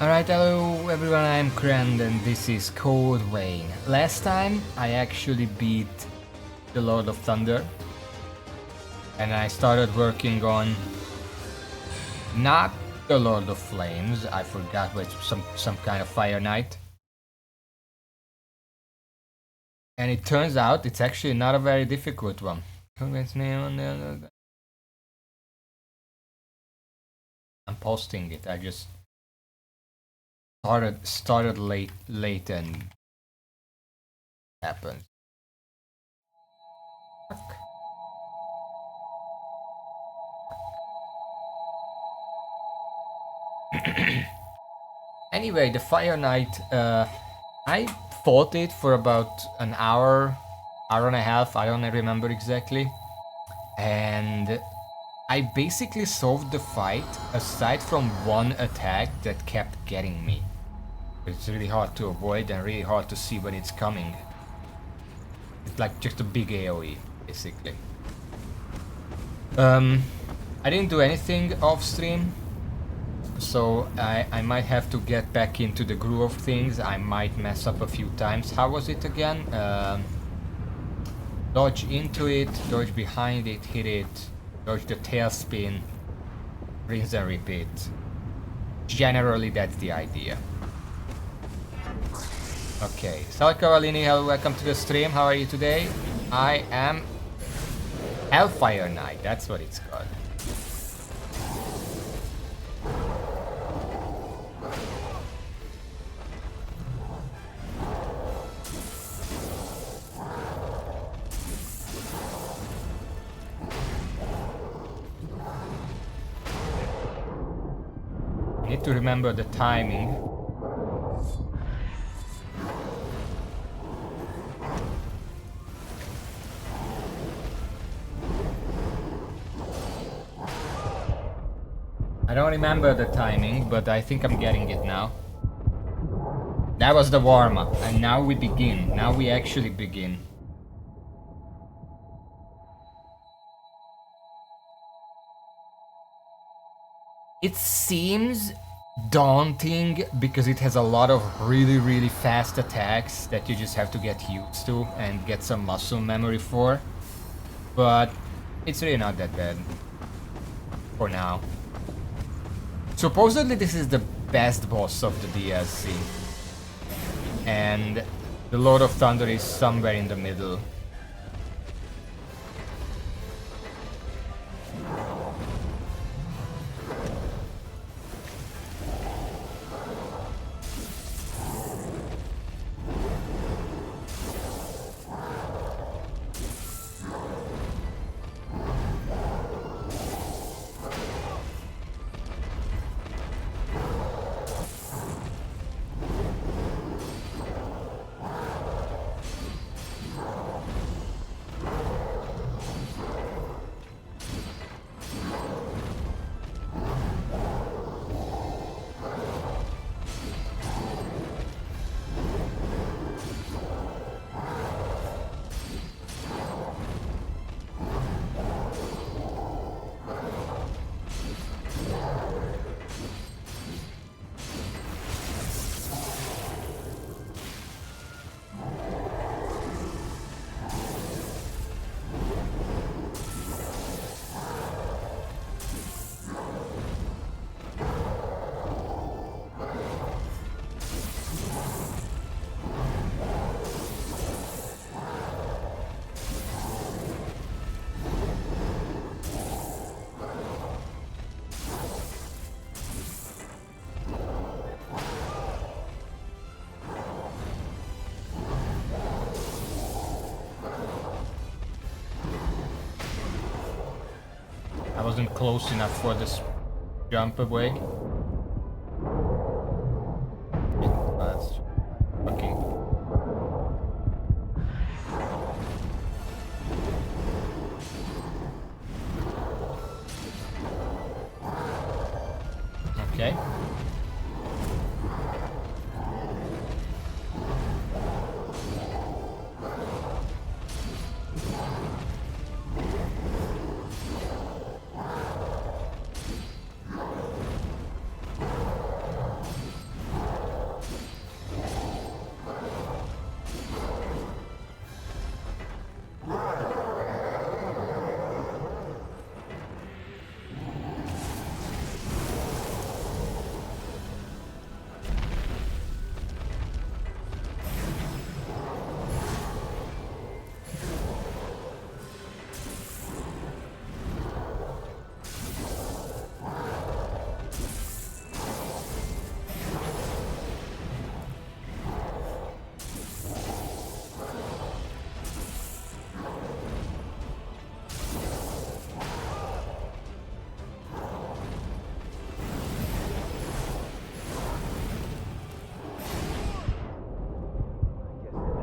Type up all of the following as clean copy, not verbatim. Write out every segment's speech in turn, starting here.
Alright, hello everyone, I'm Krend and this is Code Vein. Last time I actually beat the Lord of Thunder and I started working on not the Lord of Flames, I forgot, but it's some kind of Fire Knight. And it turns out it's actually not a very difficult one. I'm posting it, I just started late and happened. Anyway, the Fire Knight, I fought it for about an hour and a half, I don't remember exactly. And I basically solved the fight aside from one attack that kept getting me. It's really hard to avoid and really hard to see when it's coming. It's like just a big AoE, basically. I didn't do anything off stream, so I might have to get back into the groove of things. I might mess up a few times. How was it again? Dodge into it, dodge behind it, hit it, dodge the tailspin, rinse and repeat. Generally, that's the idea. Okay, Sal Cavallini, hello, welcome to the stream. How are you today? I am Hellfire Knight, that's what it's called. I need to remember the timing. I don't remember the timing, but I think I'm getting it now. That was the warm-up, and now we begin. Now we actually begin. It seems daunting because it has a lot of really fast attacks that you just have to get used to and get some muscle memory for. But it's really not that bad for now. Supposedly this is the best boss of the DLC. And the Lord of Thunder is somewhere in the middle. I wasn't close enough for this jump away. That's fucking. Okay.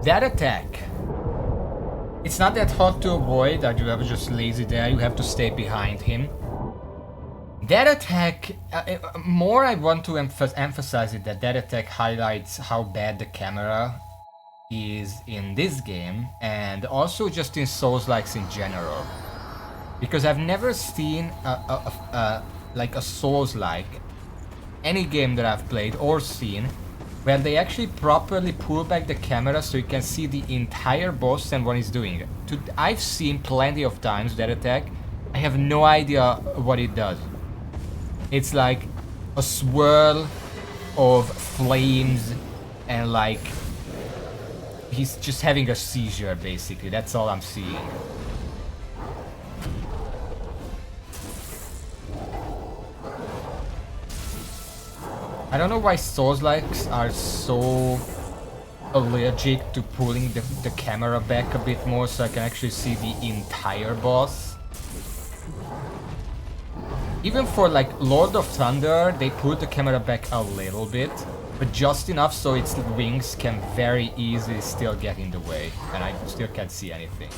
that attack, it's not that hard to avoid, that you ever just lazy there, you have to stay behind him. That attack, more I want to emphasize it, that attack highlights how bad the camera is in this game, and also just in Souls-likes in general. Because I've never seen like a Souls-like, any game that I've played or seen, where they actually properly pull back the camera so you can see the entire boss and what he's doing. I've seen plenty of times that attack, I have no idea what it does. It's like a swirl of flames and like he's just having a seizure basically, that's all I'm seeing. I don't know why Souls-likes are so allergic to pulling the camera back a bit more so I can actually see the entire boss. Even for like Lord of Thunder, they put the camera back a little bit, but just enough so its wings can very easily still get in the way, and I still can't see anything.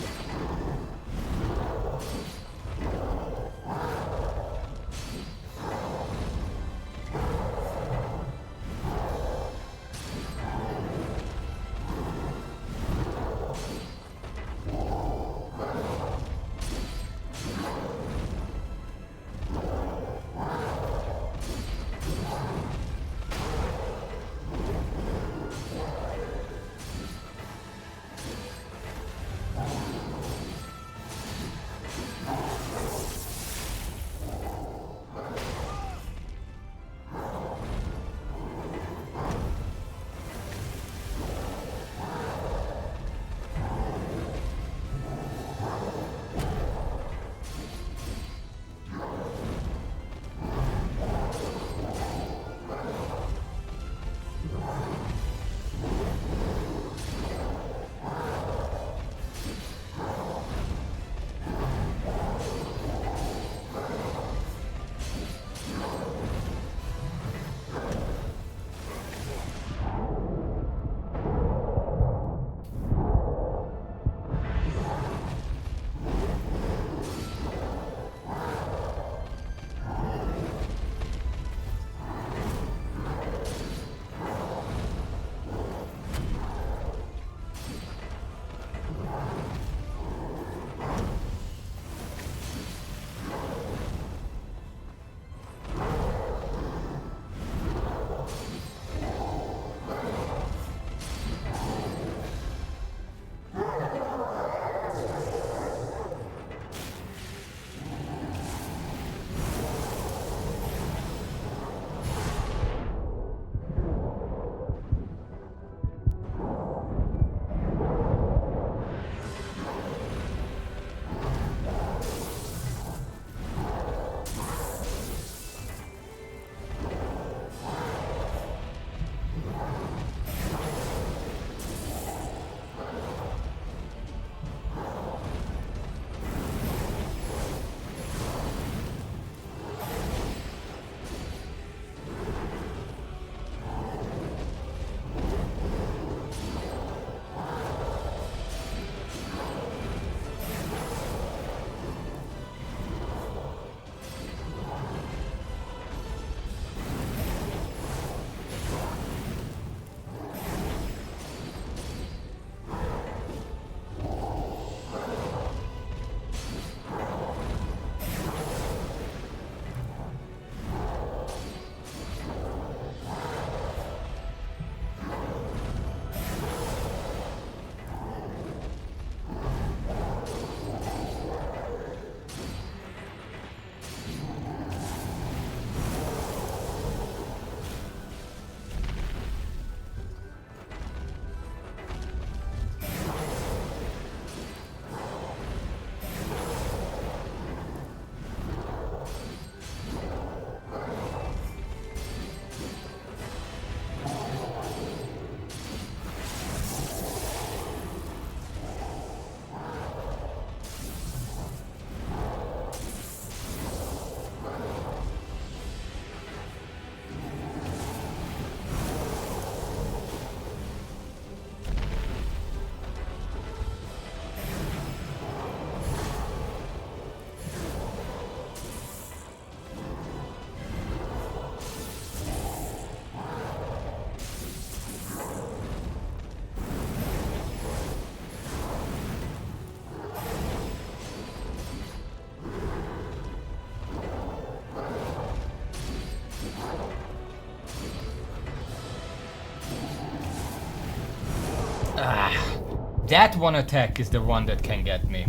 That one attack is the one that can get me.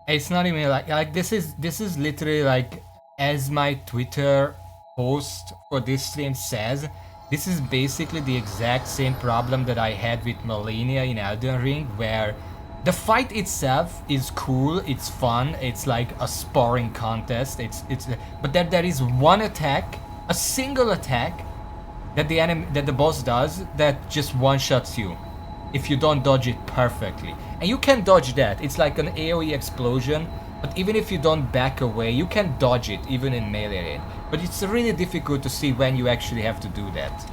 It's not even like this is literally like, as my Twitter post for this stream says, this is basically the exact same problem that I had with Melania in Elden Ring, where the fight itself is cool, it's fun, it's like a sparring contest, but then there is one attack, a single attack that the boss does that just one-shots you if you don't dodge it perfectly. And you can dodge that. It's like an AoE explosion, but even if you don't back away, you can dodge it even in melee range. But it's really difficult to see when you actually have to do that.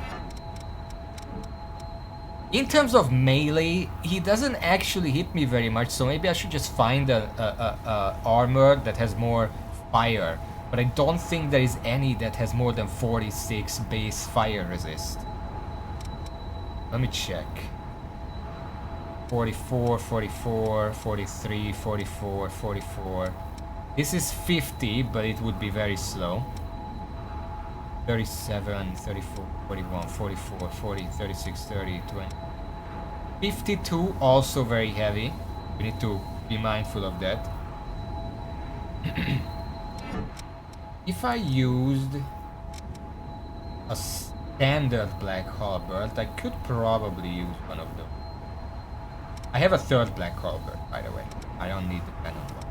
In terms of melee, he doesn't actually hit me very much, so maybe I should just find a armor that has more fire. But I don't think there is any that has more than 46 base fire resist. Let me check. 44, 44, 43, 44, 44. This is 50, but it would be very slow. 37, 34, 41, 44, 40, 36, 30, 20. 52, also very heavy. We need to be mindful of that. If I used a standard black halberd, I could probably use one of those. I have a third black halberd, by the way. I don't need the pen one.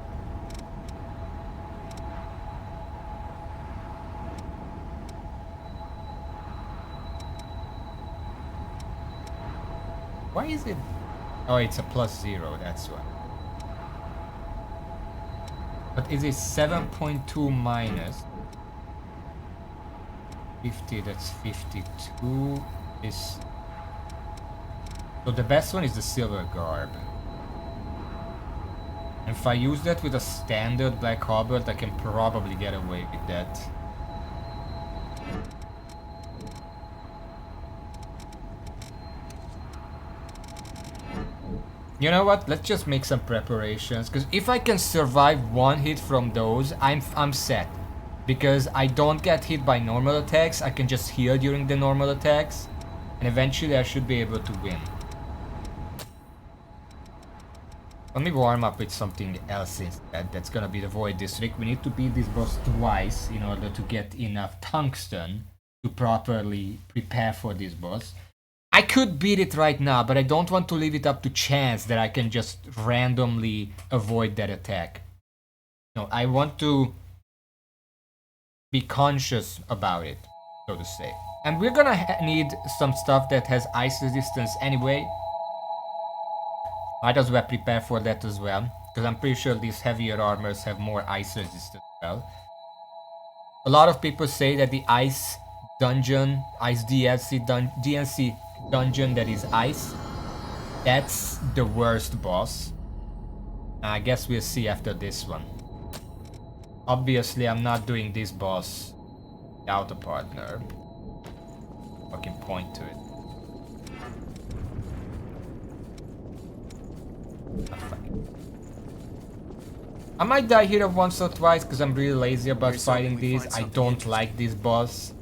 Why is it? Oh, it's a +0, that's why. But is it 7.2 minus 50? That's 52. Is so the best one is the silver garb. And if I use that with a standard black halberd, I can probably get away with that. You know what? Let's just make some preparations, because if I can survive one hit from those, I'm set. Because I don't get hit by normal attacks, I can just heal during the normal attacks, and eventually I should be able to win. Let me warm up with something else instead. That's gonna be the Void District. We need to beat this boss twice in order to get enough tungsten to properly prepare for this boss. I could beat it right now, but I don't want to leave it up to chance that I can just randomly avoid that attack. No, I want to be conscious about it, so to say. And we're gonna need some stuff that has ice resistance anyway. Might as well prepare for that as well, because I'm pretty sure these heavier armors have more ice resistance as well. A lot of people say that the ice dungeon, ice DLC dungeon that is ice, that's the worst boss. I guess we'll see after this one. Obviously, I'm not doing this boss without a partner. Fucking point to it. I might die here once or twice because I'm really lazy about fighting these. I don't like this boss.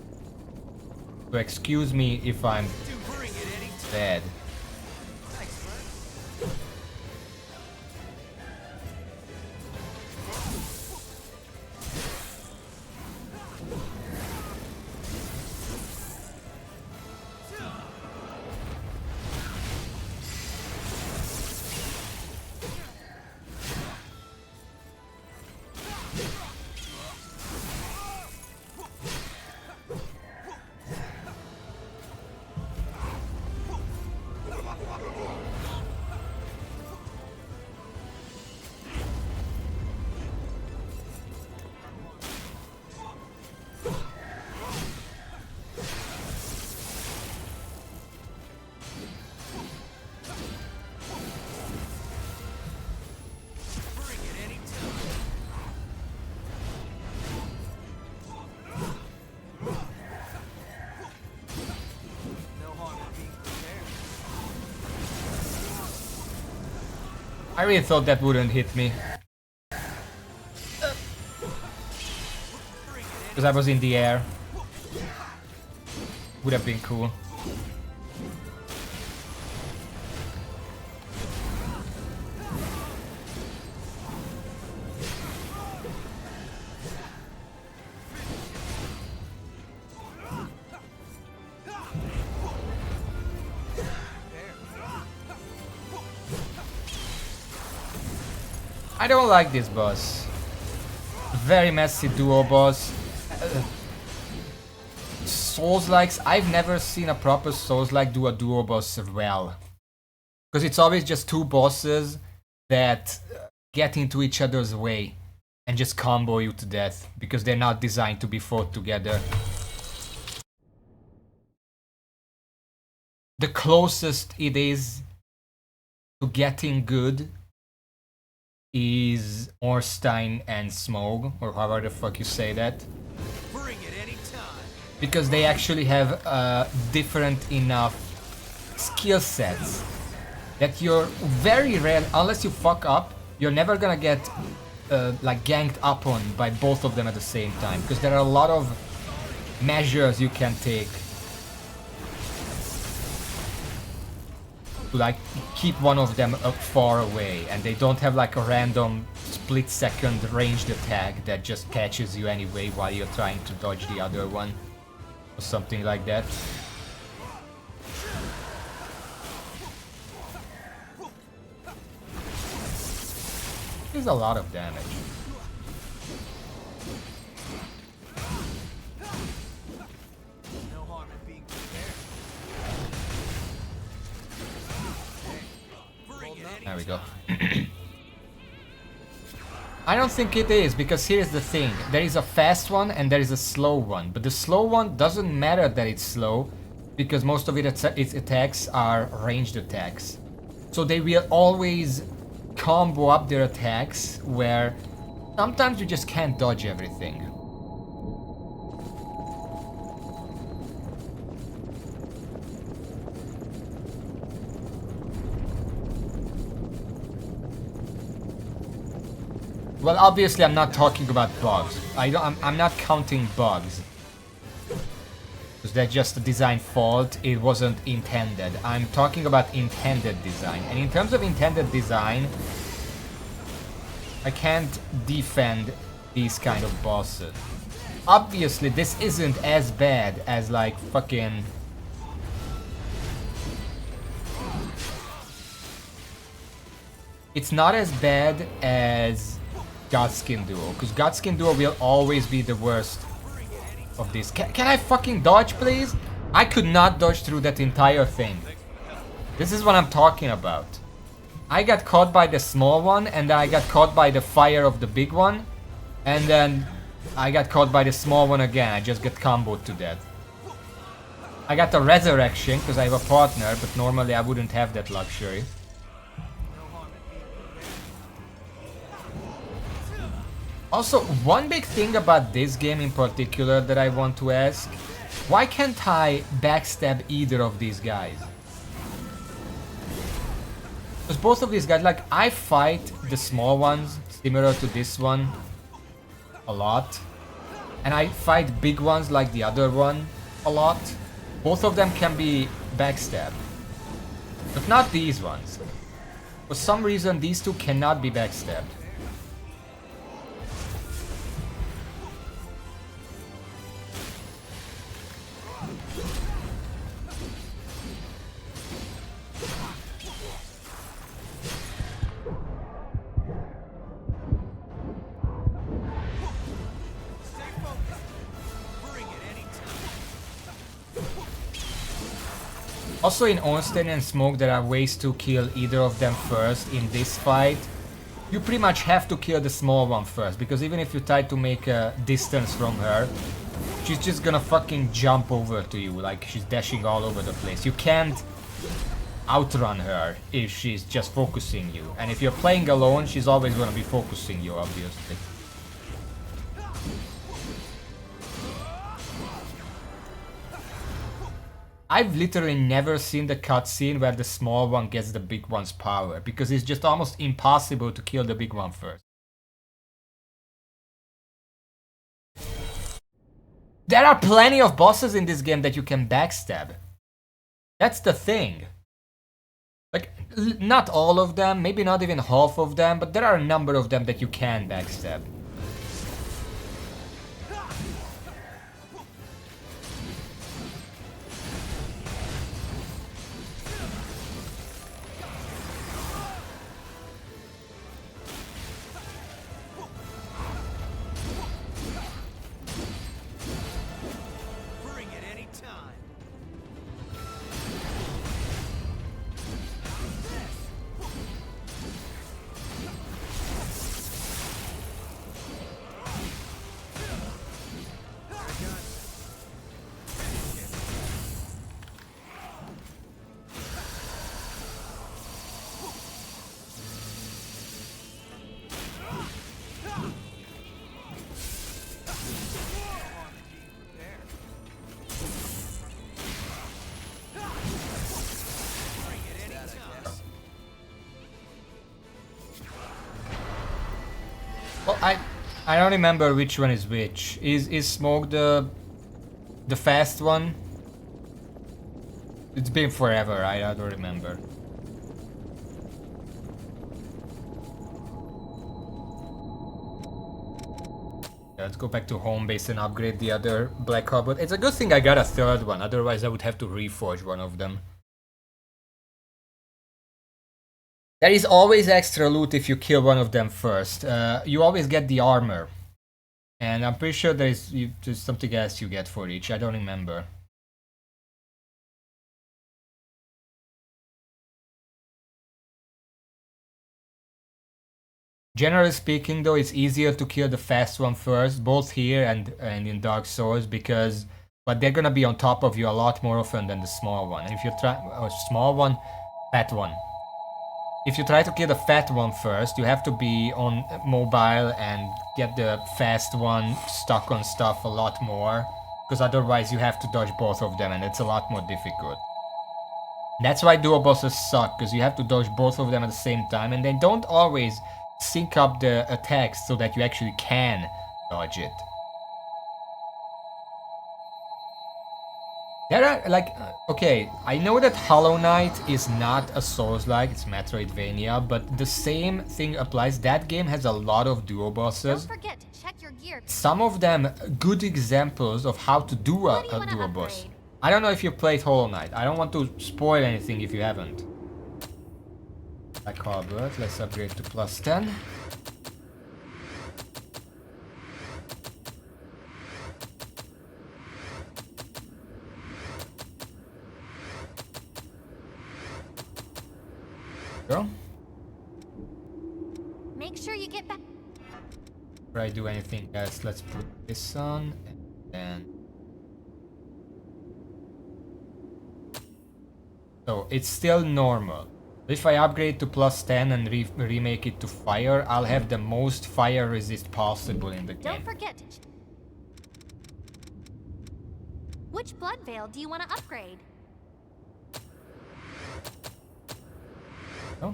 So excuse me if I'm bad. I really thought that wouldn't hit me. Because I was in the air. Would have been cool. I don't like this boss. Very messy duo boss. Souls-likes, I've never seen a proper Souls-like do a duo boss well. Because it's always just two bosses that get into each other's way and just combo you to death because they're not designed to be fought together. The closest it is to getting good is Orstein and Smough, or however the fuck you say that. Bring it anytime. Because they actually have different enough skill sets that you're very rare, unless you fuck up, you're never gonna get like ganked up on by both of them at the same time. Because there are a lot of measures you can take to like keep one of them up far away, and they don't have like a random split-second ranged attack that just catches you anyway while you're trying to dodge the other one or something like that. There's a lot of damage. There we go. I don't think it is, because here's the thing. There is a fast one and there is a slow one. But the slow one doesn't matter that it's slow, because most of its attacks are ranged attacks. So they will always combo up their attacks, where sometimes you just can't dodge everything. Well, obviously I'm not talking about bugs. I'm not counting bugs. Because that's just a design fault, it wasn't intended. I'm talking about intended design. And in terms of intended design, I can't defend these kind of bosses. Obviously this isn't as bad as like fucking... It's not as bad as Godskin Duo, because Godskin Duo will always be the worst of this. Can I fucking dodge, please? I could not dodge through that entire thing. This is what I'm talking about. I got caught by the small one, and then I got caught by the fire of the big one, and then I got caught by the small one again. I just got comboed to death. I got a resurrection, because I have a partner, but normally I wouldn't have that luxury. Also, one big thing about this game in particular that I want to ask, why can't I backstab either of these guys? Because both of these guys, like, I fight the small ones, similar to this one, a lot. And I fight big ones like the other one, a lot. Both of them can be backstabbed. But not these ones. For some reason, these two cannot be backstabbed. Also in Orstein and Smough there are ways to kill either of them first in this fight. You pretty much have to kill the small one first, because even if you try to make a distance from her, she's just gonna fucking jump over to you, like she's dashing all over the place. You can't outrun her if she's just focusing you. And if you're playing alone, she's always gonna be focusing you, obviously. I've literally never seen the cutscene where the small one gets the big one's power, because it's just almost impossible to kill the big one first. There are plenty of bosses in this game that you can backstab. That's the thing. Like, not all of them, maybe not even half of them, but there are a number of them that you can backstab. Bring it any time. Well, I don't remember which one is which. Is Smoke the fast one? It's been forever, I don't remember. Yeah, let's go back to home base and upgrade the other Black Hub. But it's a good thing I got a third one, otherwise I would have to reforge one of them. There is always extra loot if you kill one of them first. You always get the armor. And I'm pretty sure there's something else you get for each, I don't remember. Generally speaking though, it's easier to kill the fast one first, both here and in Dark Souls, but they're gonna be on top of you a lot more often than the small one. And if you try fat one. If you try to kill the fat one first, you have to be on mobile and get the fast one stuck on stuff a lot more, because otherwise you have to dodge both of them and it's a lot more difficult. That's why duo bosses suck, because you have to dodge both of them at the same time, and they don't always sync up the attacks so that you actually can dodge it. There are, like, okay, I know that Hollow Knight is not a Souls-like, it's Metroidvania, but the same thing applies. That game has a lot of duo bosses. Don't forget to check your gear. Some of them good examples of how to do a duo boss. I don't know if you played Hollow Knight. I don't want to spoil anything if you haven't. Like Harbert, let's upgrade to +10. Go. Make sure you get back. Before I do anything else, let's put this on and then. So it's still normal. If I upgrade to +10 and remake it to fire, I'll have the most fire resist possible in the game. Don't forget. Which blood veil do you want to upgrade? No?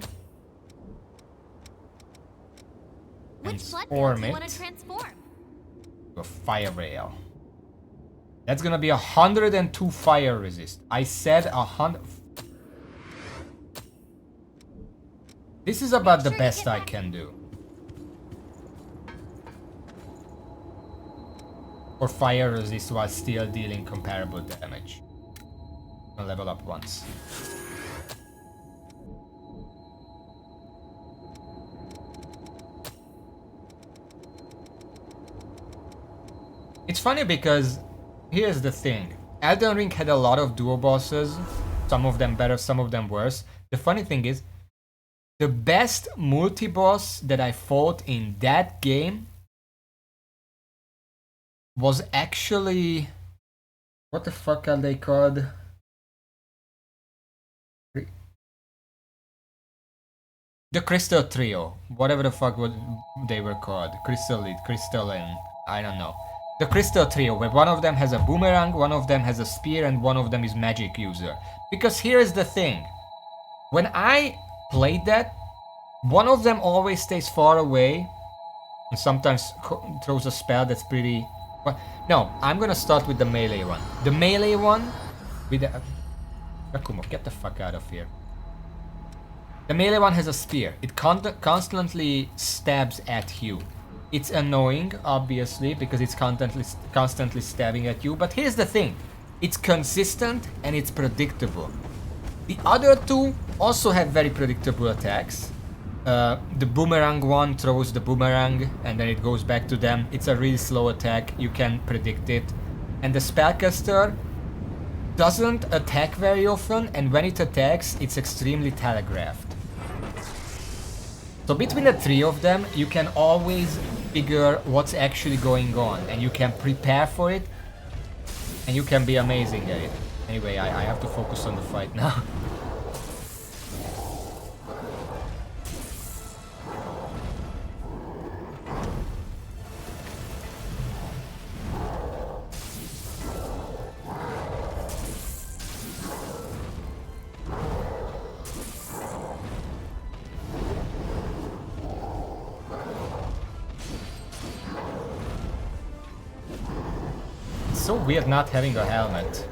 Which blood veil do you want to Transform it transform? to a fire rail. That's gonna be 102 fire resist. I said 100. This is about the best I can do. For fire resist while still dealing comparable damage. I'll level up once. It's funny because here's the thing. Elden Ring had a lot of duo bosses. Some of them better, some of them worse. The funny thing is, the best multi-boss that I fought in that game was actually... What the fuck are they called? The Crystal Trio. Whatever the fuck they were called. Crystalline, I don't know. The Crystal Trio, where one of them has a boomerang, one of them has a spear, and one of them is magic user. Because here's the thing. When I played that, one of them always stays far away and sometimes throws a spell that's pretty Well, no, I'm gonna start with the melee one. The melee one with the... Rakumo, get the fuck out of here. The melee one has a spear. It constantly stabs at you. It's annoying, obviously, because it's constantly stabbing at you. But here's the thing. It's consistent and it's predictable. The other two also have very predictable attacks. The boomerang one throws the boomerang and then it goes back to them. It's a really slow attack. You can predict it. And the spellcaster doesn't attack very often, and when it attacks, it's extremely telegraphed. So between the three of them, you can always figure what's actually going on, and you can prepare for it, and you can be amazing at it. Anyway, I have to focus on the fight now. It's so weird not having a helmet.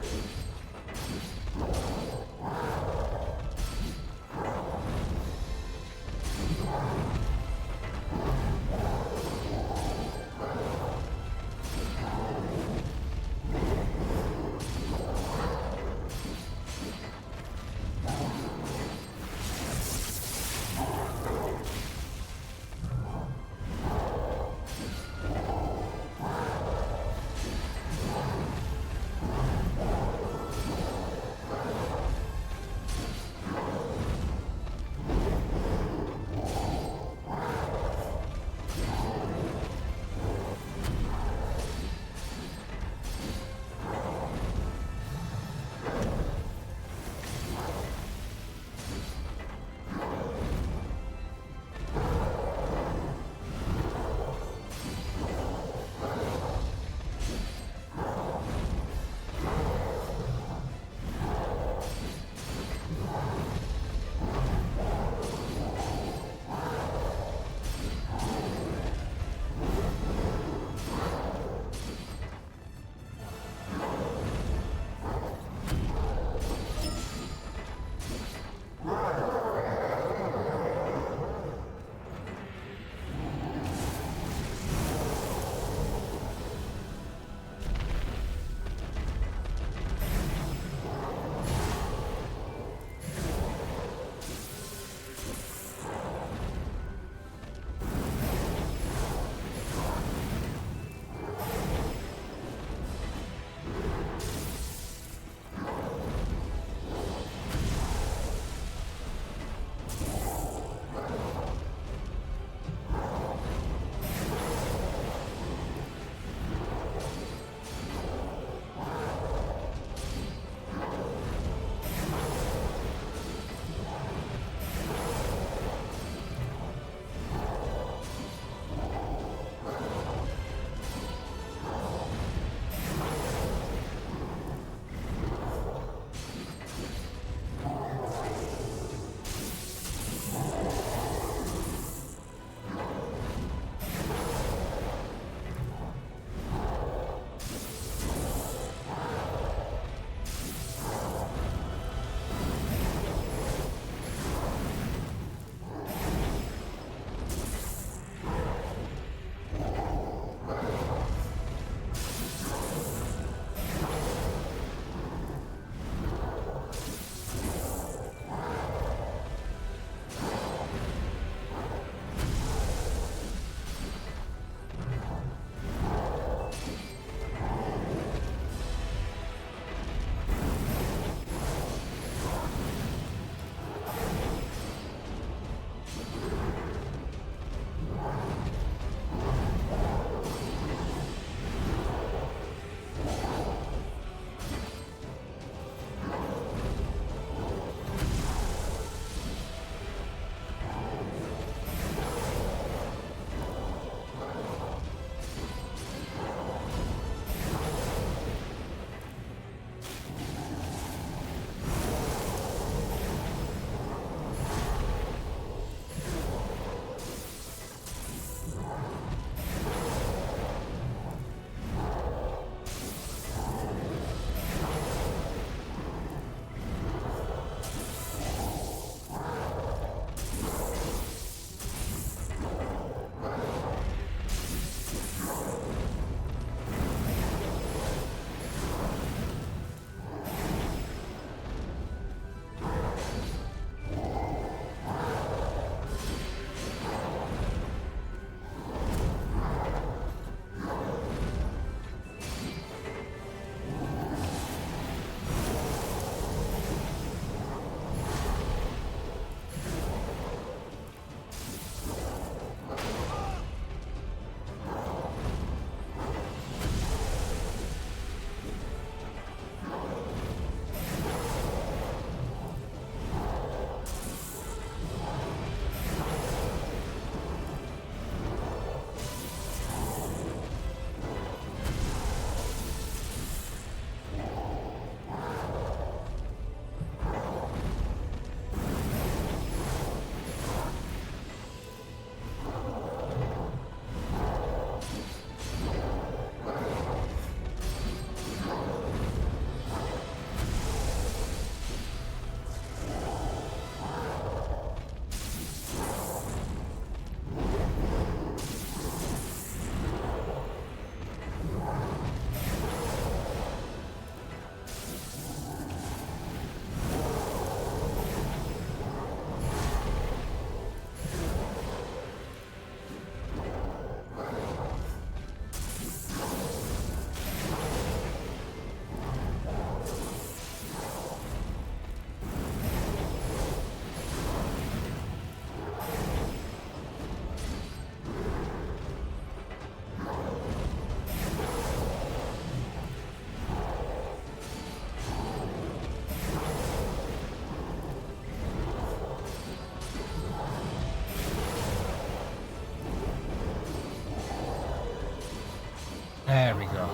There we go.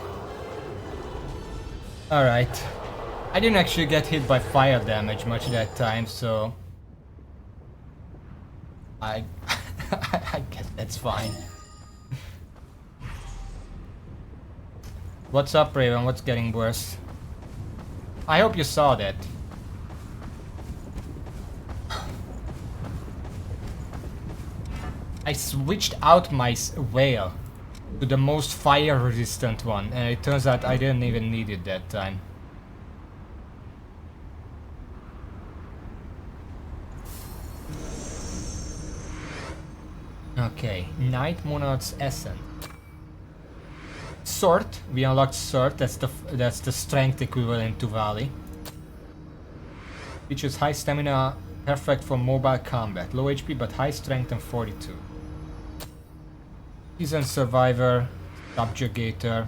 Alright. I didn't actually get hit by fire damage much that time, so... I guess that's fine. What's up, Raven? What's getting worse? I hope you saw that. I switched out my whale to the most fire resistant one, and it turns out I didn't even need it that time. Okay, Night Monarch's Essence. Sword, we unlocked Sword, that's the strength equivalent to Valley. Features high stamina, perfect for mobile combat. Low HP but high strength and 42. Seasoned Survivor, Subjugator.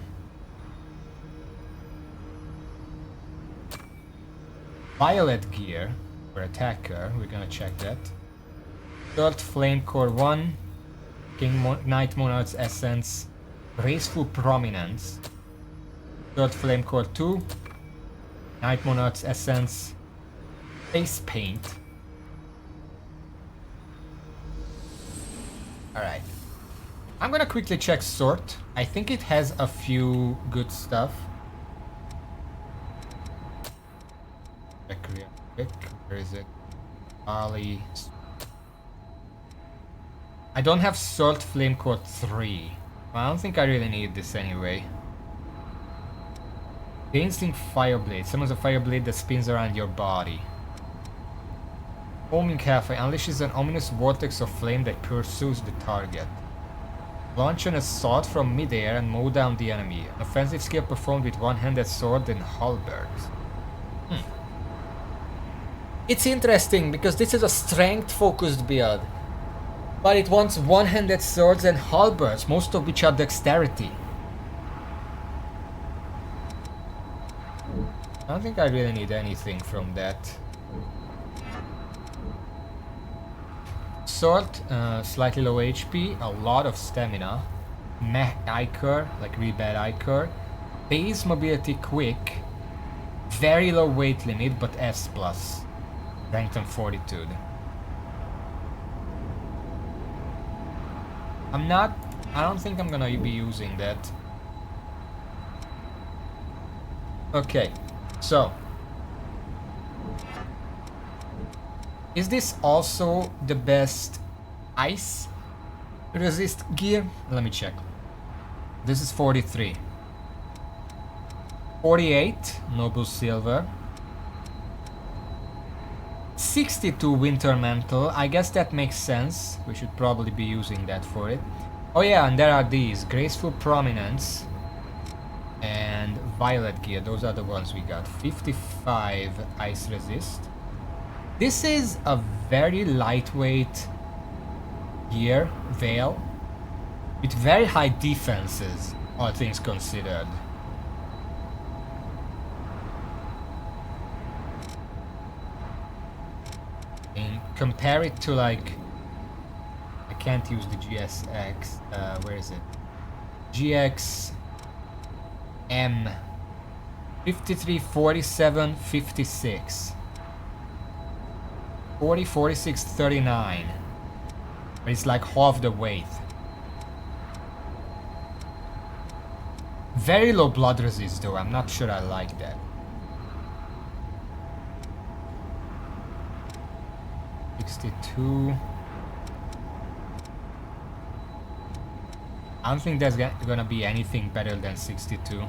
Violet Gear for Attacker, we're gonna check that. Third Flame Core 1, Night Monarch's Essence, Graceful Prominence. Third Flame Core 2, Night Monarch's Essence, Face Paint. Alright. I'm gonna quickly check Sword. I think it has a few good stuff. Check real quick. Where is it? Barley. I don't have Sword Flame Core 3. I don't think I really need this anyway. Dancing Fireblade. Summons a Fireblade that spins around your body. Homing Cafe unleashes an ominous vortex of flame that pursues the target. Launch an assault from midair and mow down the enemy. An offensive skill performed with one-handed sword and halberds. It's interesting because this is a strength-focused build. But it wants one-handed swords and halberds, most of which are dexterity. I don't think I really need anything from that. Sword, slightly low HP, a lot of stamina. Meh Ichor, like really bad Ichor. Base mobility quick. Very low weight limit, but S+. Strength and fortitude. I don't think I'm gonna be using that. Okay, so. Is this also the best ice resist gear? Let me check. This is 43. 48, Noble Silver. 62 Winter Mantle. I guess that makes sense. We should probably be using that for it. Oh yeah, and there are these. Graceful Prominence and Violet Gear. Those are the ones we got. 55 Ice Resist. This is a very lightweight gear, Veil, with very high defenses, all things considered. And compare it to like, I can't use the GSX, where is it? GX M 53, 47, 56. 40, 46, 39. But it's like half the weight. Very low blood resist though, I'm not sure I like that. 62. I don't think there's gonna be anything better than 62.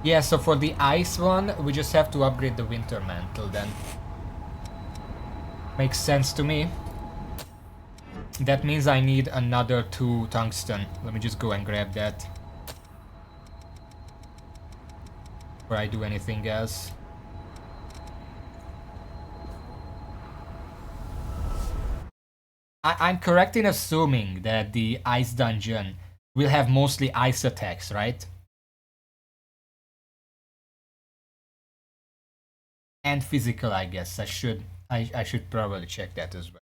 Yeah, so for the ice one, we just have to upgrade the Winter Mantle then. Makes sense to me. That means I need another 2 tungsten. Let me just go and grab that. Before I do anything else. I'm correct in assuming that the ice dungeon will have mostly ice attacks, right? And physical, I guess. I should probably check that as well.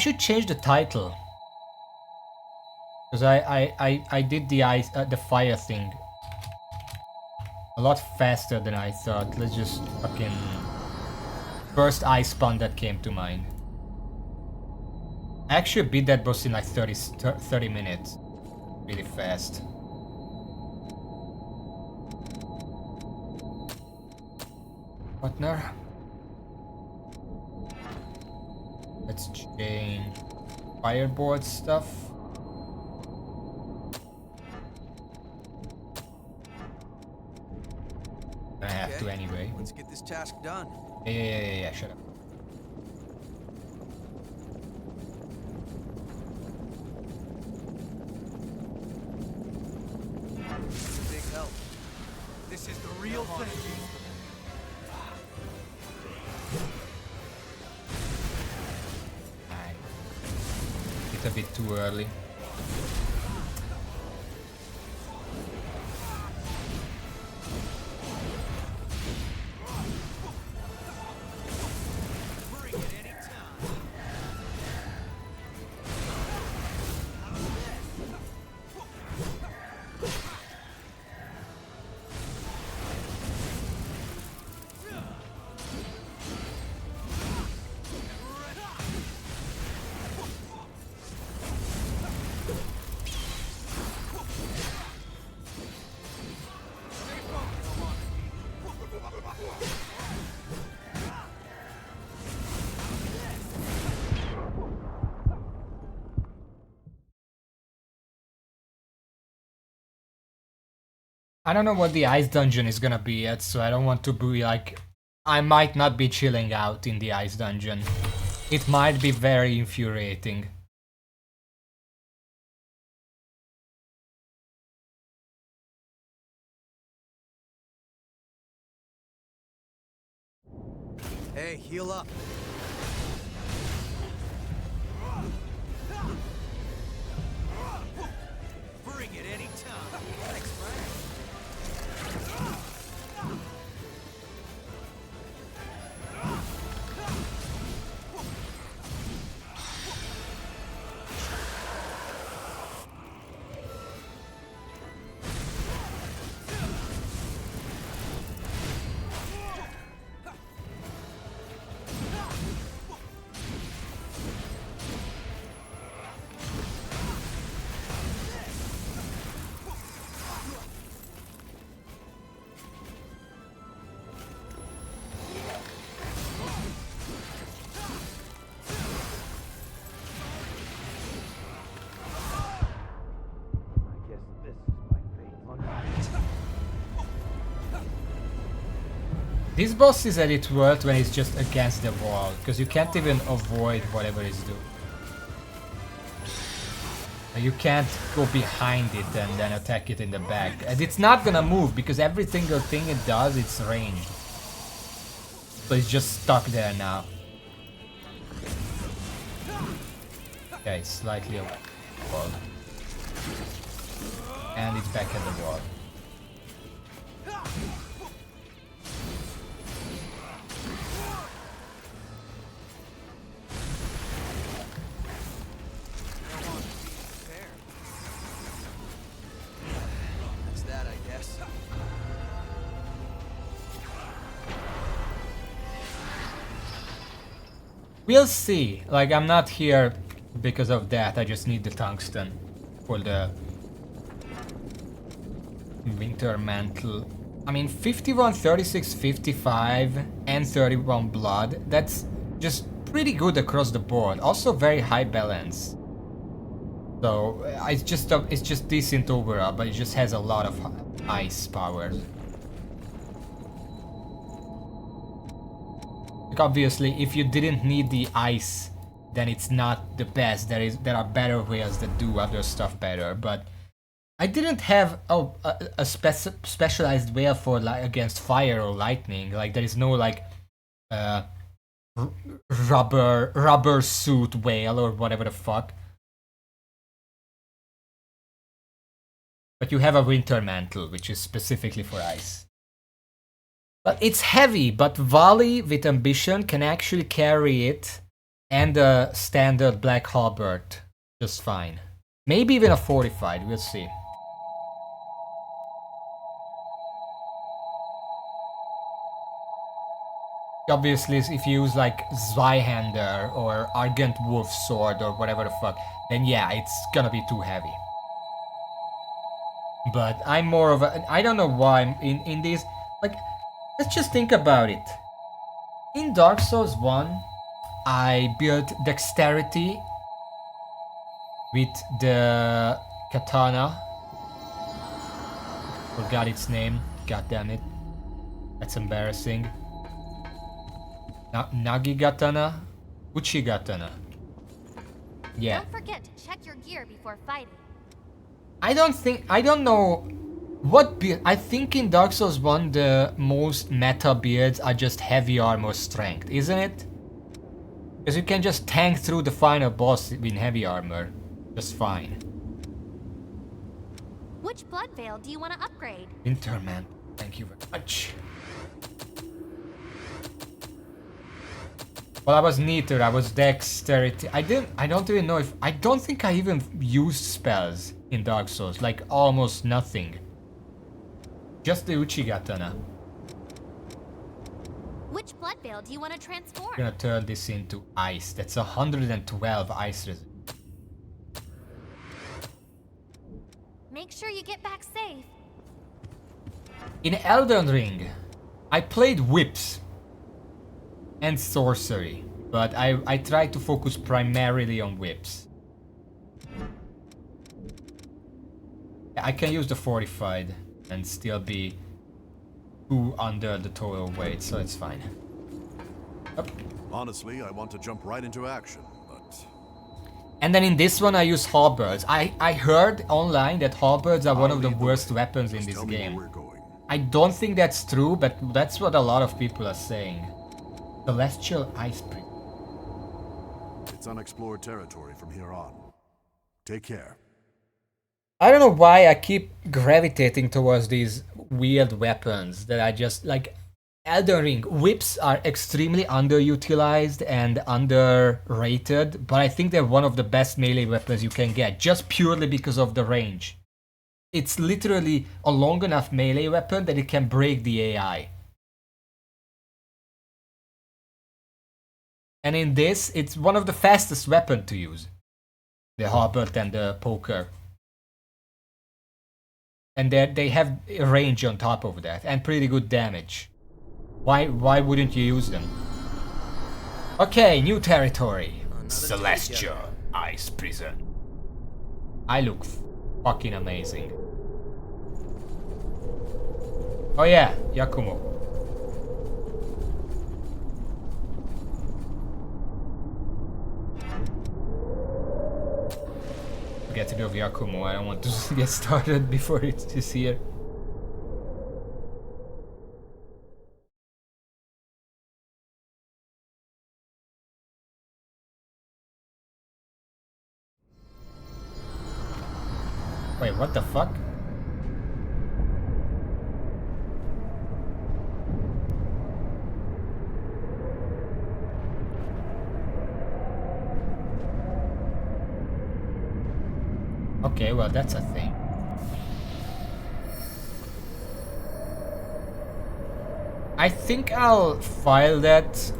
should change the title. Because I did the ice, the fire thing a lot faster than I thought. Let's just fucking... First ice spawn that came to mind. I actually beat that boss in like 30 minutes. Really fast. Partner. Let's change fireboard stuff. I have to anyway. Let's get this task done. Yeah, shut up. Big help. This is the real thing. Alright. It's a bit too early. I don't know what the ice dungeon is gonna be yet, so I don't want to be like... I might not be chilling out in the ice dungeon. It might be very infuriating. Hey, heal up. Bring it anytime. Thanks, Frank. This boss is at its worst when it's just against the wall, because you can't even avoid whatever it's doing. You can't go behind it and then attack it in the back. And it's not gonna move, because every single thing it does, it's ranged. So it's just stuck there now. Okay, slightly away from the wall. And it's back at the wall. We'll see. Like, I'm not here because of that. I just need the tungsten for the winter mantle. I mean, 51, 36, 55, and 31 blood. That's just pretty good across the board. Also very high balance. So it's just decent overall, but it just has a lot of ice power. Like obviously, if you didn't need the ice, then it's not the best. There are better ways that do other stuff better. But I didn't have a specialized way for against fire or lightning. Like there is no like rubber suit whale or whatever the fuck. But you have a winter mantle, which is specifically for ice. But it's heavy, but Valley with ambition can actually carry it and a standard black halberd, just fine. Maybe even a fortified, we'll see. Obviously, if you use like Zweihander or Argent Wolf Sword or whatever the fuck, then yeah, it's gonna be too heavy. But I'm more of a... I don't know why I'm in these... Like, let's just think about it. In Dark Souls 1, I built dexterity with the katana. Forgot its name. God damn it. That's embarrassing. Nagi katana? Uchi katana. Yeah. Don't forget to check your gear before fighting. I don't know what build. I think in Dark Souls 1 the most meta builds are just heavy armor strength, isn't it? Because you can just tank through the final boss in heavy armor. Just fine. Which blood veil do you want to upgrade? Winterman, thank you very much. Well, I was neater, I was dexterity. I don't even know if... I don't think I even used spells in Dark Souls. Like, almost nothing. Just the Uchigatana. Which blood veil do you want to transform? I'm gonna turn this into ice. That's 112 ice resist. Make sure you get back safe. In Elden Ring, I played whips and sorcery, but I tried to focus primarily on whips. I can use the fortified and still be 2 under the total weight, so it's fine. Up. Honestly, I want to jump right into action, but... And then in this one I use halberds. I heard online that halberds are one of the worst weapons in this game. I don't think that's true, but that's what a lot of people are saying. Celestial Ice Priest. It's unexplored territory from here on. Take care. I don't know why I keep gravitating towards these weird weapons that I just like. Elden Ring whips are extremely underutilized and underrated, but I think they're one of the best melee weapons you can get just purely because of the range. It's literally a long enough melee weapon that it can break the AI. And in this, it's one of the fastest weapons to use. The halberd and the poker. And they have a range on top of that, and pretty good damage. Why wouldn't you use them? Okay, new territory. Celestial Ice Prison. I look fucking amazing. Oh yeah, Yakumo. Get rid of Yakumo, I don't want to get started before it's here. Wait, what the fuck? Okay, well that's a thing. I think I'll file that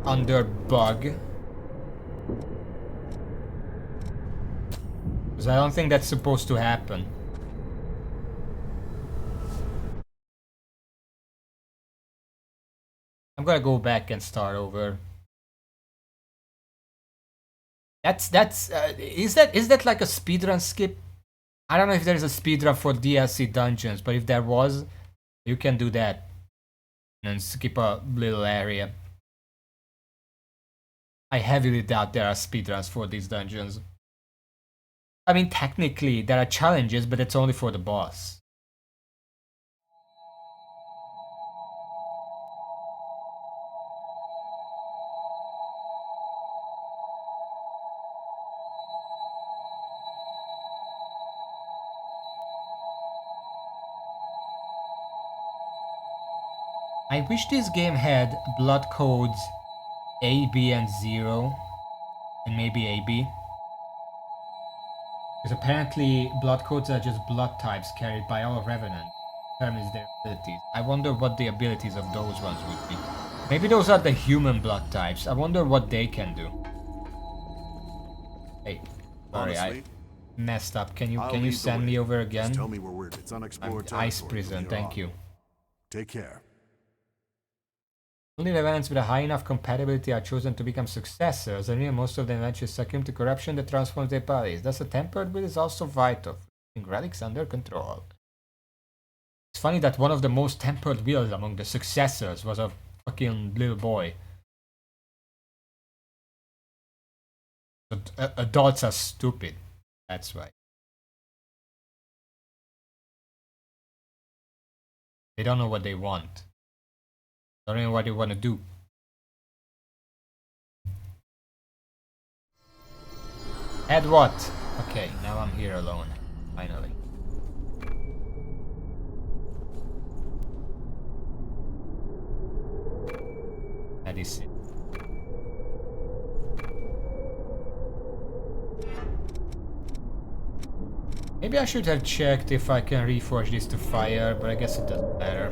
under bug. Because I don't think that's supposed to happen. I'm gonna go back and start over. Is that like a speedrun skip? I don't know if there's a speedrun for DLC dungeons, but if there was, you can do that and skip a little area. I heavily doubt there are speedruns for these dungeons. I mean, technically there are challenges, but it's only for the boss. I wish this game had blood codes A, B, and 0. And maybe AB. Because apparently blood codes are just blood types carried by all revenants. Determines their abilities. I wonder what the abilities of those ones would be. Maybe those are the human blood types. I wonder what they can do. Hey, sorry, Honestly, I messed up. Can I'll you lead the send way. me over Just again? tell me where we're. It's unexplored territory Ice from prison, here thank on. you. Take care. Only revenants with a high enough compatibility are chosen to become successors, and most of them eventually succumb to corruption that transforms their bodies. Thus, a tempered will is also vital for keeping relics under control. It's funny that one of the most tempered wills among the successors was a fucking little boy. But adults are stupid. That's why. They don't know what they want. They don't know what they want to do. Add what? Okay, now I'm here alone. Finally. That is it. Maybe I should have checked if I can reforge this to fire, but I guess it doesn't matter.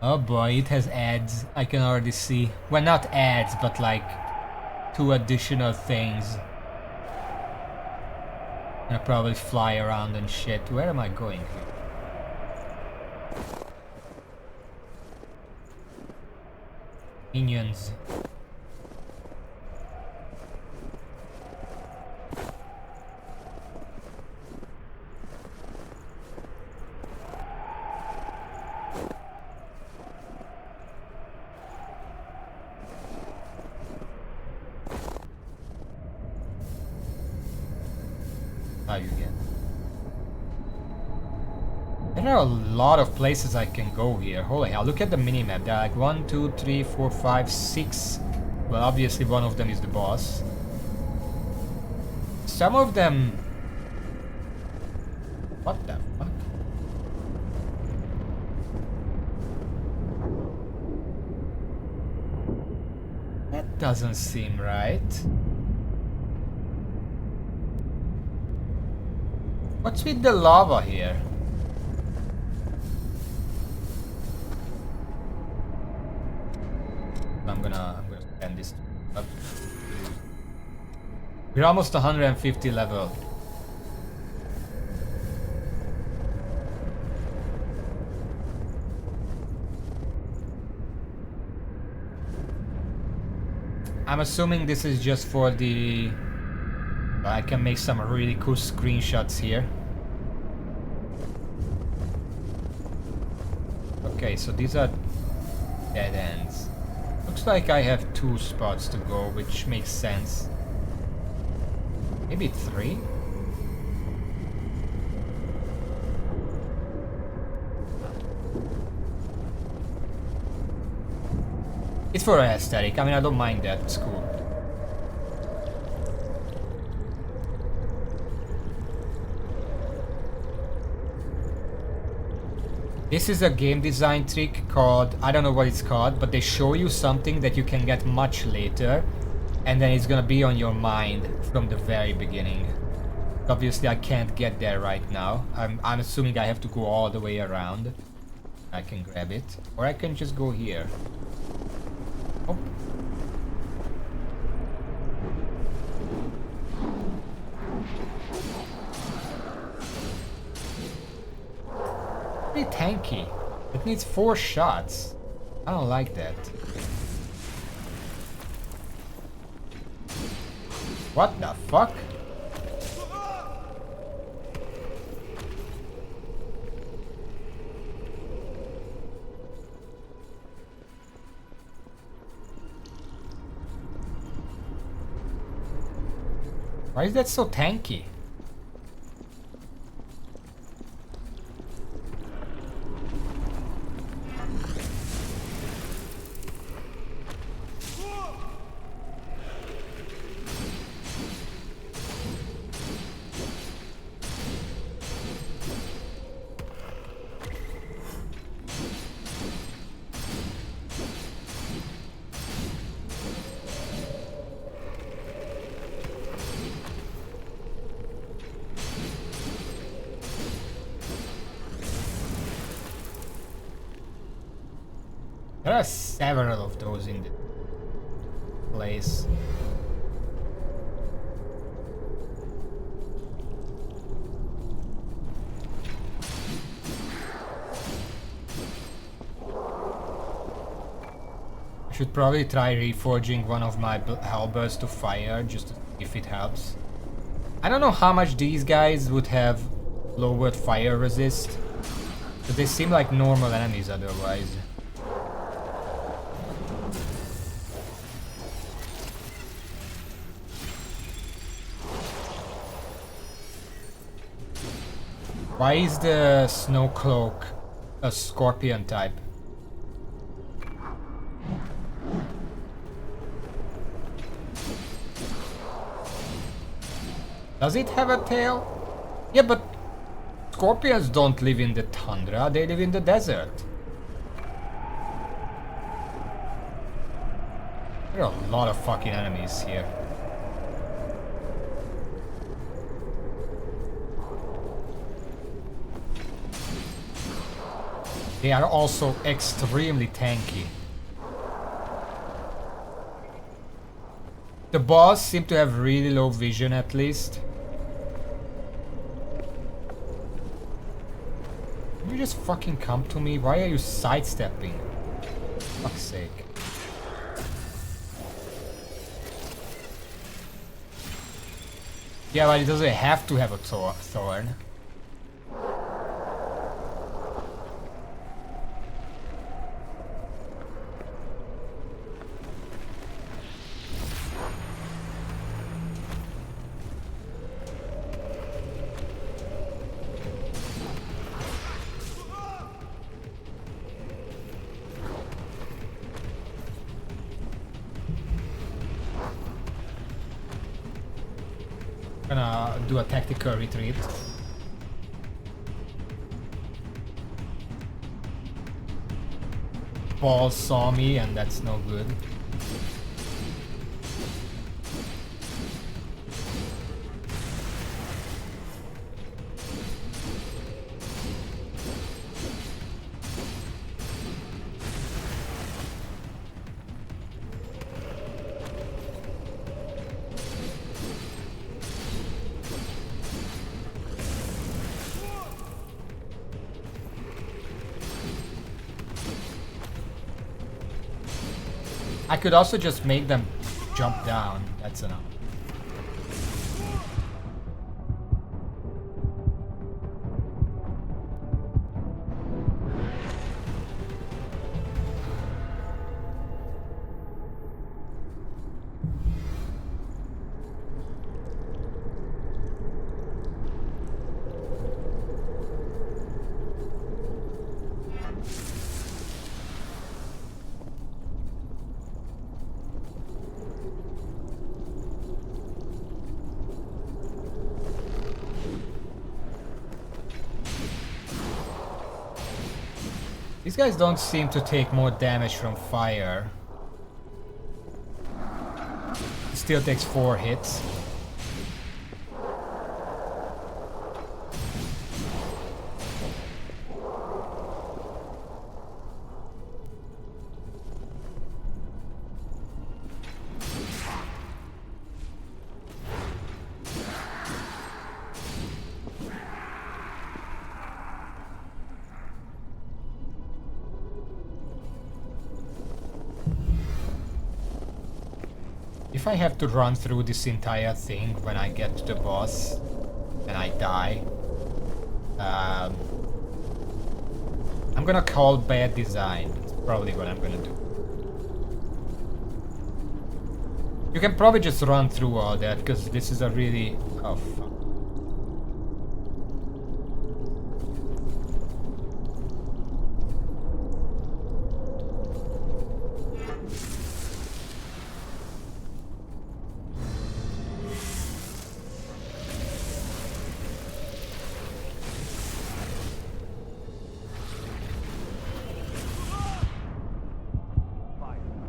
Oh boy, it has ads. I can already see. Well, not ads, but like 2 additional things. I'll probably fly around and shit. Where am I going here? Minions. How you get? There are a lot of places I can go here. Holy hell, look at the minimap. There are like 1, 2, 3, 4, 5, 6. Well, obviously one of them is the boss. Some of them... What the fuck? That doesn't seem right. What's with the lava here? I'm gonna spend this up. We're almost 150 level. I'm assuming this is just for the... I can make some really cool screenshots here. Okay, so these are dead ends. Looks like I have 2 spots to go, which makes sense. Maybe 3? It's for aesthetic. I mean, I don't mind that. It's cool. This is a game design trick called, I don't know what it's called, but they show you something that you can get much later, and then it's gonna be on your mind from the very beginning. Obviously I can't get there right now. I'm assuming I have to go all the way around. I can grab it, or I can just go here. Oh. Pretty tanky. It needs 4 shots. I don't like that. What the fuck? Why is that so tanky? There are several of those in the place. I should probably try reforging one of my halberds to fire just to see if it helps. I don't know how much these guys would have lowered fire resist, but they seem like normal enemies otherwise. Why is the snow cloak a scorpion type? Does it have a tail? Yeah, but scorpions don't live in the tundra, they live in the desert. There are a lot of fucking enemies here. They are also extremely tanky. The boss seem to have really low vision at least. Can you just fucking come to me? Why are you sidestepping? For fuck's sake. Yeah, but it doesn't have to have a thorn. Gonna do a tactical retreat. Paul saw me and that's no good. I could also just make them jump down. That's enough. These guys don't seem to take more damage from fire. It still takes 4 hits. If I have to run through this entire thing when I get to the boss and I die, I'm gonna call bad design. That's probably what I'm gonna do. You can probably just run through all that because this is a really... oh fuck.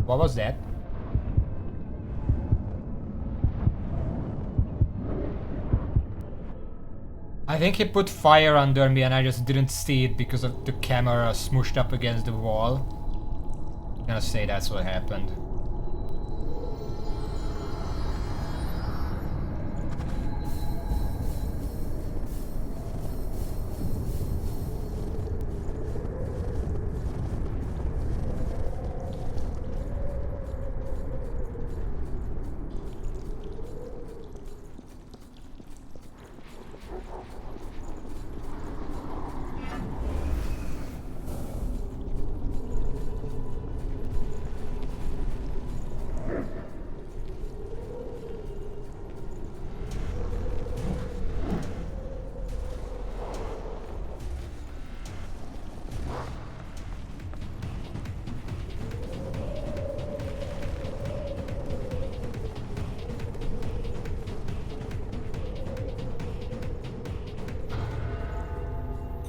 What was that? I think he put fire under me and I just didn't see it because of the camera smooshed up against the wall. I'm gonna say that's what happened.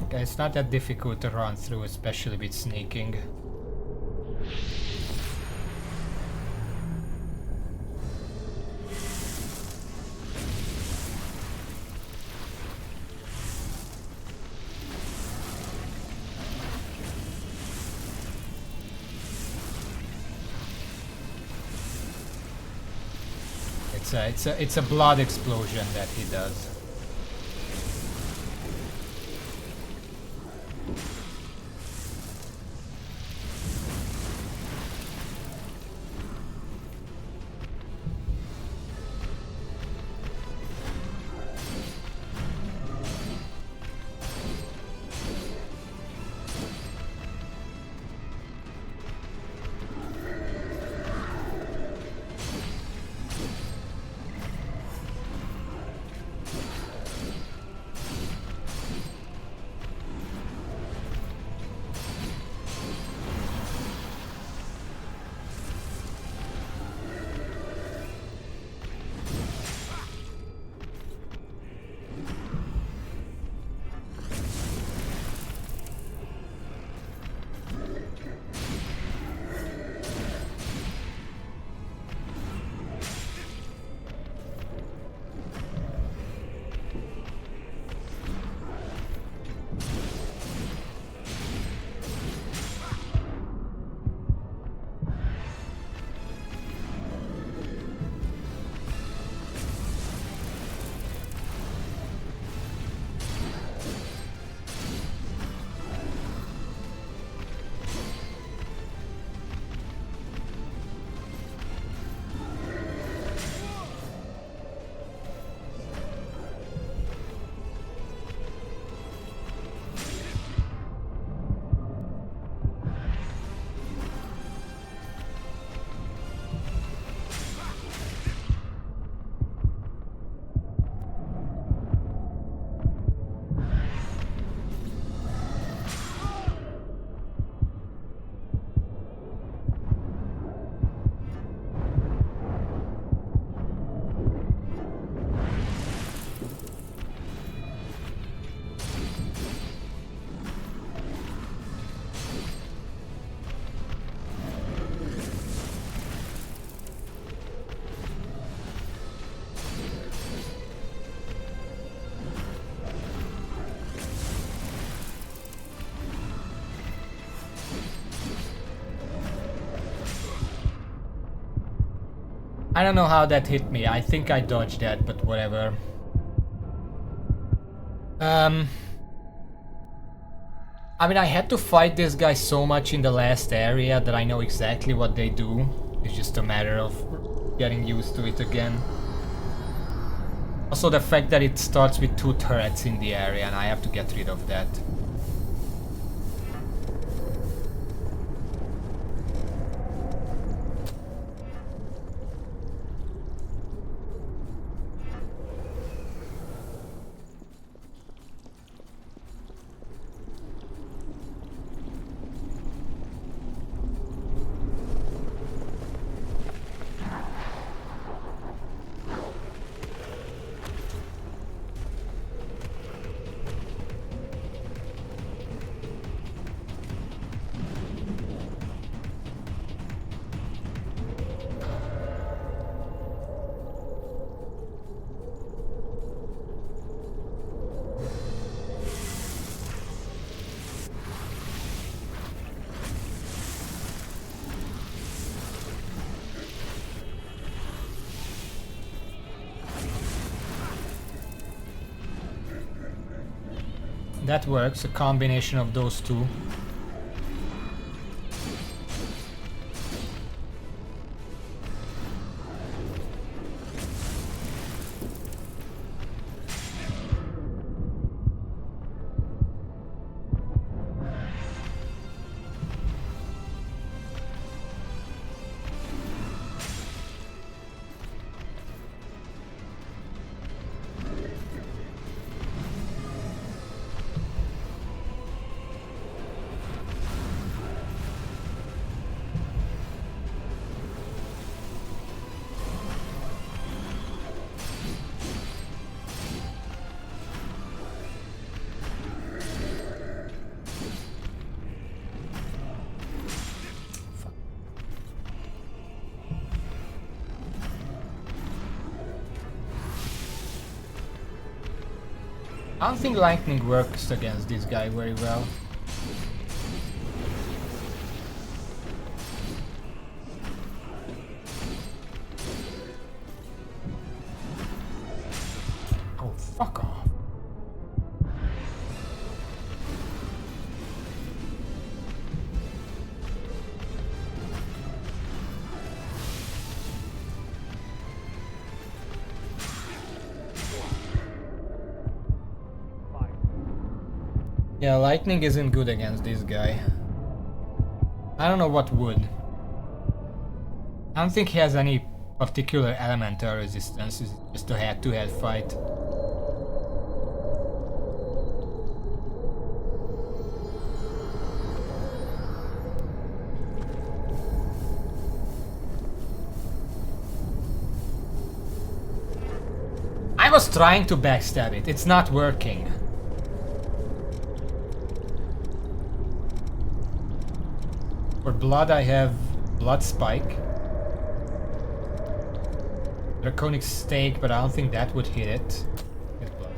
Okay, it's not that difficult to run through, especially with sneaking. It's a blood explosion that he does. I don't know how that hit me. I think I dodged that, but whatever. I mean, I had to fight this guy so much in the last area that I know exactly what they do. It's just a matter of getting used to it again. Also the fact that it starts with 2 turrets in the area and I have to get rid of that. that works. A combination of those two. I don't think lightning works against this guy very well. Oh, fuck off. Yeah, lightning isn't good against this guy. I don't know what would. I don't think he has any particular elemental resistance. It's just a head-to-head fight. I was trying to backstab it. It's not working. For blood I have blood spike. Draconic stake, but I don't think that would hit it. His blood.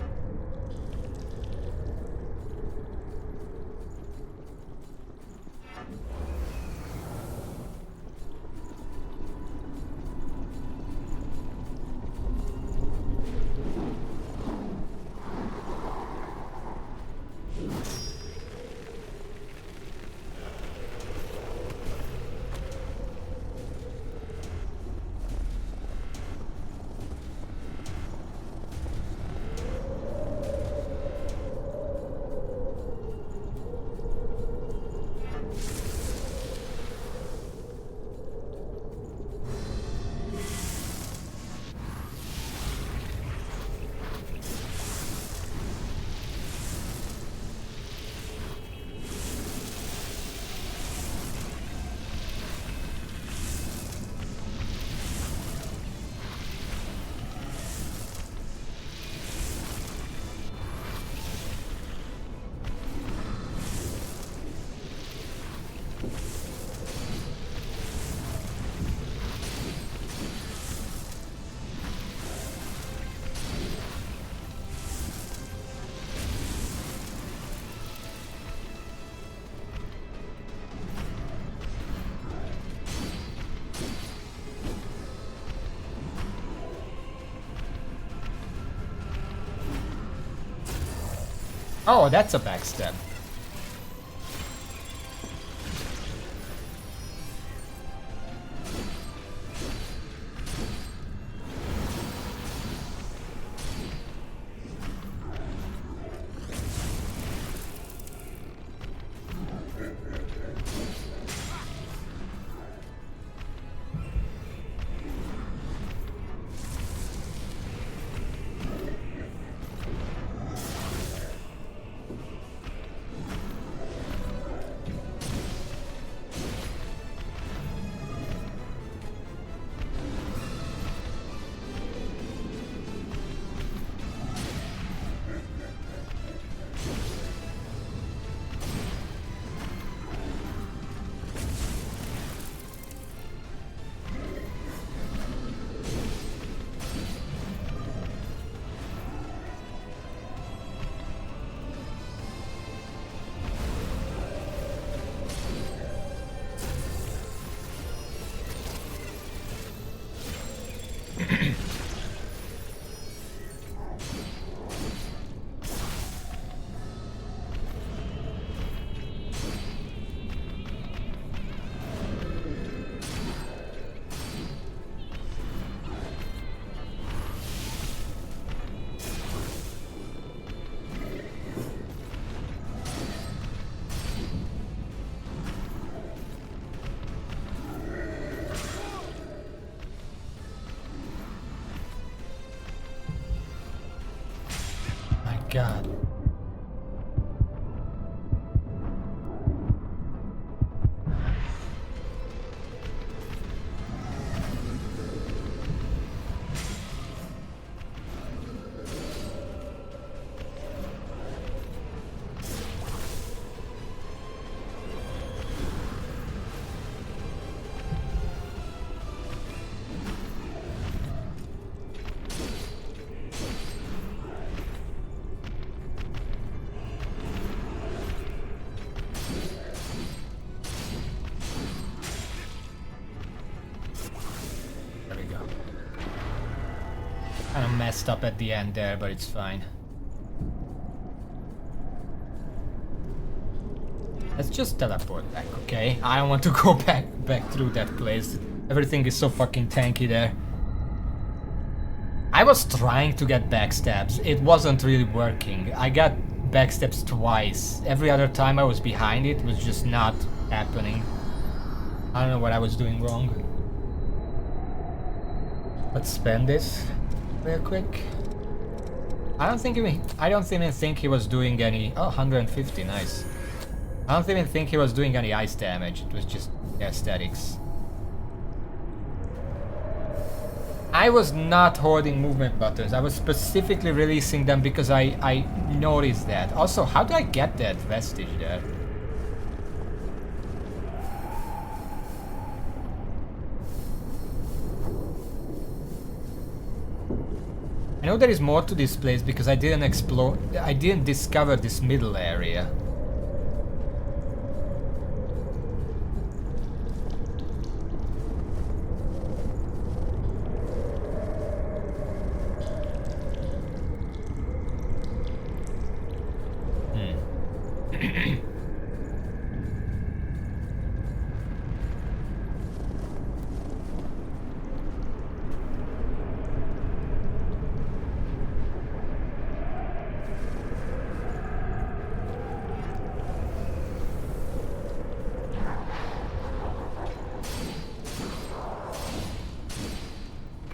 Oh, that's a backstab. god. There we go. Kind of messed up at the end there, but it's fine. Let's just teleport back, okay? I don't want to go back through that place. Everything is so fucking tanky there. I was trying to get backstabs. It wasn't really working. I got backstabs twice. Every other time I was behind it was just not happening. I don't know what I was doing wrong. Let's spend this real quick. I don't even think he was doing any. Oh, 150, nice. I don't even think he was doing any ice damage. It was just aesthetics. I was not holding movement buttons. I was specifically releasing them because I noticed that. Also, how do I get that vestige there? I know there is more to this place because I didn't discover this middle area.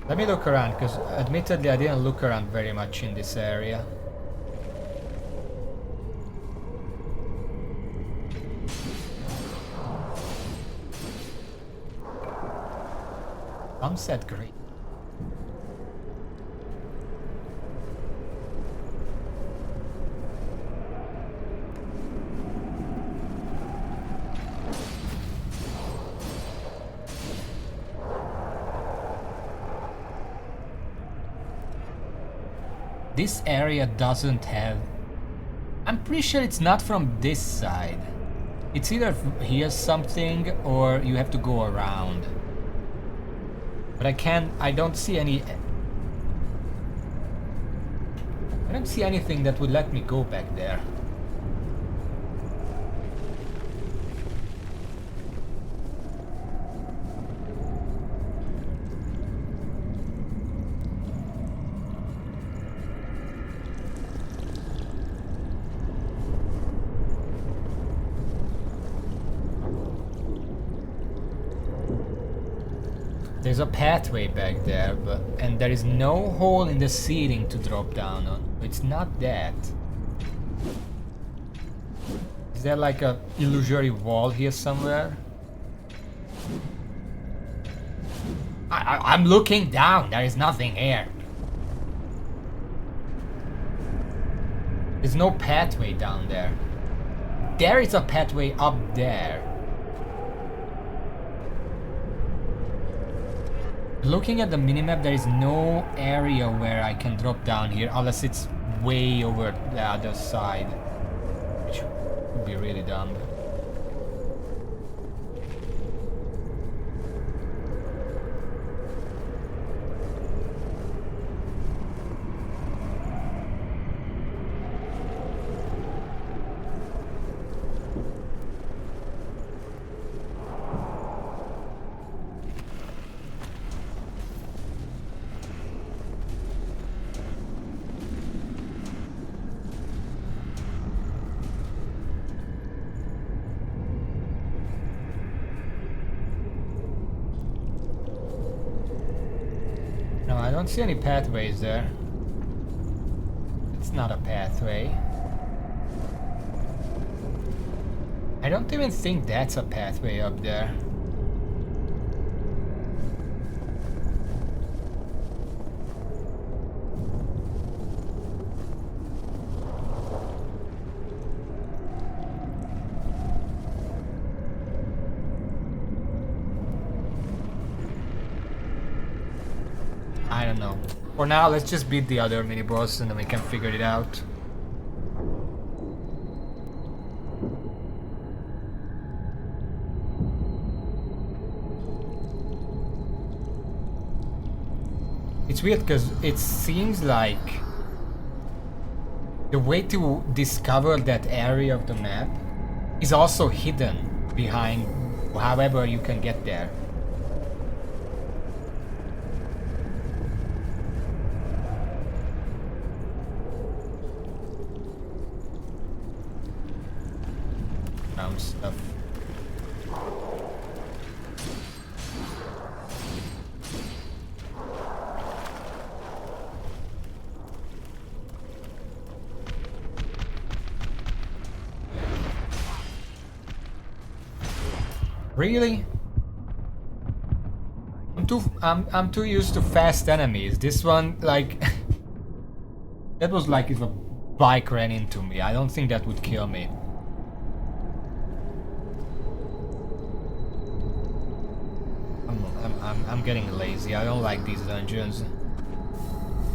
Let me look around, because admittedly I didn't look around very much in this area. Sunset green. This area doesn't have... I'm pretty sure it's not from this side. It's either here's something or you have to go around. But I don't see any... I don't see anything that would let me go back there. There's a pathway back there, and there is no hole in the ceiling to drop down on. It's not that. Is there like a illusory wall here somewhere? I'm looking down. There is nothing here. There's no pathway down there. There is a pathway up there. Looking at the minimap, there is no area where I can drop down here unless it's way over the other side, which would be really dumb. No, I don't see any pathways there. It's not a pathway. I don't even think that's a pathway up there. I don't know. For now, let's just beat the other mini boss and then we can figure it out. It's weird because it seems like the way to discover that area of the map is also hidden behind however you can get there. Stuff. Really? I'm too used to fast enemies. This one, like, that was like if a bike ran into me. I don't think that would kill me. I'm getting lazy. I don't like these dungeons.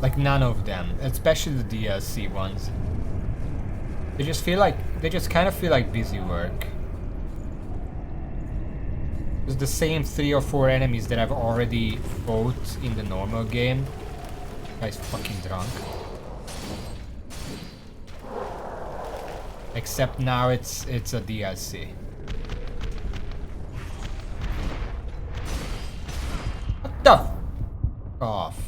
Like none of them, especially the DLC ones. They just kind of feel like busy work. It's the same 3 or 4 enemies that I've already fought in the normal game. Guy's fucking drunk. Except now it's a DLC. What the f off?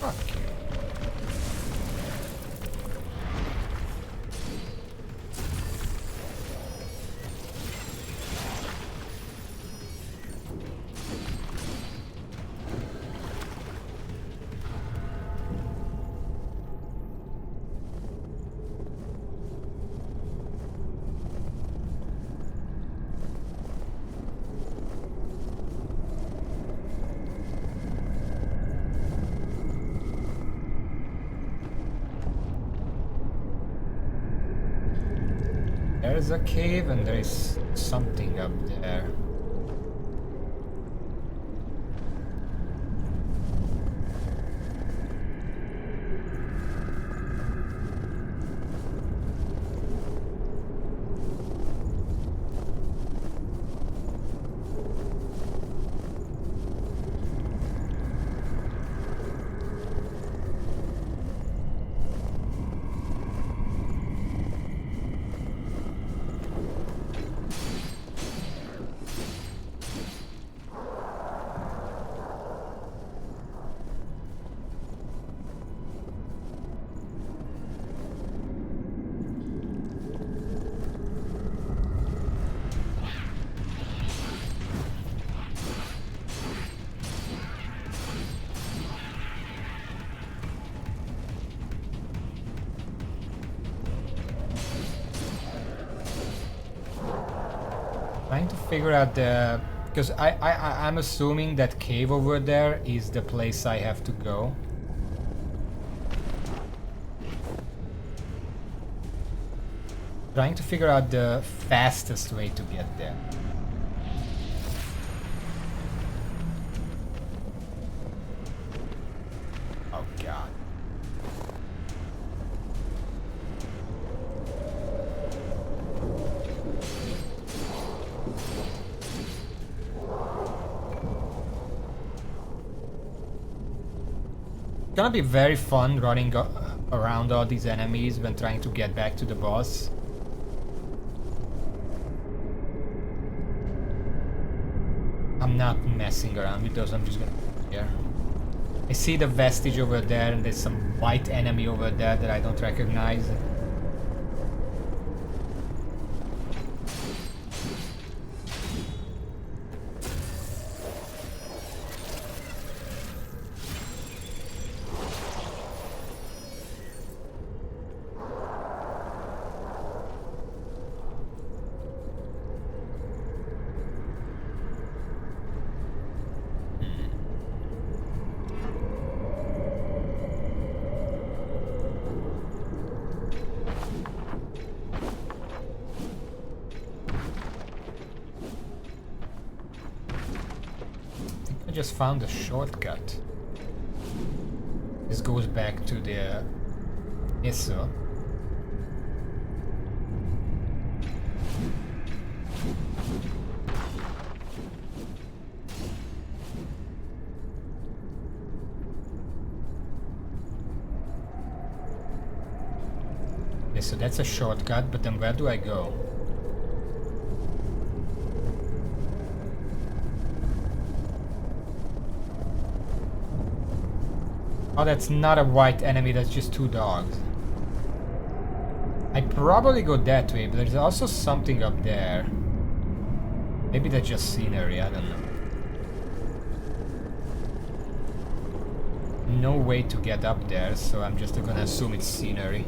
Fuck you. There's a cave and there is something up there. Trying to figure out the... Because I'm assuming that cave over there is the place I have to go. Trying to figure out the fastest way to get there. Oh god. It's gonna be very fun running around all these enemies when trying to get back to the boss. I'm not messing around with those, I'm just gonna here. I see the vestige over there and there's some white enemy over there that I don't recognize. just found a shortcut. This goes back to the missile. Okay, so that's a shortcut, but then where do I go? Oh, that's not a white enemy, that's just two dogs. I probably go that way, but there's also something up there. Maybe that's just scenery, I don't know. No way to get up there, so I'm just gonna assume it's scenery.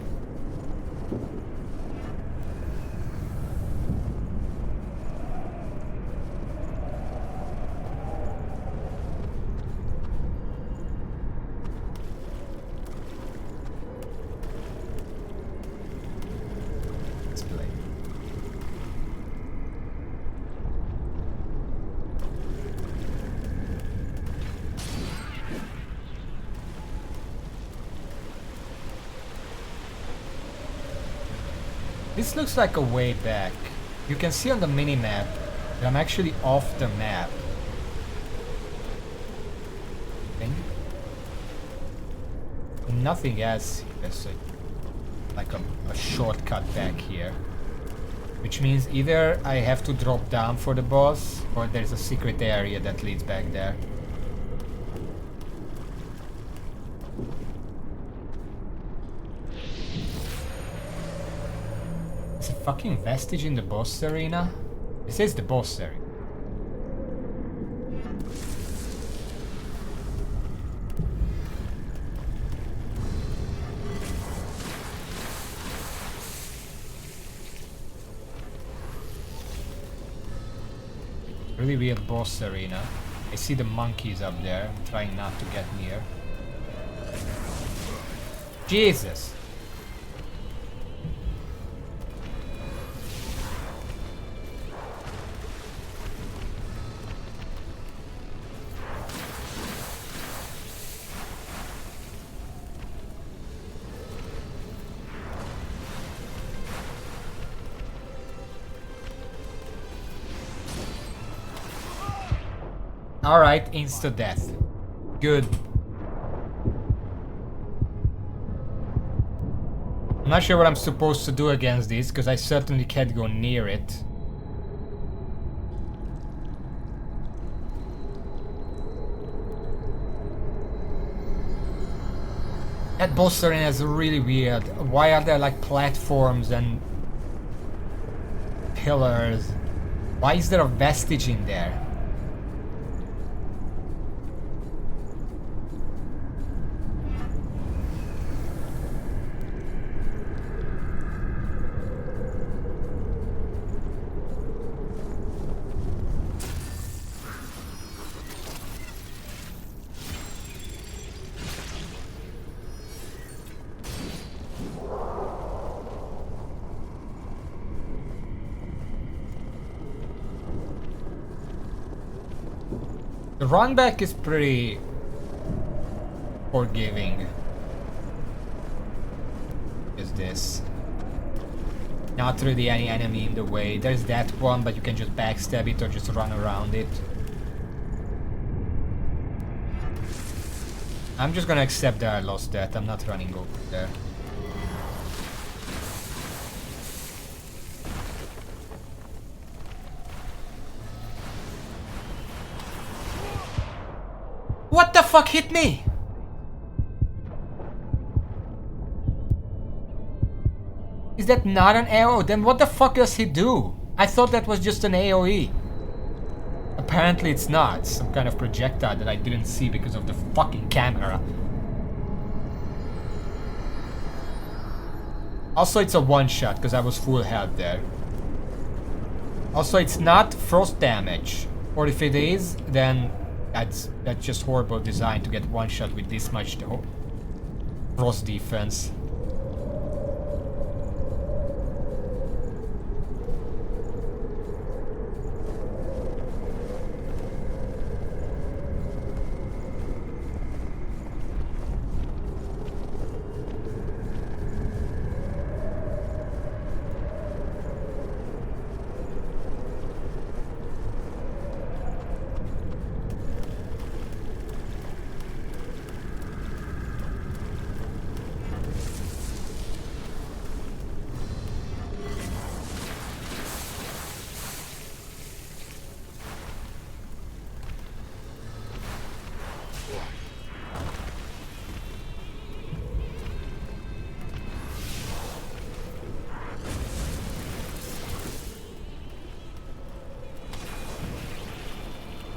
This looks like a way back. You can see on the mini-map that I'm actually off the map. Nothing else. There's like a shortcut back here. Which means either I have to drop down for the boss, or there's a secret area that leads back there. Is a fucking vestige in the boss arena? This is the boss area. Really weird boss arena. I see the monkeys up there. I'm trying not to get near. Jesus! Alright, insta-death. Good. I'm not sure what I'm supposed to do against this, because I certainly can't go near it. That boss arena is really weird. Why are there like platforms and pillars? Why is there a vestige in there? The run back is pretty forgiving. Is this? Not really any enemy in the way. There's that one, but you can just backstab it or just run around it. I'm just gonna accept that I lost that. I'm not running over there. What the fuck hit me? Is that not an arrow? Then what the fuck does he do? I thought that was just an AoE. Apparently it's not. It's some kind of projectile that I didn't see because of the fucking camera. Also it's a one-shot because I was full health there. Also it's not frost damage. Or if it is, then that's just horrible design to get one shot with this much frost defense.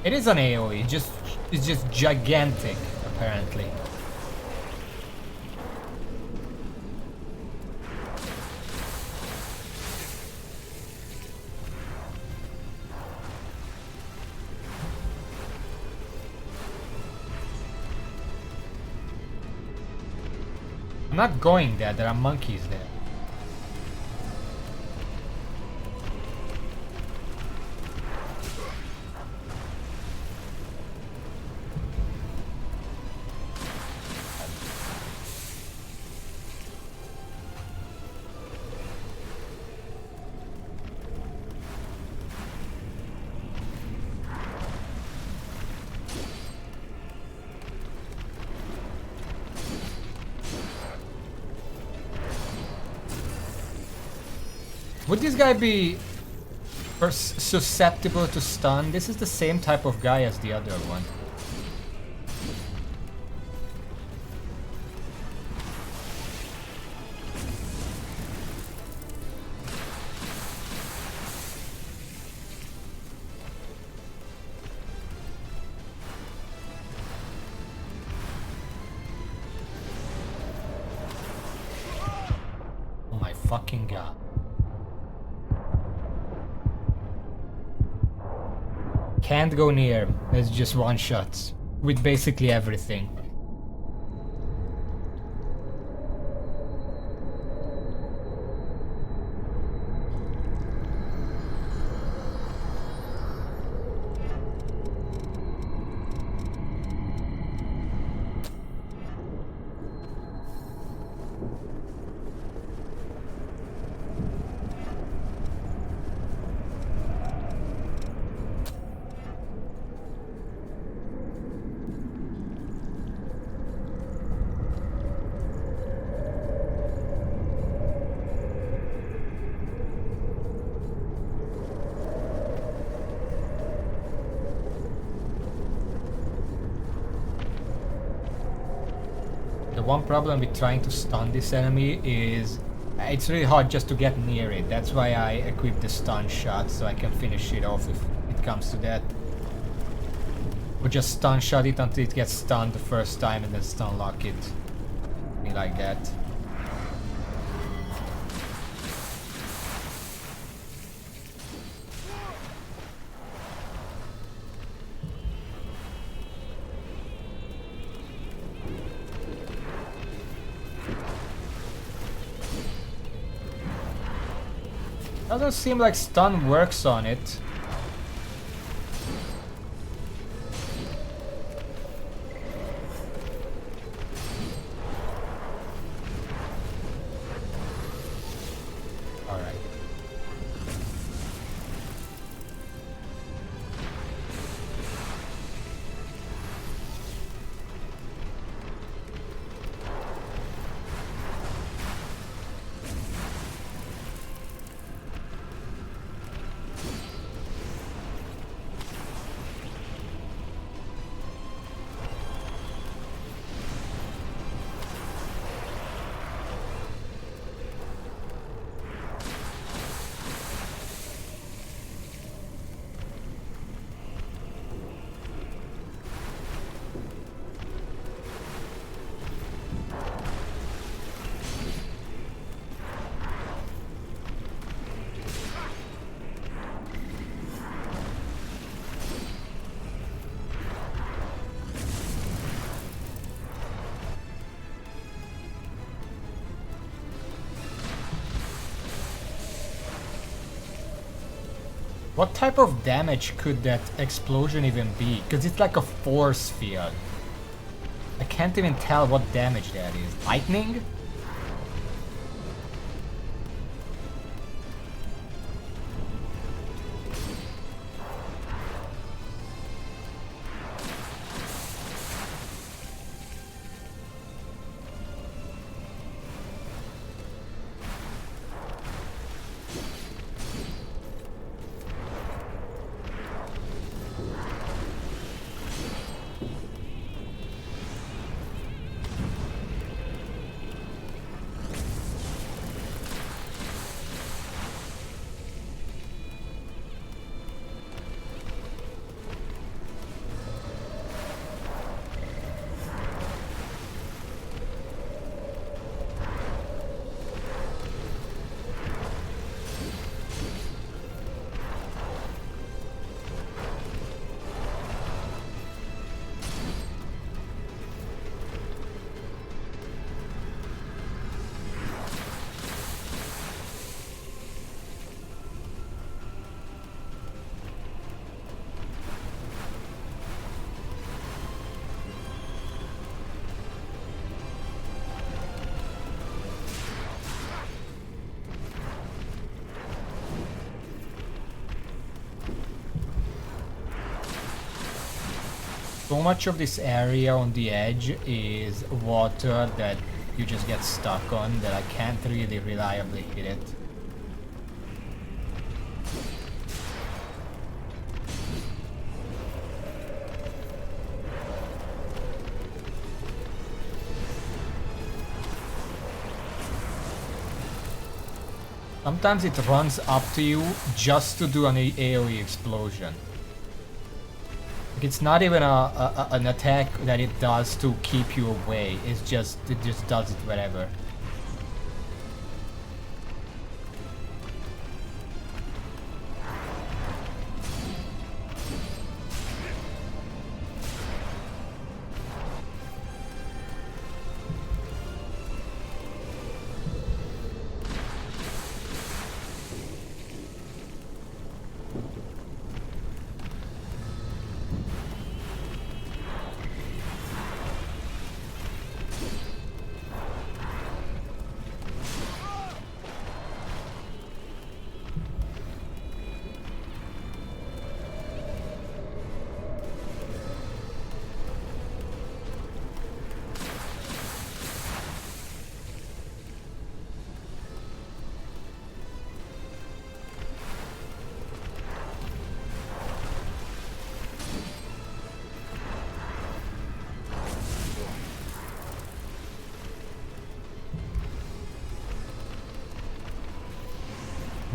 It is an AoE, it's just gigantic, apparently. I'm not going there are monkeys there. Would this guy be susceptible to stun? This is the same type of guy as the other one. Oh my fucking god. Can't go near. It's just one shots with basically everything. The one problem with trying to stun this enemy is it's really hard just to get near it. That's why I equip the stun shot, so I can finish it off if it comes to that. Or just stun shot it until it gets stunned the first time and then stun lock it. Something like that. Doesn't seem like stun works on it. Alright. What type of damage could that explosion even be? Because it's like a force field. I can't even tell what damage that is. Lightning? so much of this area on the edge is water that you just get stuck on that I can't really reliably hit it. Sometimes it runs up to you just to do an AoE explosion. Like it's not even an attack that it does to keep you away. It just does it wherever.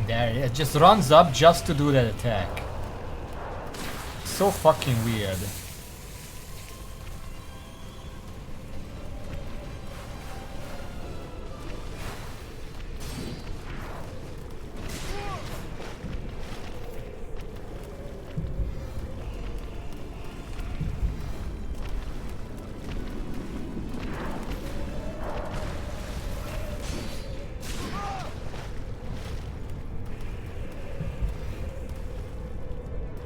There, it just runs up just to do that attack. So fucking weird.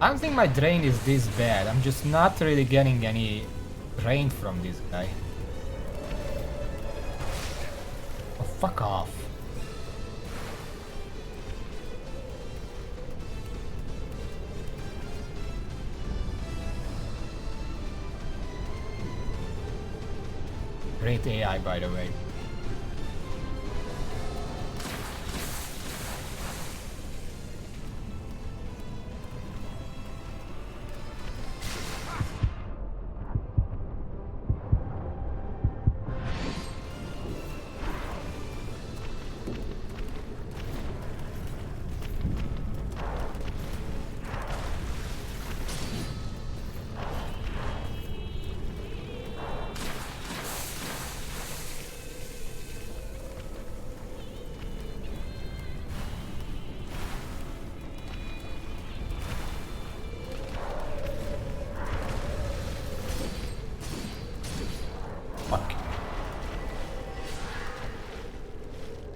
I don't think my drain is this bad. I'm just not really getting any drain from this guy. Oh, fuck off. Great AI, by the way.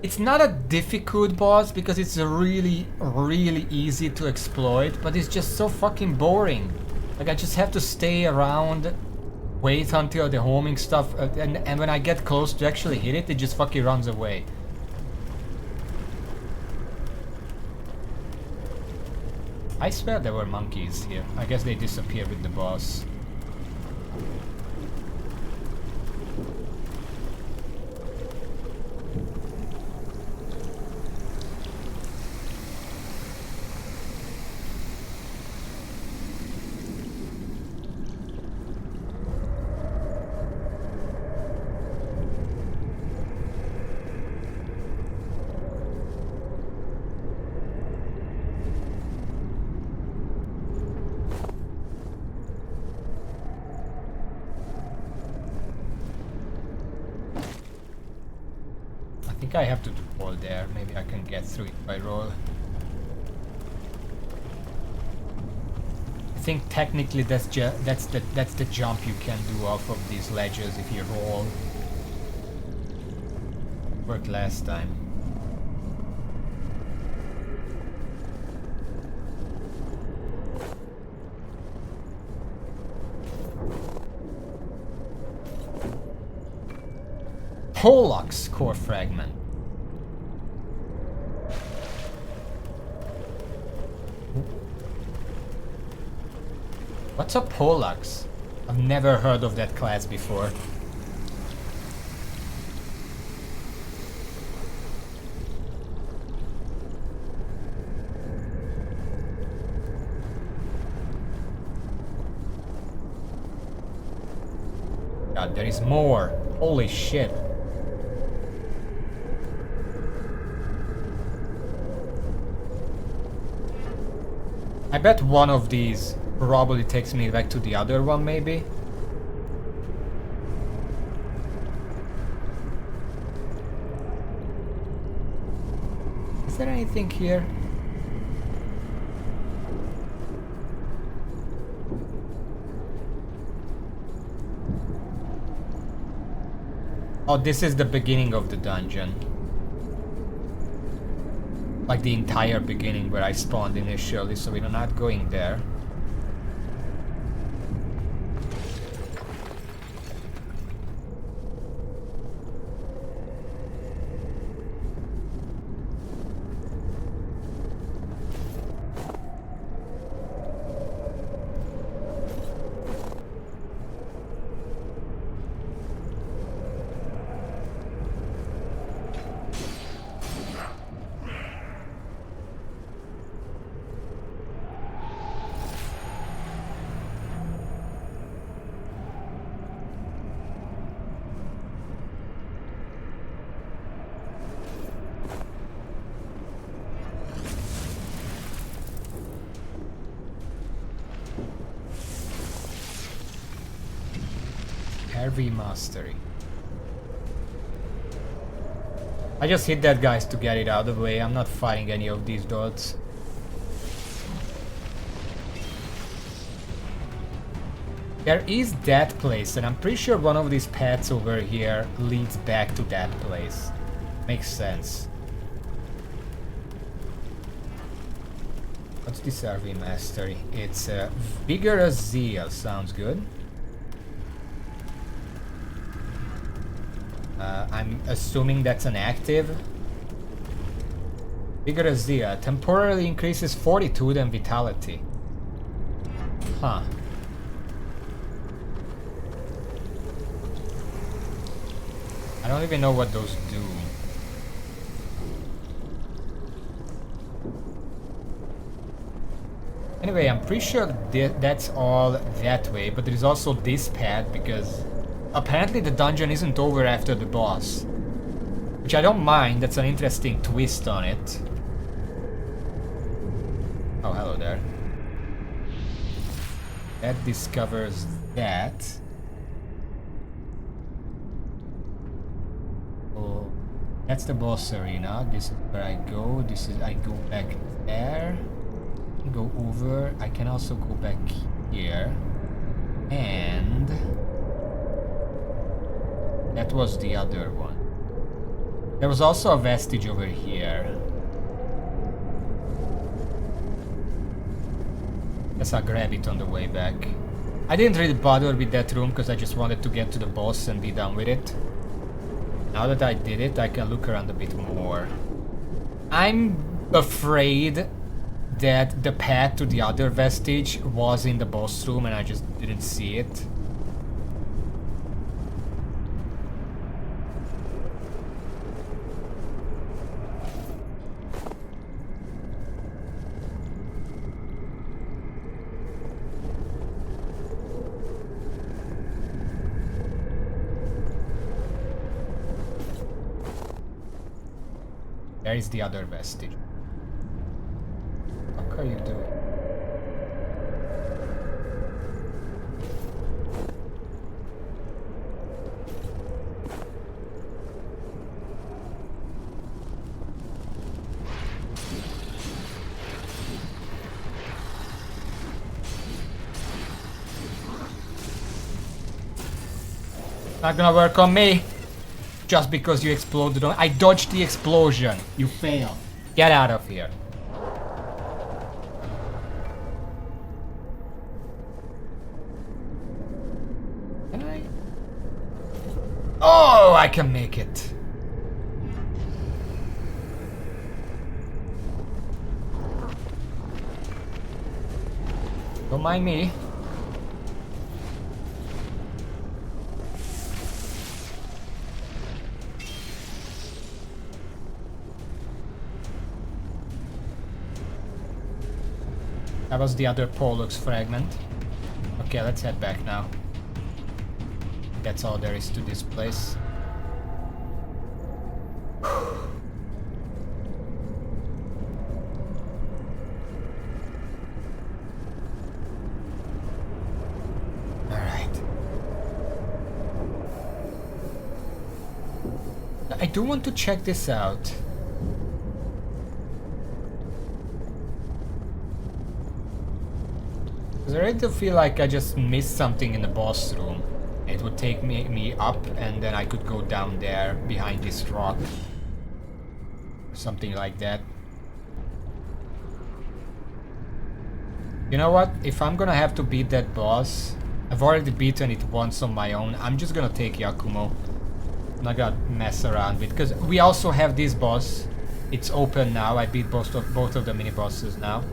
It's not a difficult boss because it's really easy to exploit, but it's just so fucking boring. Like I just have to stay around, wait until the homing stuff, and when I get close to actually hit it, it just fucking runs away. I swear there were monkeys here. I guess they disappeared with the boss. I think I have to do all there. Maybe I can get through it by roll. I think technically that's the jump you can do off of these ledges if you roll. Worked last time. Pollux core fragment. What's a Pollux? I've never heard of that class before. God, there is more. Holy shit. I bet one of these probably takes me back to the other one, maybe. Is there anything here? Oh, this is the beginning of the dungeon. Like the entire beginning where I spawned initially, so we're not going there. Heavy mastery. I just hit that guys to get it out of the way. I'm not fighting any of these dots. There is that place, and I'm pretty sure one of these paths over here leads back to that place. Makes sense. What's this RV mastery? It's vigorous zeal. Sounds good. I'm assuming that's an active. Vigorous zeal temporarily increases fortitude and vitality. Huh. I don't even know what those do. Anyway, I'm pretty sure that's all that way, but there is also this path because apparently the dungeon isn't over after the boss. Which I don't mind, that's an interesting twist on it. Oh, hello there. That discovers that. Oh, that's the boss arena. This is where I go. This is I go back there. Go over. I can also go back here. And that was the other one. There was also a vestige over here. Guess I'll grab it on the way back. I didn't really bother with that room because I just wanted to get to the boss and be done with it. Now that I did it, I can look around a bit more. I'm afraid that the path to the other vestige was in the boss room and I just didn't see it. There is the other vestige. What are you doing? Not gonna work on me. Just because you exploded on— I dodged the explosion. You failed. Get out of here. Can I? Oh, I can make it. Don't mind me. That was the other Pollux fragment. Okay, let's head back now. That's all there is to this place. Alright. I do want to check this out. Because I really do feel like I just missed something in the boss room. It would take me up and then I could go down there behind this rock. Something like that. You know what? If I'm gonna have to beat that boss, I've already beaten it once on my own. I'm just gonna take Yakumo. I'm not gonna mess around with, because we also have this boss. It's open now. I beat both of the mini bosses now.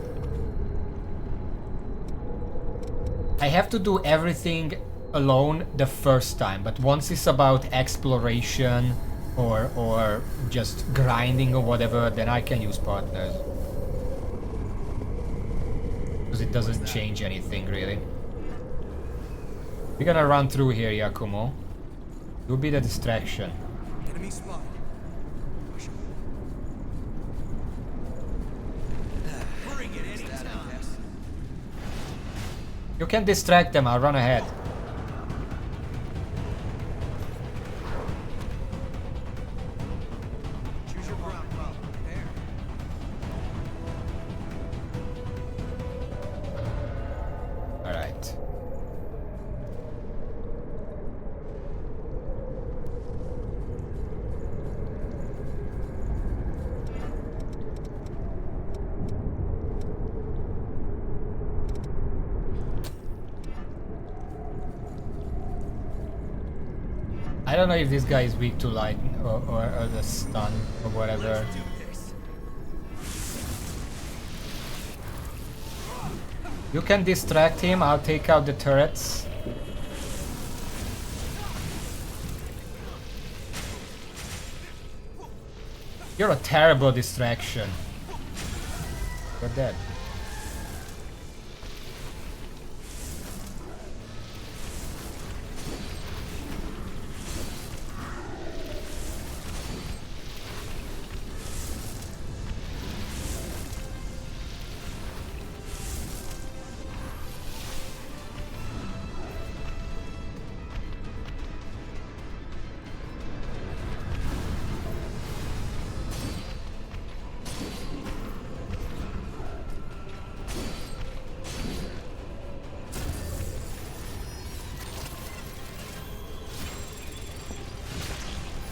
I have to do everything alone the first time, but once it's about exploration or just grinding or whatever, then I can use partners. Because it doesn't change anything really. We're gonna run through here, Yakumo. You'll be the distraction. Enemy spotted. Push 'em. Bring it anytime. You can distract them, I'll run ahead. Choose your ground well. There. Alright. I don't know if this guy is weak to light or the stun or whatever. Let's do this. You can distract him, I'll take out the turrets. You're a terrible distraction. You're dead.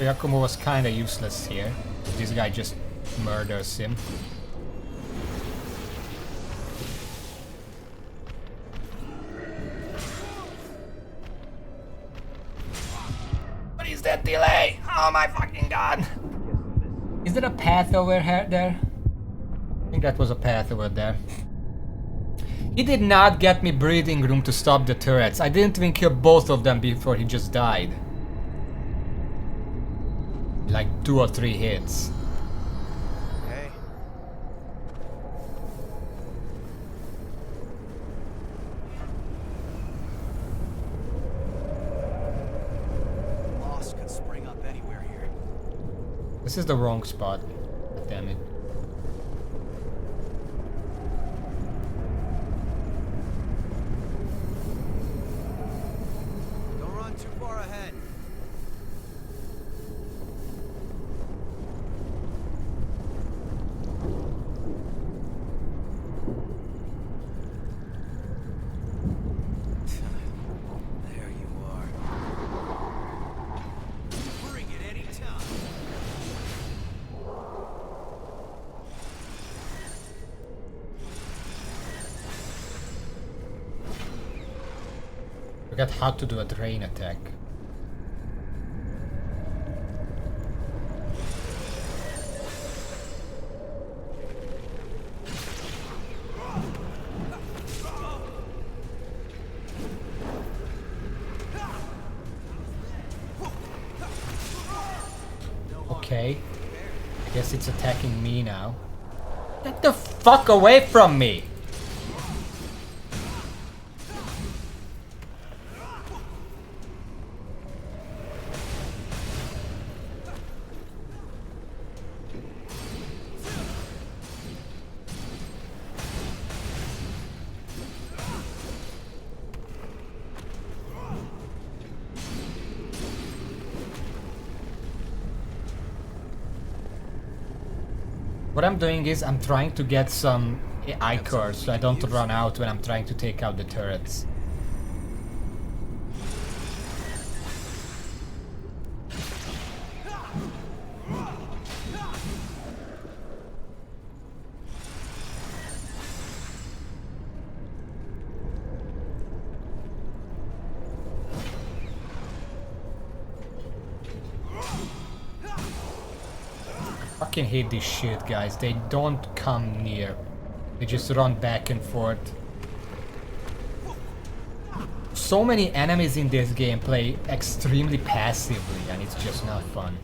Yakumo was kinda useless here. This guy just murders him. What is that delay? Oh my fucking god! Is there a path over here there? I think that was a path over there. He did not get me breathing room to stop the turrets. I didn't even kill both of them before he just died. Like 2 or 3 hits. Hey. Boss could spring up anywhere here. This is the wrong spot. Damn it. Don't run too far ahead. There you are. Bring it anytime. Forgot how to do a drain attack. Okay. I guess it's attacking me now. Get the fuck away from me! What I'm doing is I'm trying to get some ichors so I don't run out when I'm trying to take out the turrets. Fucking hate this shit, guys. They don't come near. They just run back and forth. So many enemies in this game play extremely passively, and it's just not fun.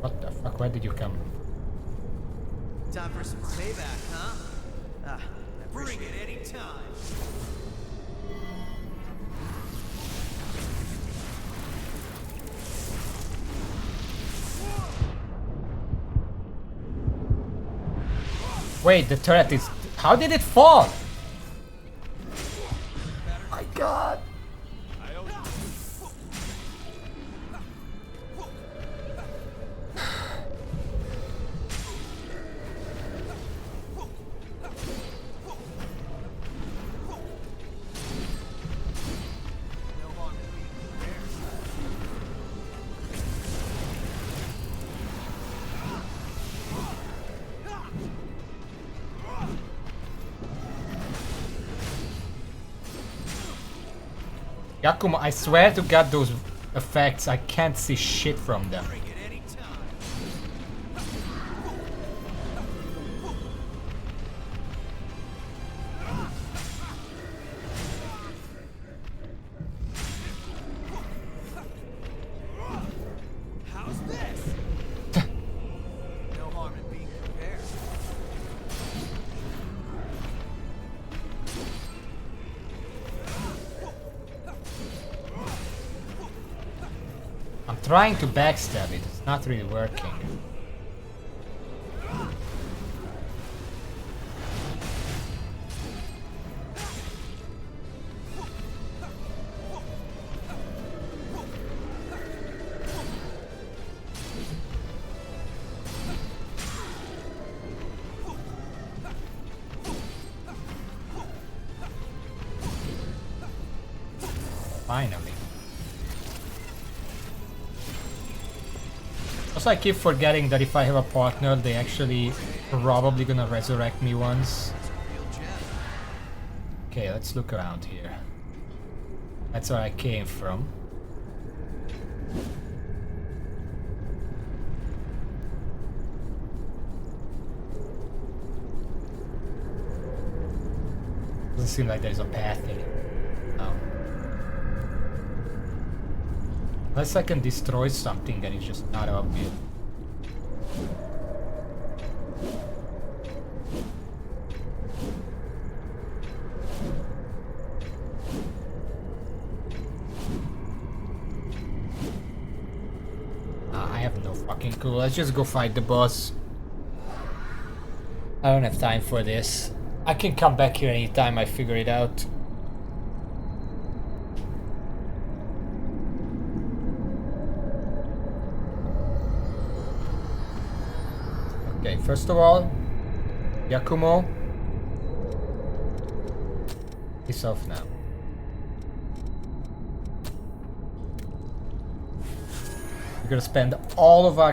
What the fuck? Where did you come? Time for some payback, huh? Ah, bring it any time. Wait, the turret is... How did it fall? My god. Yakumo, I swear to god those effects, I can't see shit from them. Bring it any time. How's this? No harm in being prepared. I'm trying to backstab it, it's not really working. Finally. Also, I keep forgetting that if I have a partner, they actually probably gonna resurrect me once. Okay, let's look around here. That's where I came from. Doesn't seem like there's a path here. No. Unless I can destroy something and it's just not obvious. I have no fucking clue. Let's just go fight the boss. I don't have time for this. I can come back here anytime I figure it out. Okay, first of all, Yakumo, he's off now. We're gonna spend all of our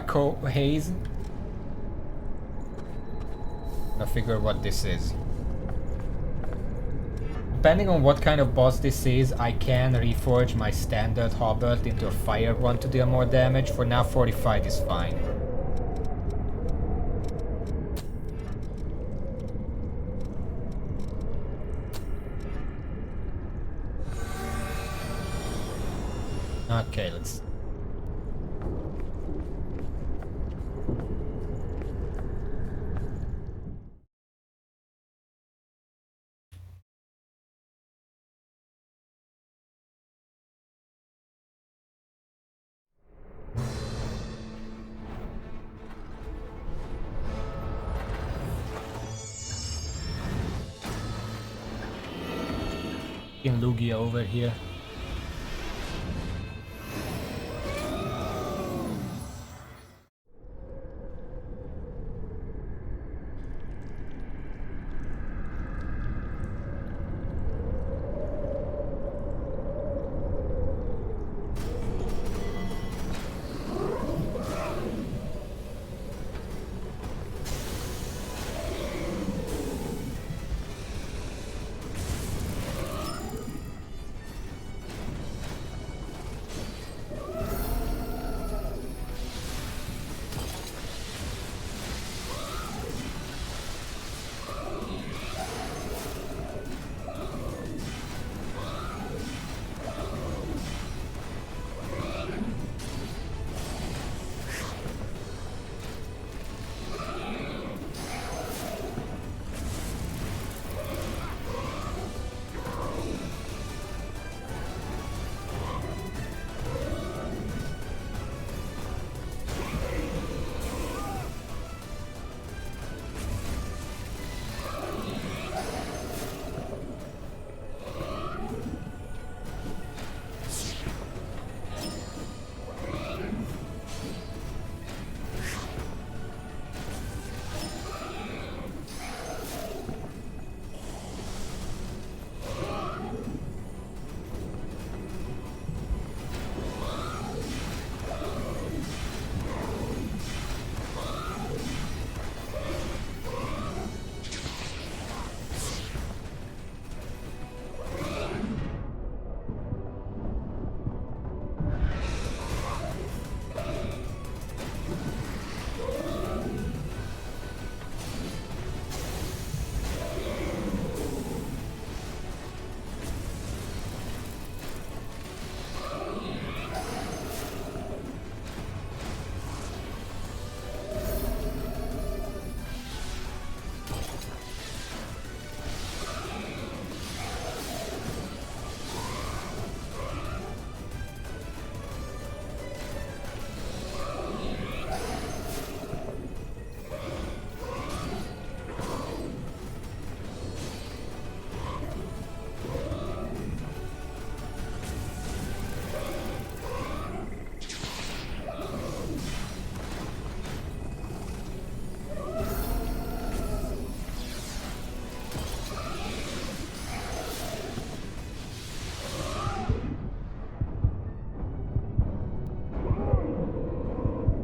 haze. Gonna figure what this is. Depending on what kind of boss this is, I can reforge my standard halberd into a fire one to deal more damage. For now, fortified is fine. Okay, let's... Lugia over here.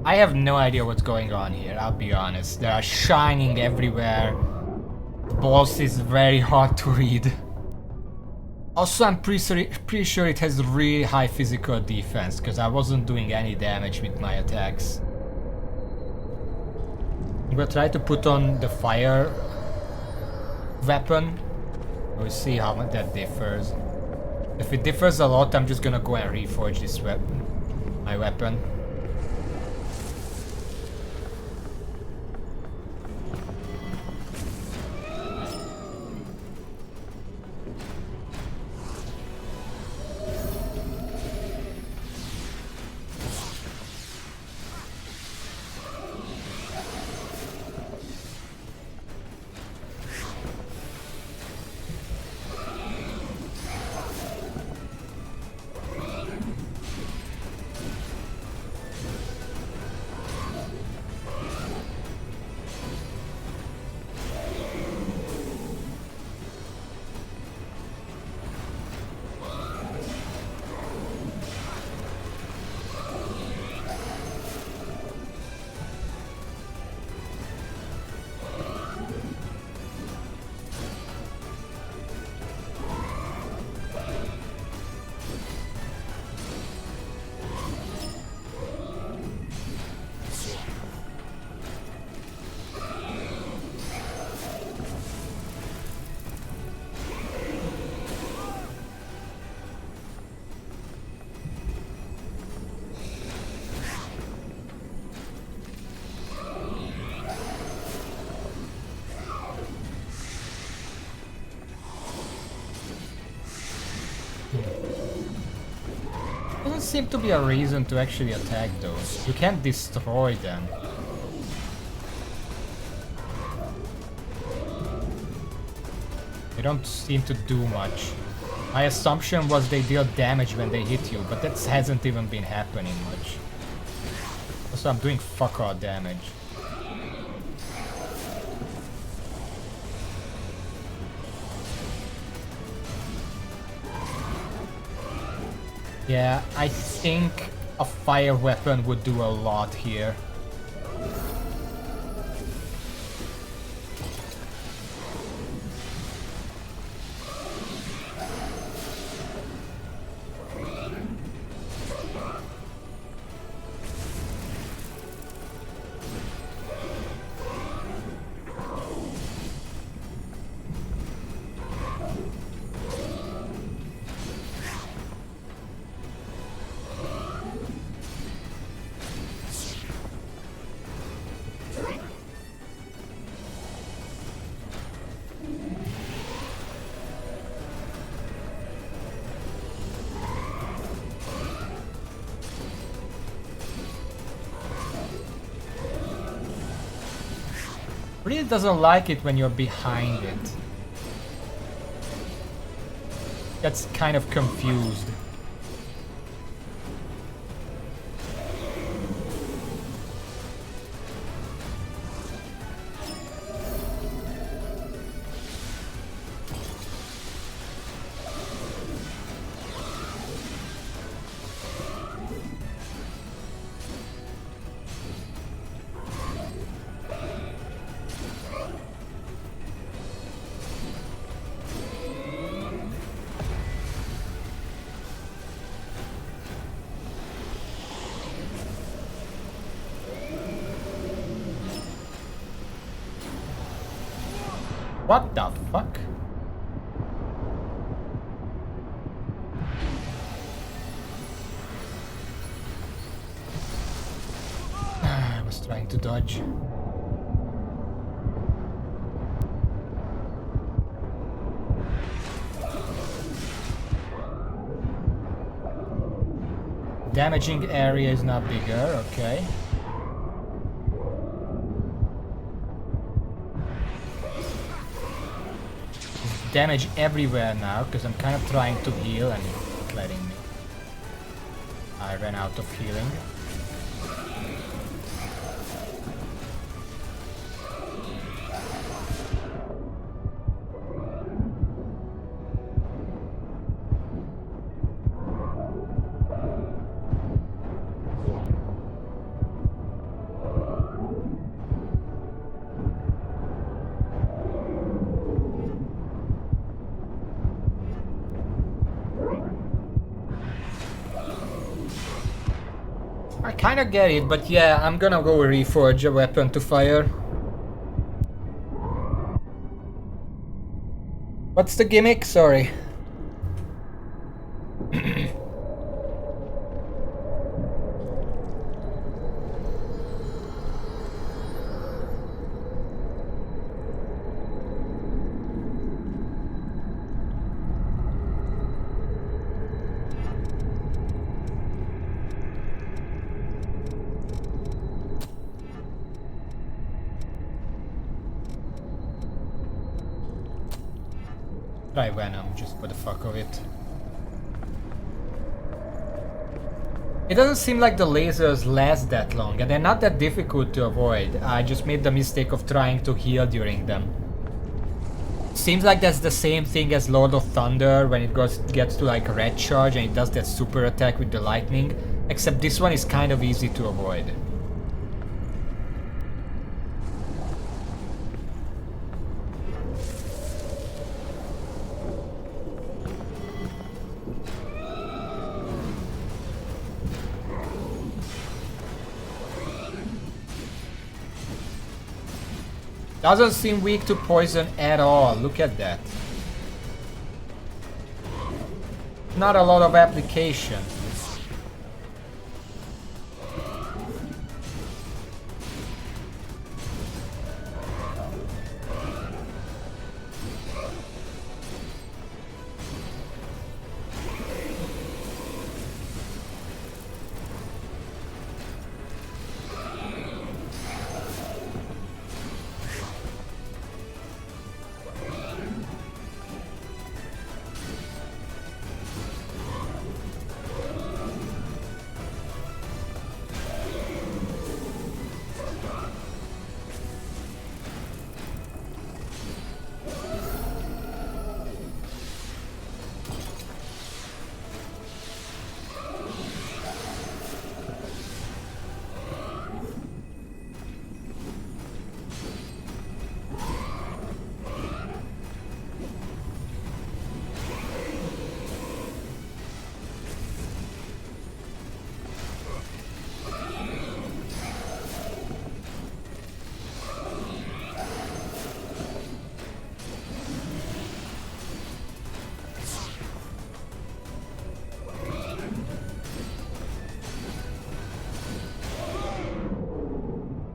I have no idea what's going on here, I'll be honest. They are shining everywhere. The boss is very hard to read. Also, I'm pretty sure it has really high physical defense, because I wasn't doing any damage with my attacks. I'm gonna try to put on the fire weapon. We'll see how much that differs. If it differs a lot, I'm just gonna go and reforge this weapon. My weapon. Doesn't seem to be a reason to actually attack those. You can't destroy them. They don't seem to do much. My assumption was they deal damage when they hit you, but that hasn't even been happening much. Also, I'm doing fuck all damage. Yeah, I think a fire weapon would do a lot here. Really doesn't like it when you're behind it. Gets kind of confused. What the fuck? I was trying to dodge. Damaging area is now bigger, okay. Damage everywhere now, because I'm kind of trying to heal and it's not letting me. I ran out of healing. I kind of get it, but yeah, I'm gonna go reforge a weapon to fire. What's the gimmick? Sorry. Try Venom, just for the fuck of it. It doesn't seem like the lasers last that long, and they're not that difficult to avoid. I just made the mistake of trying to heal during them. Seems like that's the same thing as Lord of Thunder when it gets to like red charge and it does that super attack with the lightning, except this one is kind of easy to avoid. Doesn't seem weak to poison at all, look at that. Not a lot of application.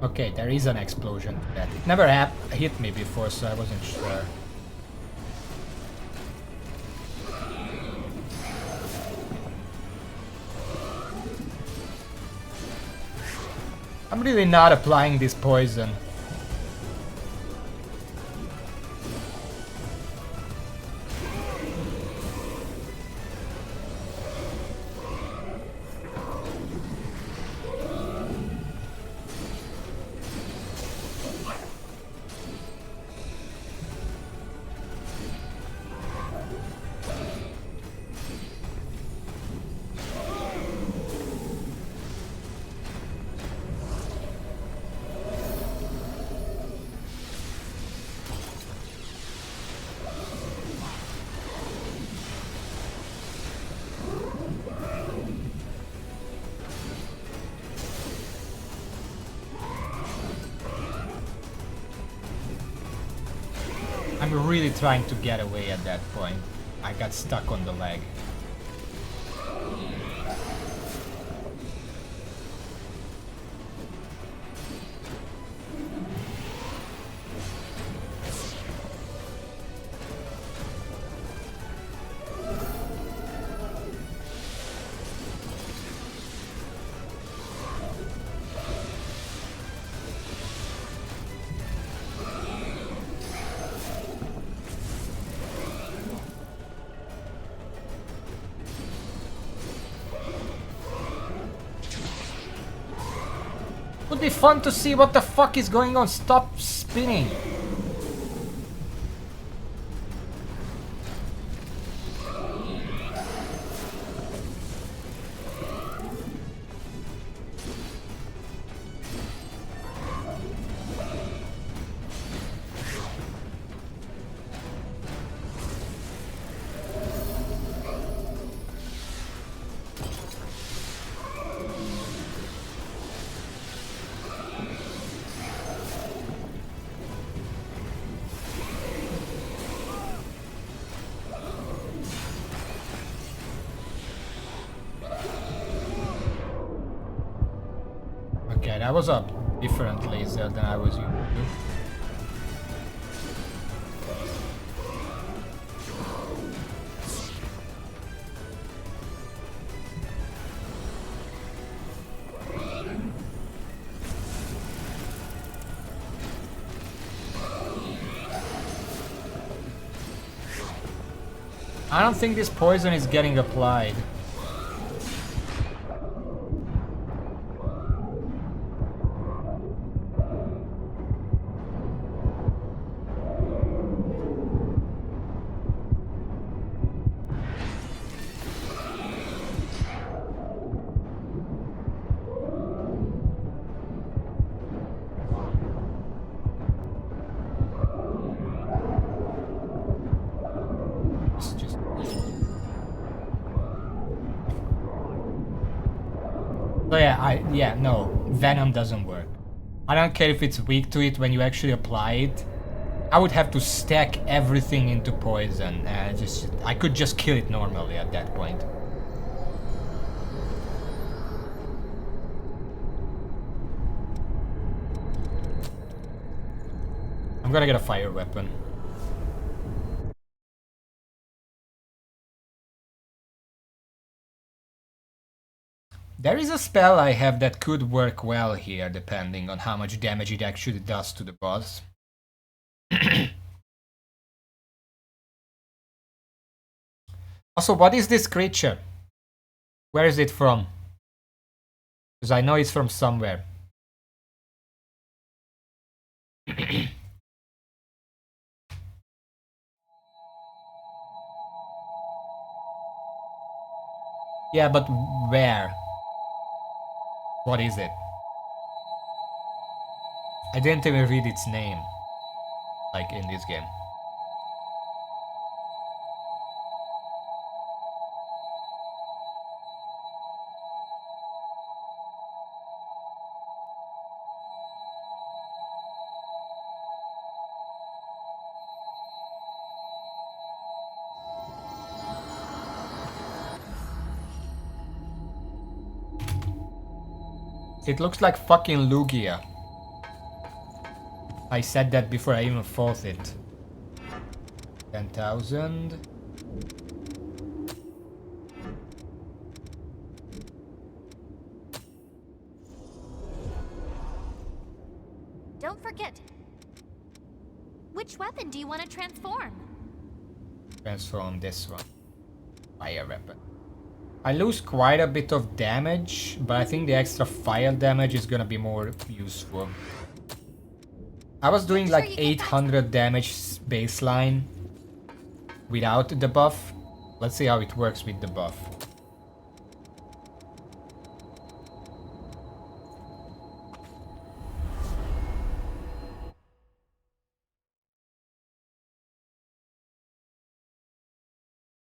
Okay, there is an explosion to that. It never hit me before, so I wasn't sure. I'm really not applying this poison. I'm really trying to get away at that point. I got stuck on the leg. Would be fun to see what the fuck is going on. Stop spinning. Yeah, that was a different laser than I was used to. I don't think this poison is getting applied. It's just... So yeah, no, Venom doesn't work. I don't care if it's weak to it when you actually apply it. I would have to stack everything into poison, and I could just kill it normally at that point. I'm gonna get a fire weapon. There is a spell I have that could work well here, depending on how much damage it actually does to the boss. Also, what is this creature? Where is it from? Because I know it's from somewhere. Yeah, but where? What is it? I didn't even read its name, like in this game. It looks like fucking Lugia. I said that before I even fought it. 10,000. Don't forget. Which weapon do you want to transform? Transform this one. Fire weapon. I lose quite a bit of damage, but I think the extra fire damage is gonna be more useful. I was doing like 800 damage baseline without the buff. Let's see how it works with the buff.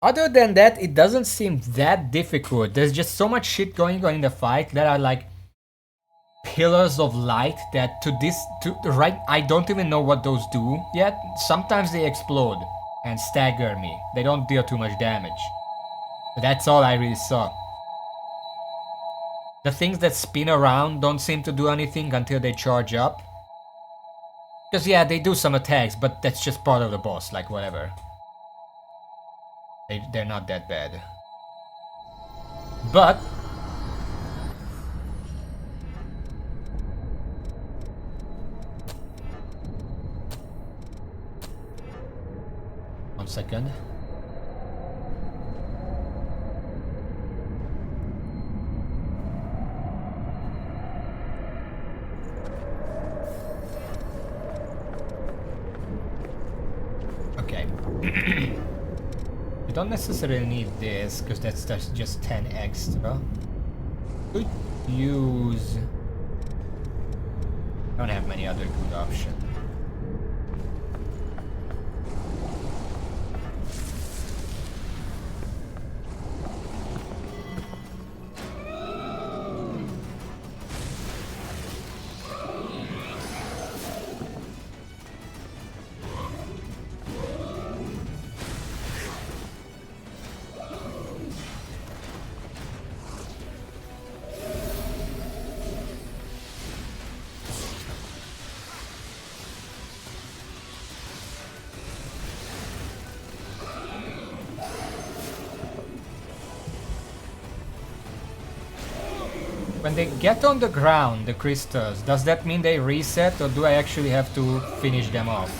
Other than that, it doesn't seem that difficult. There's just so much shit going on in the fight that are like pillars of light that right, I don't even know what those do yet. Sometimes they explode and stagger me. They don't deal too much damage. But that's all I really saw. The things that spin around don't seem to do anything until they charge up. Because yeah, they do some attacks, but that's just part of the boss, like whatever. They're not that bad. But... One second. Okay. You don't necessarily need this, because that's just 10 extra. Could use... I don't have many other good options. When they get on the ground, the crystals, does that mean they reset or do I actually have to finish them off?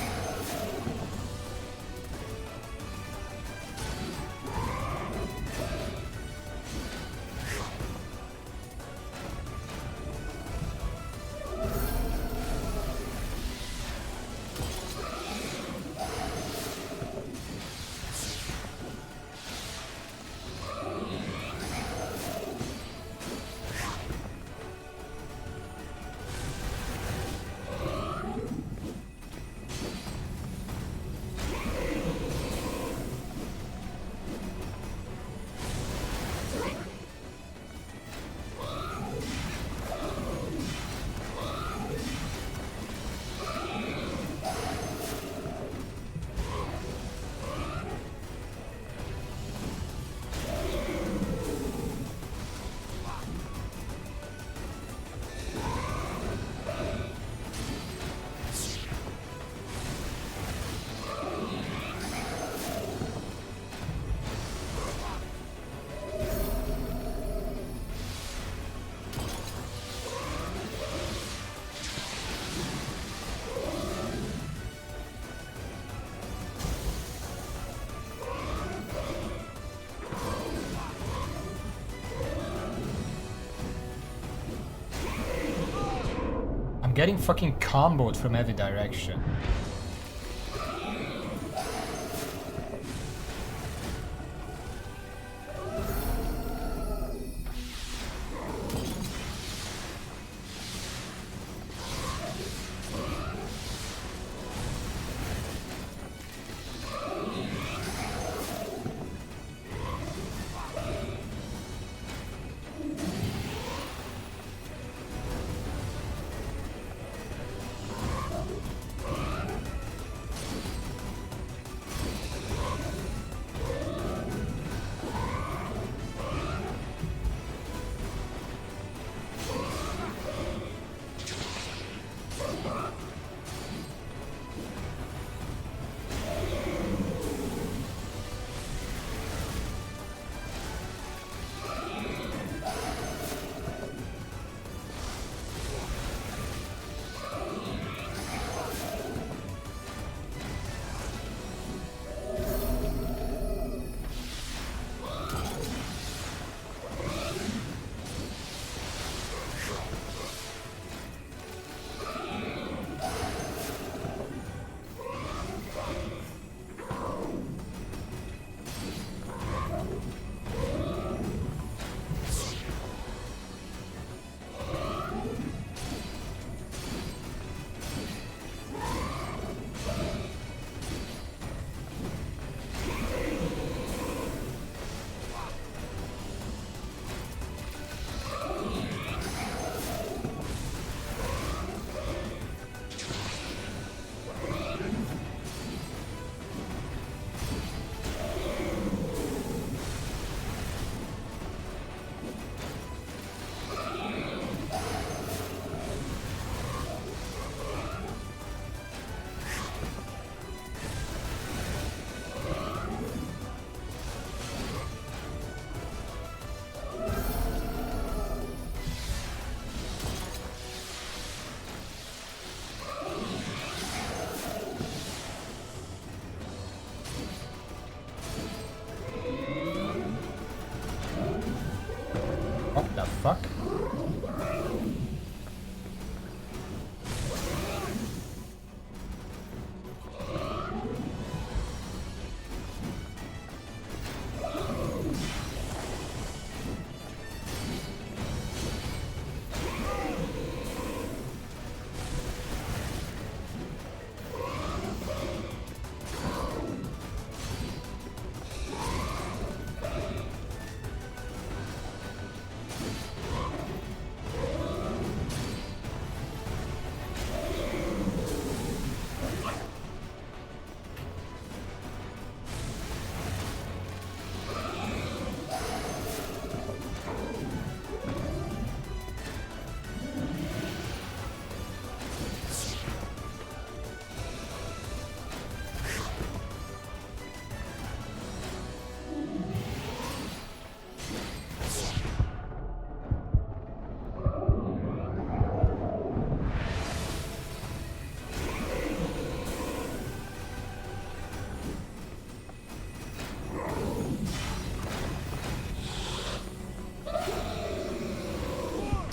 I'm getting fucking comboed from every direction.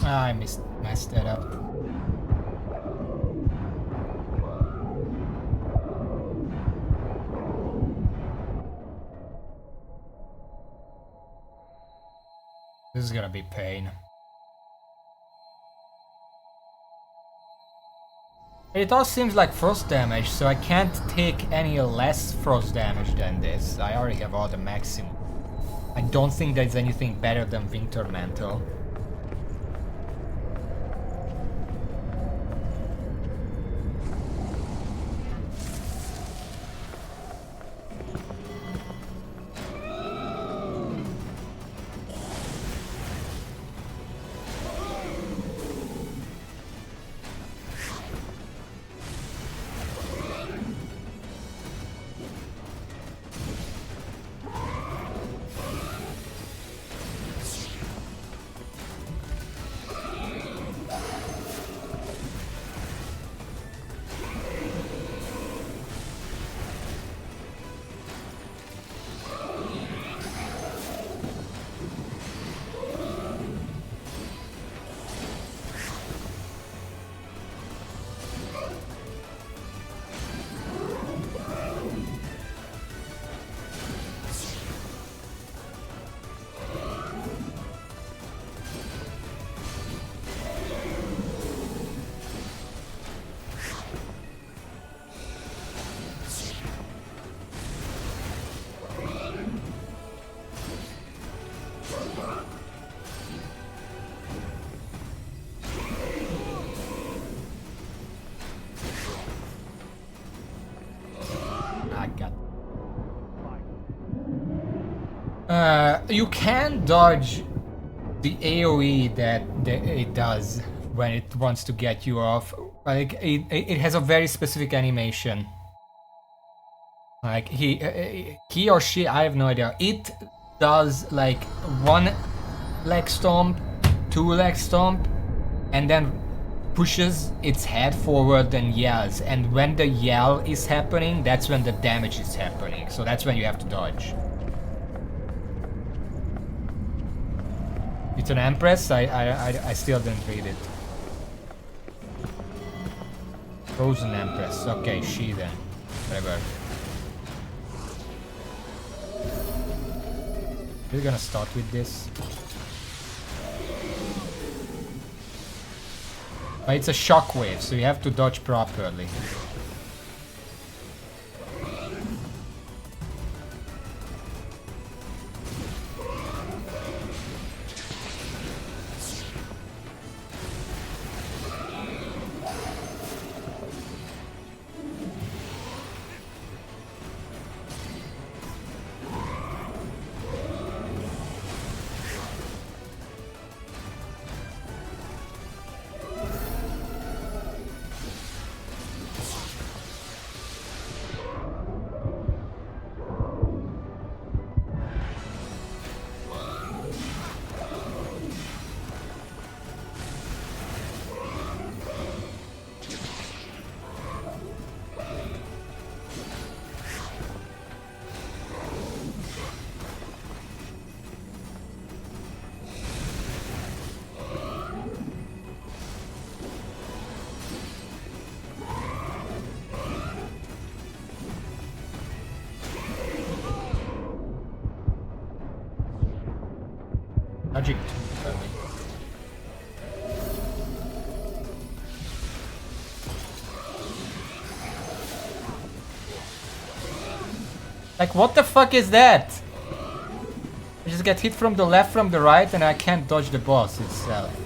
Ah, I messed that up. This is gonna be pain. It all seems like frost damage, so I can't take any less frost damage than this. I already have all the maximum. I don't think there's anything better than Winter Mantle. You can dodge the AoE that it does when it wants to get you off. Like it has a very specific animation. Like he or she, I have no idea. It does like one leg stomp, two leg stomp, and then pushes its head forward and yells. And when the yell is happening, that's when the damage is happening. So that's when you have to dodge. It's an Empress? I still didn't read it. Frozen Empress. Okay, she then. Whatever. We're gonna start with this. But it's a shockwave, so you have to dodge properly. Dodging too early. Like, what the fuck is that? I just get hit from the left, from the right, and I can't dodge the boss itself.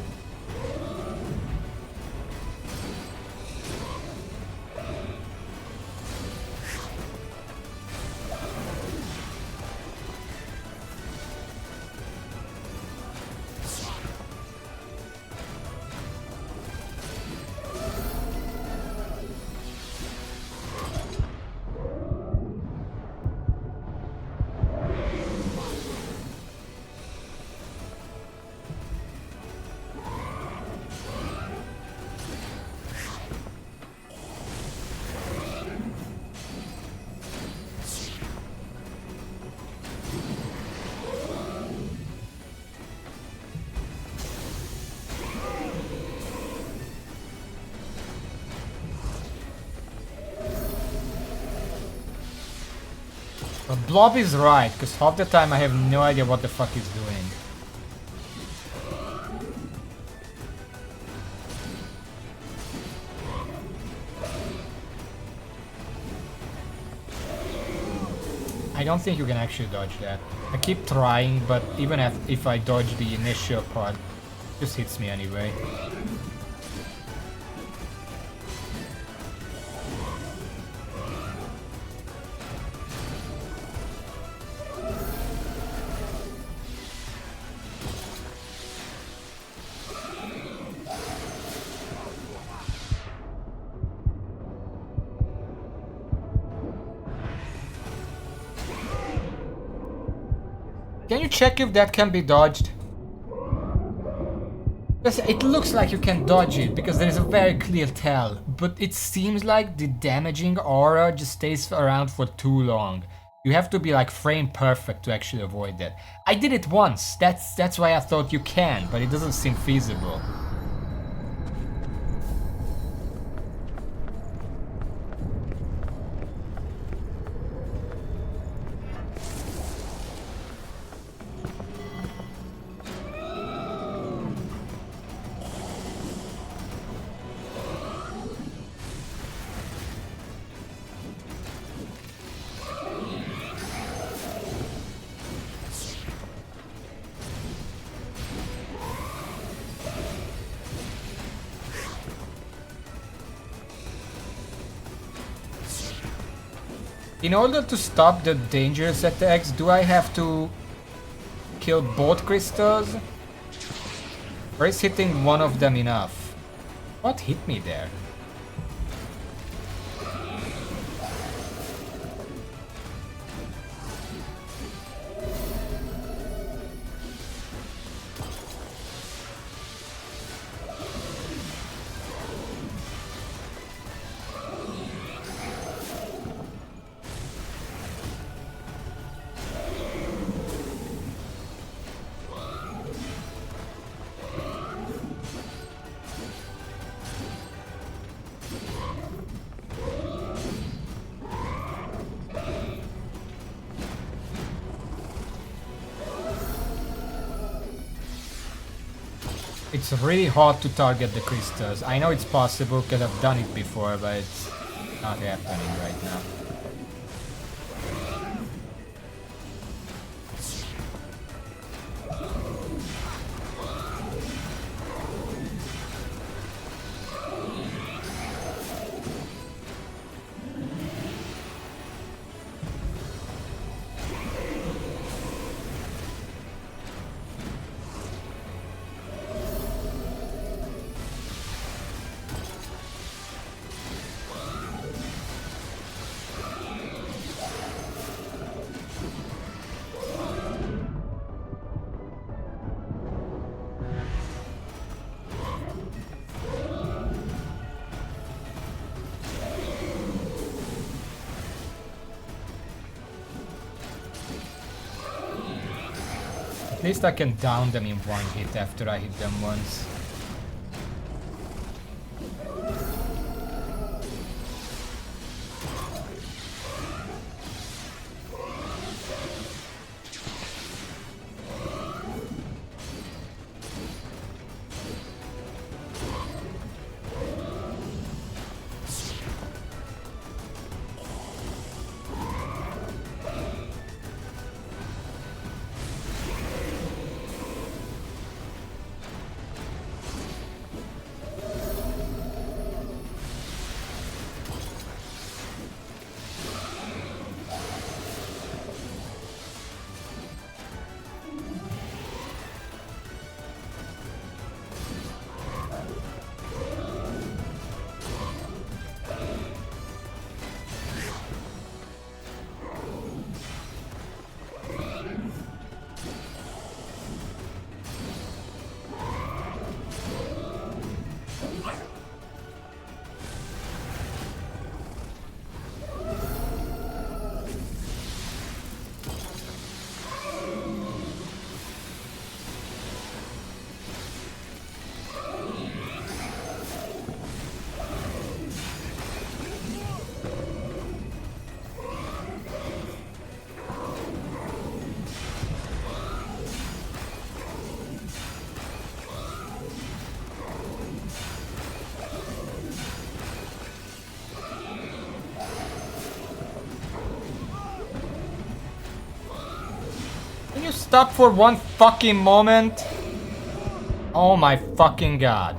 Blob is right, because half the time I have no idea what the fuck he's doing. I don't think you can actually dodge that. I keep trying, but even if I dodge the initial part, it just hits me anyway. Can you check if that can be dodged? Because it looks like you can dodge it, because there is a very clear tell, but it seems like the damaging aura just stays around for too long. You have to be like frame perfect to actually avoid that. I did it once, that's why I thought you can, but it doesn't seem feasible. In order to stop the dangerous attacks, do I have to kill both crystals? Or is hitting one of them enough? What hit me there? It's really hard to target the crystals. I know it's possible because I've done it before, but it's not happening right now. At least I can down them in one hit after I hit them once. stop for one fucking moment? Oh my fucking god.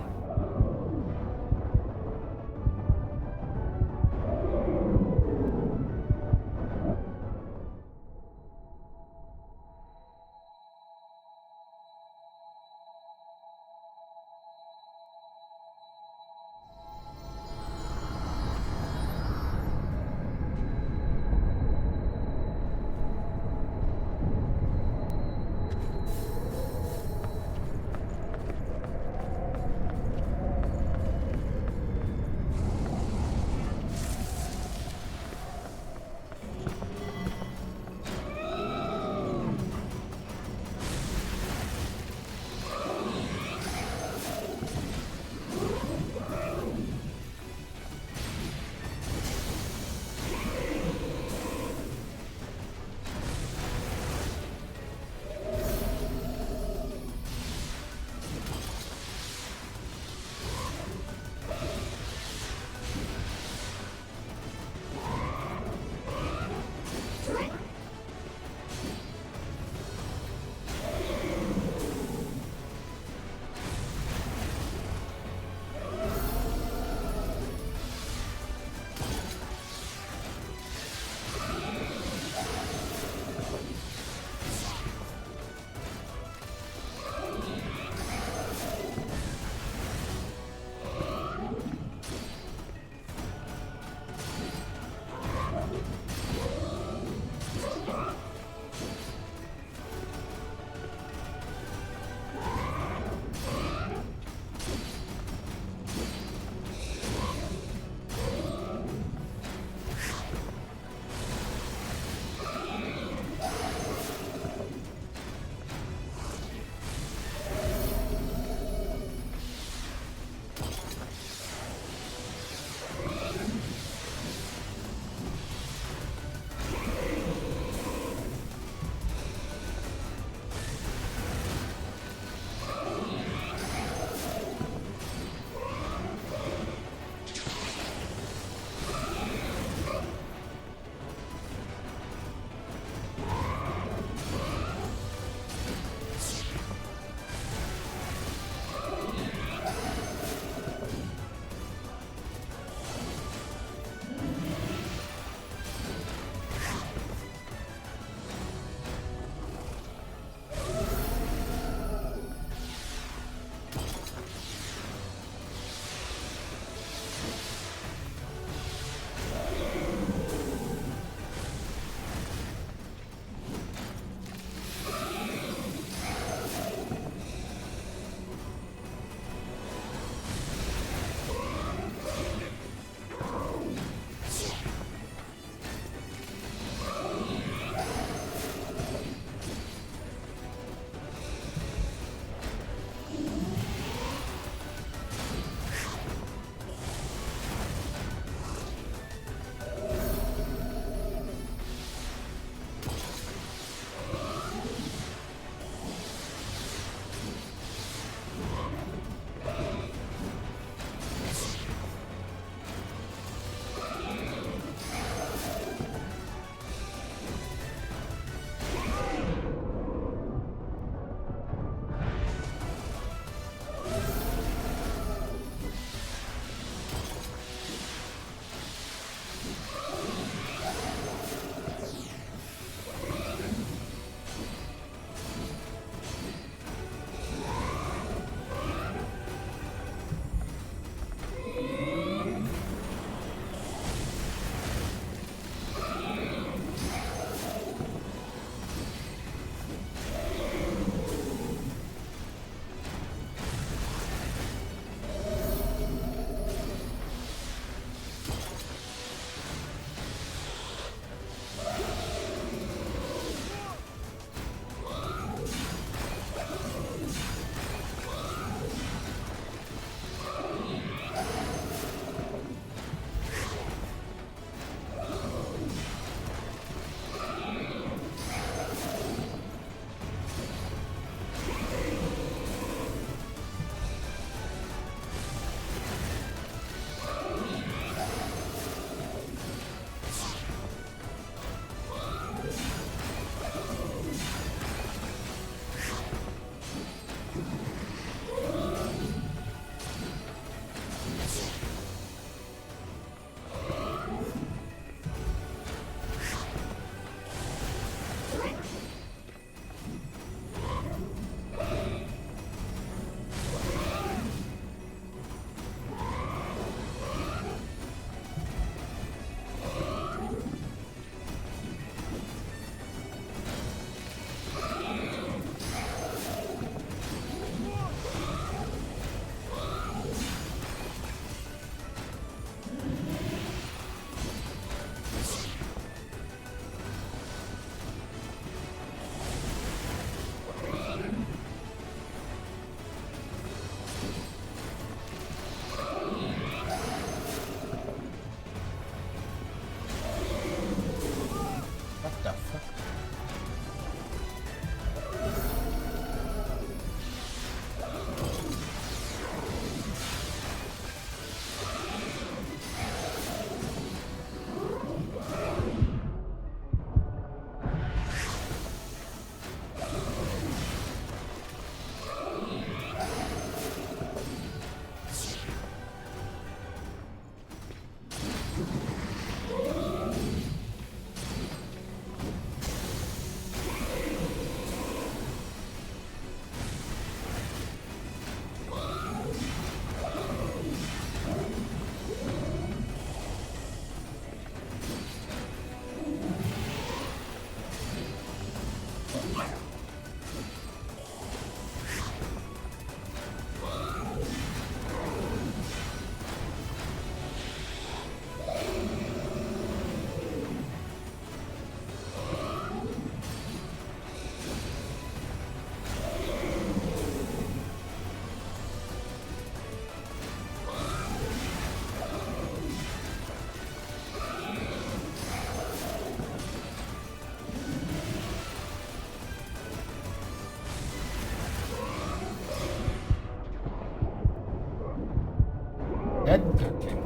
That... Okay.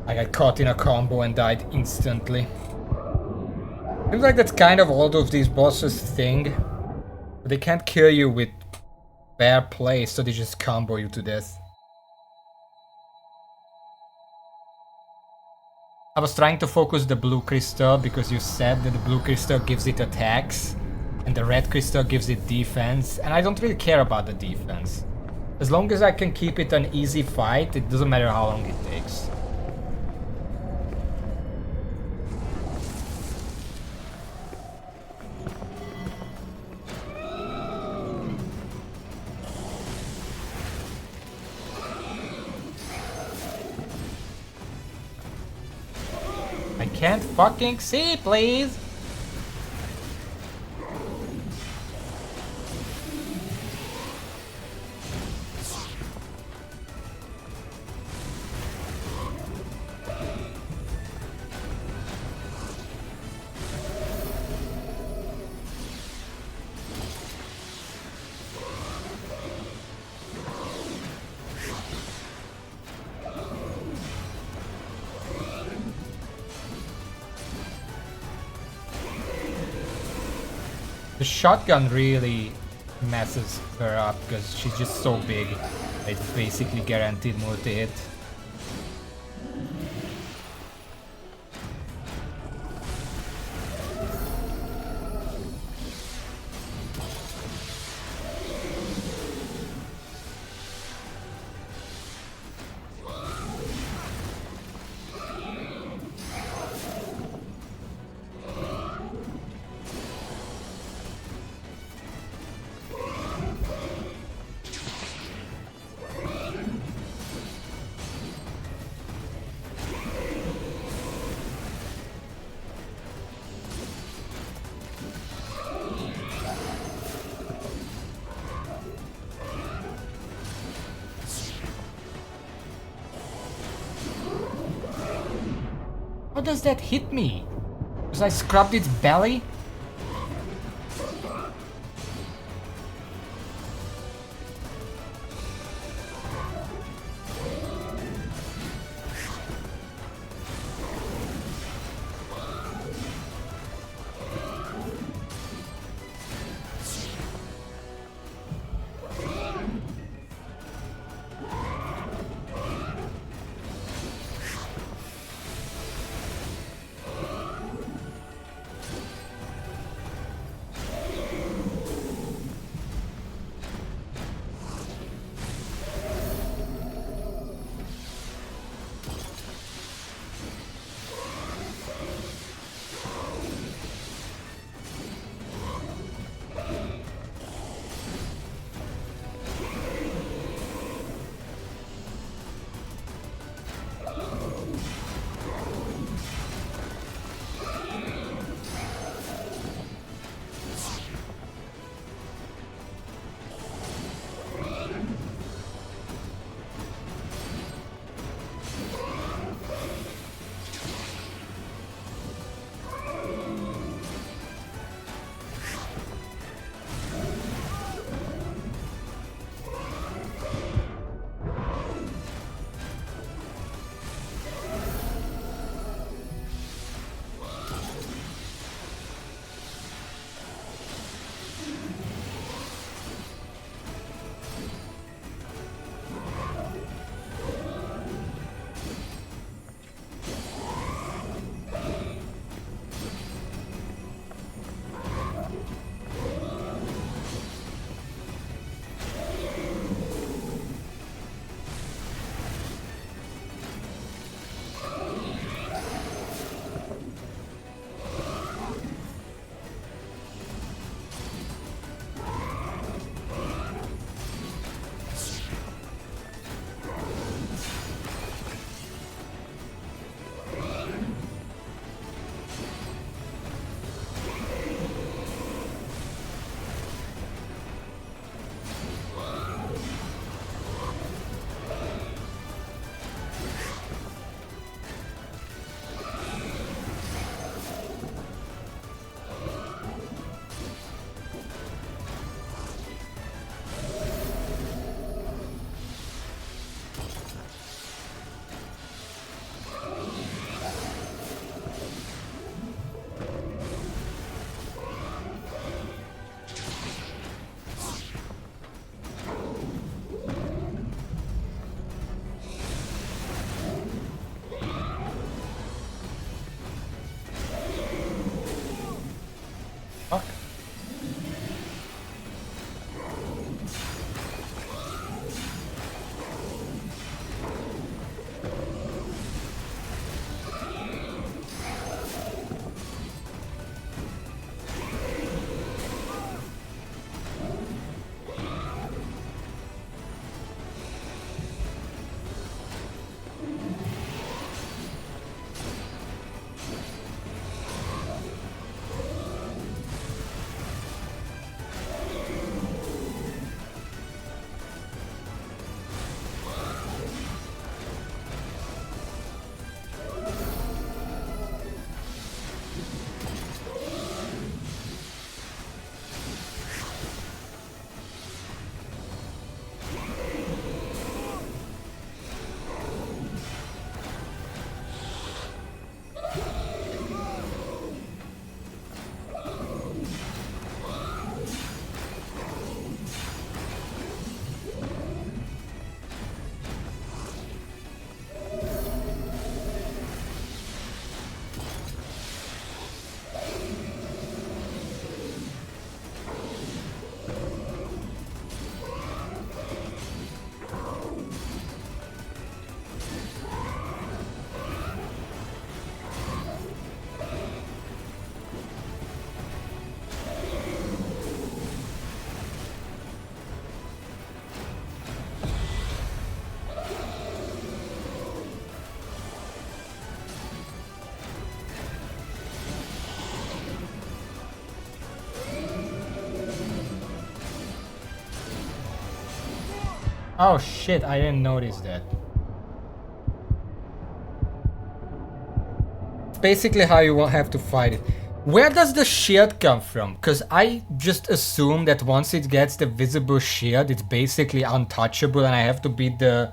I got caught in a combo and died instantly. Seems like that's kind of all of these bosses' thing. But they can't kill you with fair play, so they just combo you to death. I was trying to focus the blue crystal because you said that the blue crystal gives it attacks and the red crystal gives it defense, and I don't really care about the defense. As long as I can keep it an easy fight, it doesn't matter how long it takes. I can't fucking see, please! The shotgun really messes her up because she's just so big. It's basically guaranteed multi-hit. How does that hit me? Because I scrubbed its belly? Oh shit, I didn't notice that. Basically how you will have to fight it. Where does the shield come from? Because I just assume that once it gets the visible shield, it's basically untouchable and I have to beat the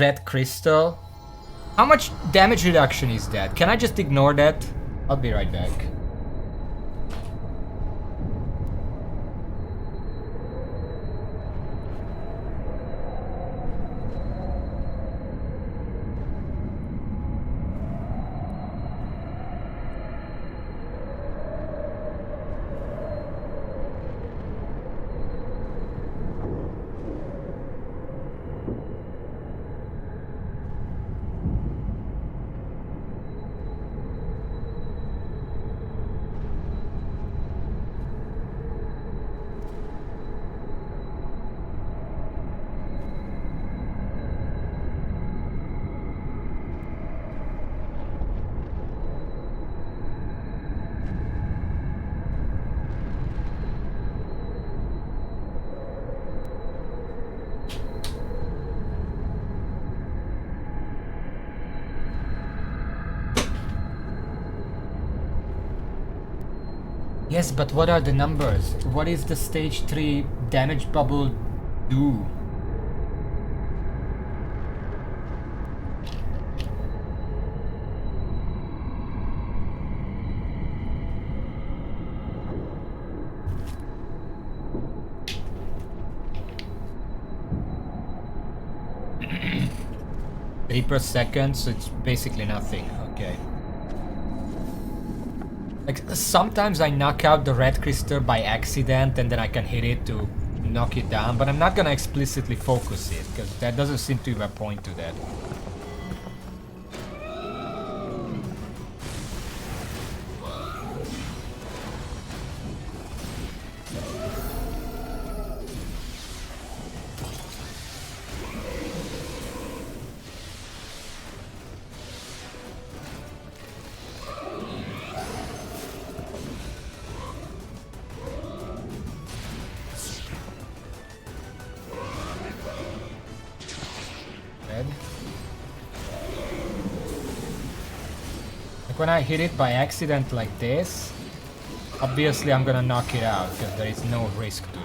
red crystal. How much damage reduction is that? Can I just ignore that? I'll be right back. Yes, but what are the numbers? What is the stage 3 damage bubble do? Three per second, so it's basically nothing. Okay. Like sometimes I knock out the red crystal by accident and then I can hit it to knock it down, but I'm not gonna explicitly focus it because that doesn't seem to be a point to that. When I hit it by accident like this, obviously I'm gonna knock it out because there is no risk to it.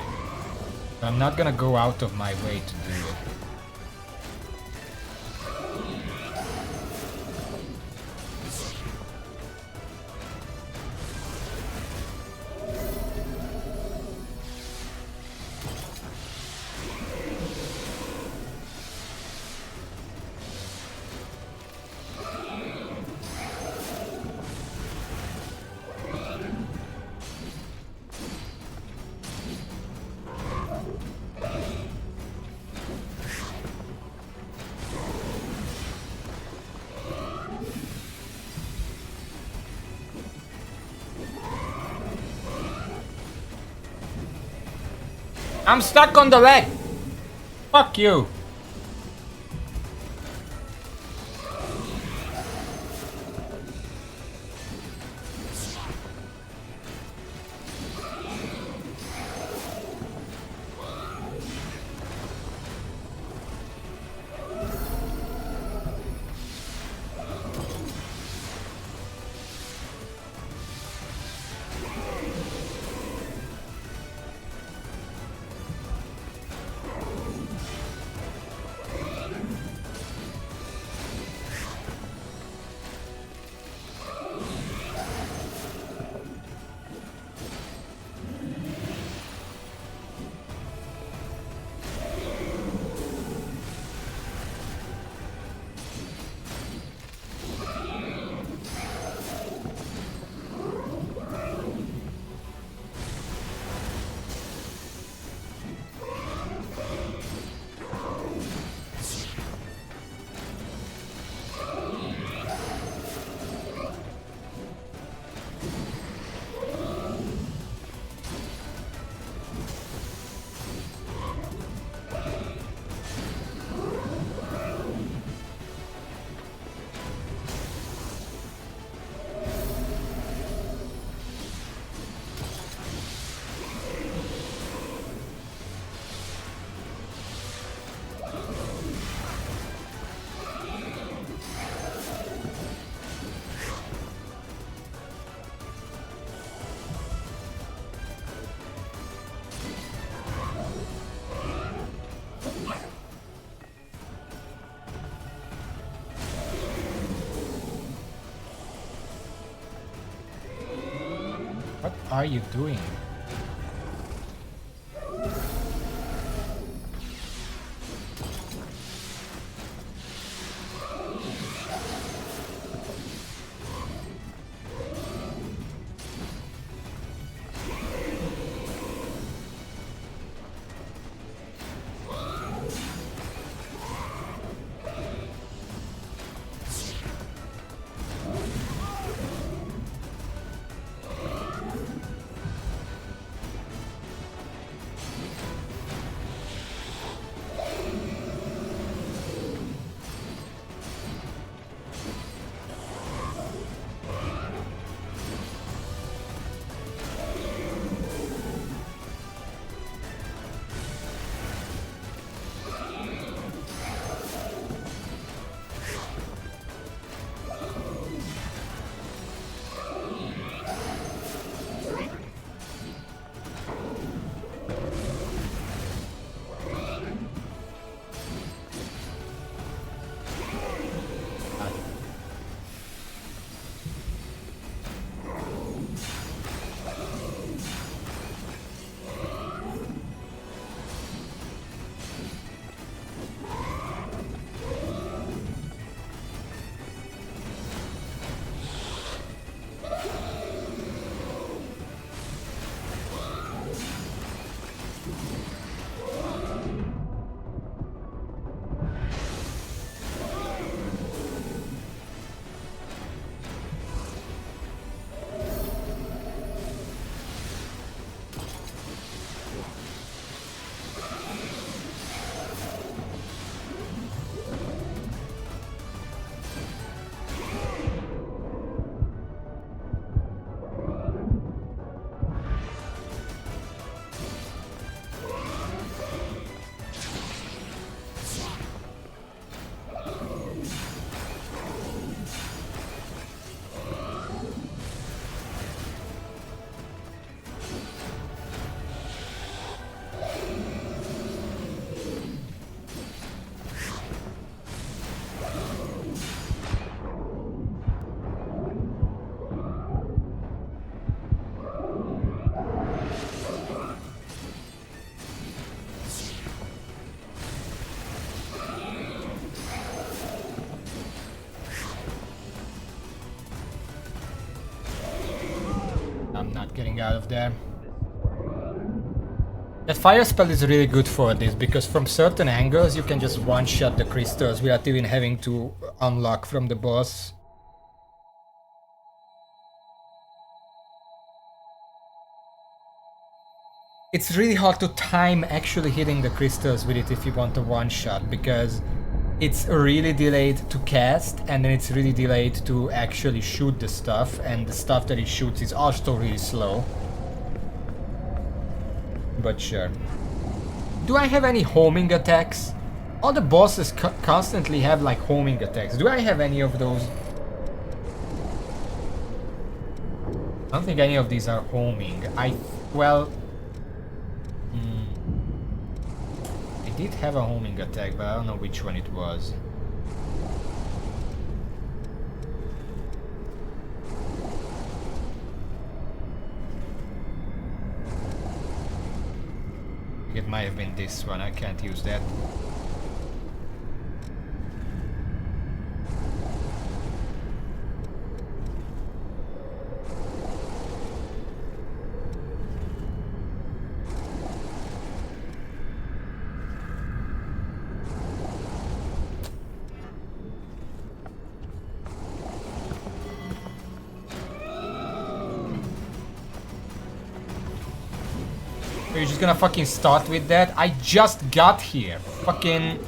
But I'm not gonna go out of my way to do it. I'm stuck on the leg! Fuck you! are you doing? I'm not getting out of there. That fire spell is really good for this, because from certain angles you can just one-shot the crystals without even having to unlock from the boss. It's really hard to time actually hitting the crystals with it if you want a one-shot, because it's really delayed to cast, and then it's really delayed to actually shoot the stuff, and the stuff that it shoots is also really slow. But sure. Do I have any homing attacks? All the bosses constantly have like homing attacks. Do I have any of those? I don't think any of these are homing. Well... I did have a homing attack, but I don't know which one it was. It might have been this one, I can't use that. Are you just gonna fucking start with that? I just got here. Fucking...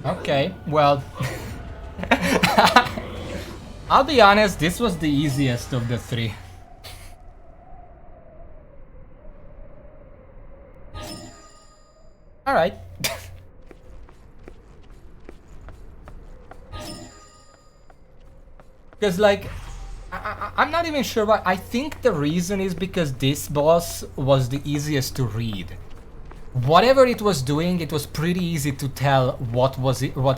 Okay, well... I'll be honest, this was the easiest of the three. Alright. Because, like, I'm not even sure why. I think the reason is because this boss was the easiest to read. Whatever it was doing, it was pretty easy to tell what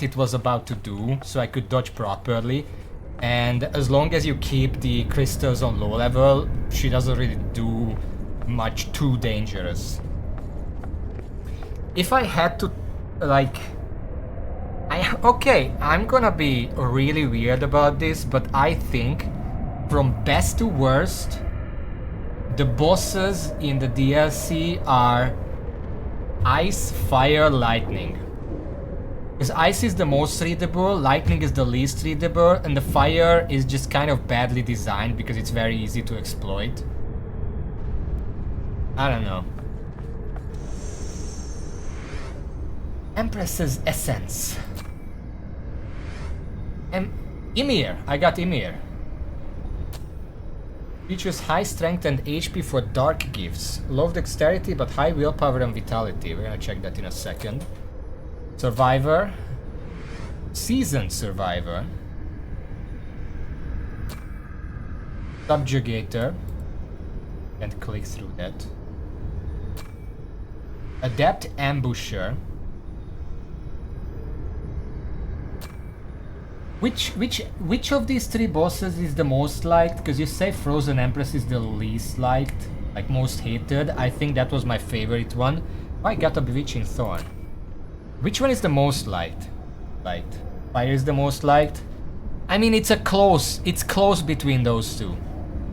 it was about to do, so I could dodge properly. And as long as you keep the crystals on low level, she doesn't really do much too dangerous. If I had to, like... Okay, I'm gonna be really weird about this, but I think from best to worst, the bosses in the DLC are Ice, Fire, Lightning. Because Ice is the most readable, Lightning is the least readable, and the Fire is just kind of badly designed because it's very easy to exploit. I don't know. Empress's Essence. Ymir. I got Ymir. Features high strength and HP for dark gifts. Low dexterity but high willpower and vitality. We're gonna check that in a second. Survivor. Seasoned Survivor. Subjugator. Can't click through that. Adept Ambusher. Which of these three bosses is the most liked? Because you say Frozen Empress is the least liked, like most hated. I think that was my favorite one. Oh, I got a Bewitching Thorn. Which one is the most liked? Fire is the most liked. I mean, it's close between those two,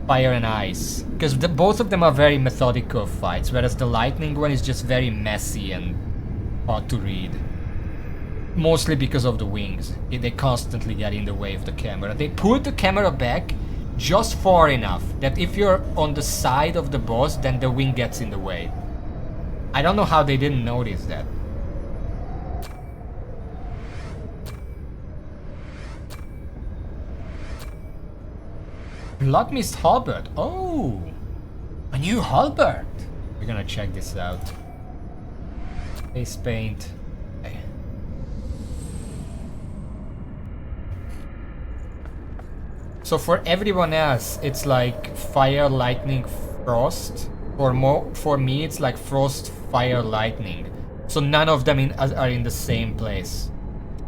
Fire and Ice, because both of them are very methodical fights, whereas the Lightning one is just very messy and hard to read. Mostly because of the wings. They constantly get in the way of the camera. They put the camera back just far enough that if you're on the side of the boss, then the wing gets in the way. I don't know how they didn't notice that. Bloodmist Halberd. Oh! A new halberd! We're gonna check this out. Face paint. Okay. So for everyone else, it's like fire, lightning, frost. For me, it's like frost, fire, lightning. So none of them are in the same place.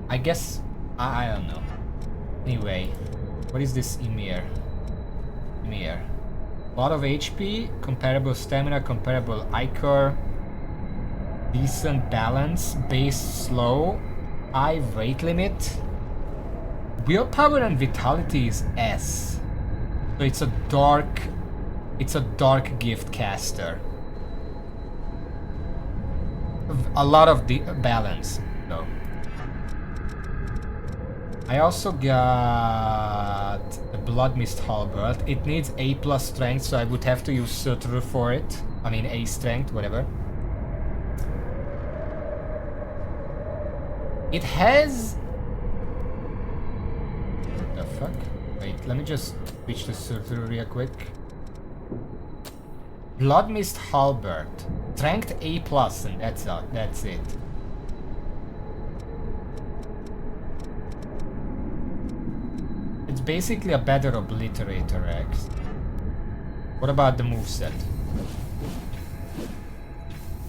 I guess... I don't know. Anyway, what is this Ymir? Ymir. A lot of HP, comparable stamina, comparable Ichor. Decent balance, base slow, high weight limit. Willpower and vitality is S. So it's a dark gift caster. A lot of the balance though. I also got the Bloodmist Halberd. It needs A+ strength, so I would have to use Surtr for it. I mean A strength, whatever. It has... What the fuck? Wait, let me just switch to Surtr real quick. Bloodmist Halberd. Strength A+, and that's it. It's basically a better Obliterator X. What about the moveset?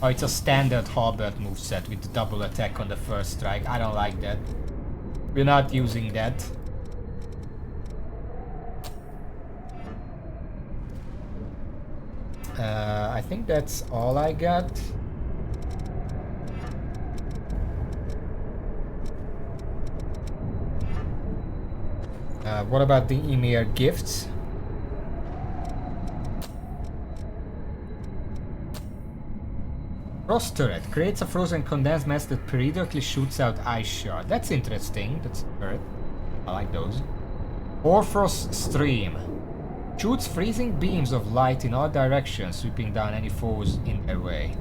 Oh, it's a standard Halberd moveset with double attack on the first strike. I don't like that. We're not using that. I think that's all I got. What about the Ymir gifts? Frost Turret creates a frozen condensed mass that periodically shoots out ice shard. That's interesting. That's a turret. I like those. Orfrost Stream shoots freezing beams of light in all directions, sweeping down any foes in their way.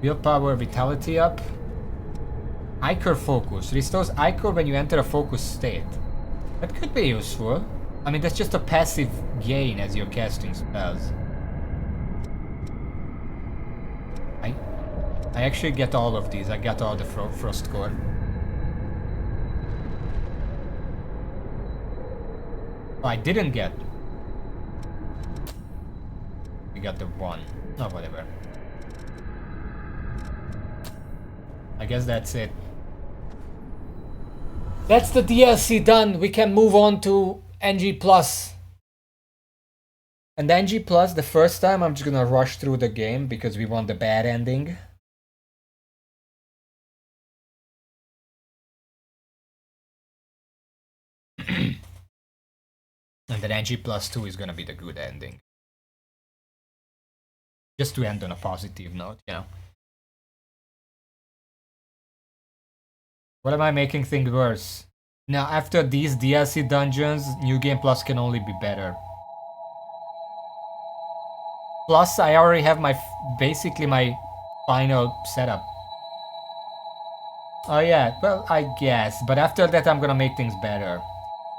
Willpower, vitality up. Ichor focus. Restores Ichor when you enter a focus state. That could be useful. I mean, that's just a passive gain as you're casting spells. I actually get all of these. I got all the Frost Core. Oh, I didn't get. We got the one. Oh, whatever. I guess that's it. That's the DLC done. We can move on to NG Plus. And NG Plus, the first time I'm just gonna rush through the game because we want the bad ending. And then NG Plus 2 is gonna be the good ending. Just to end on a positive note, you know. What am I making things worse? Now, after these DLC dungeons, New Game Plus can only be better. Plus, I already have my basically my final setup. Oh yeah, well, I guess. But after that, I'm gonna make things better.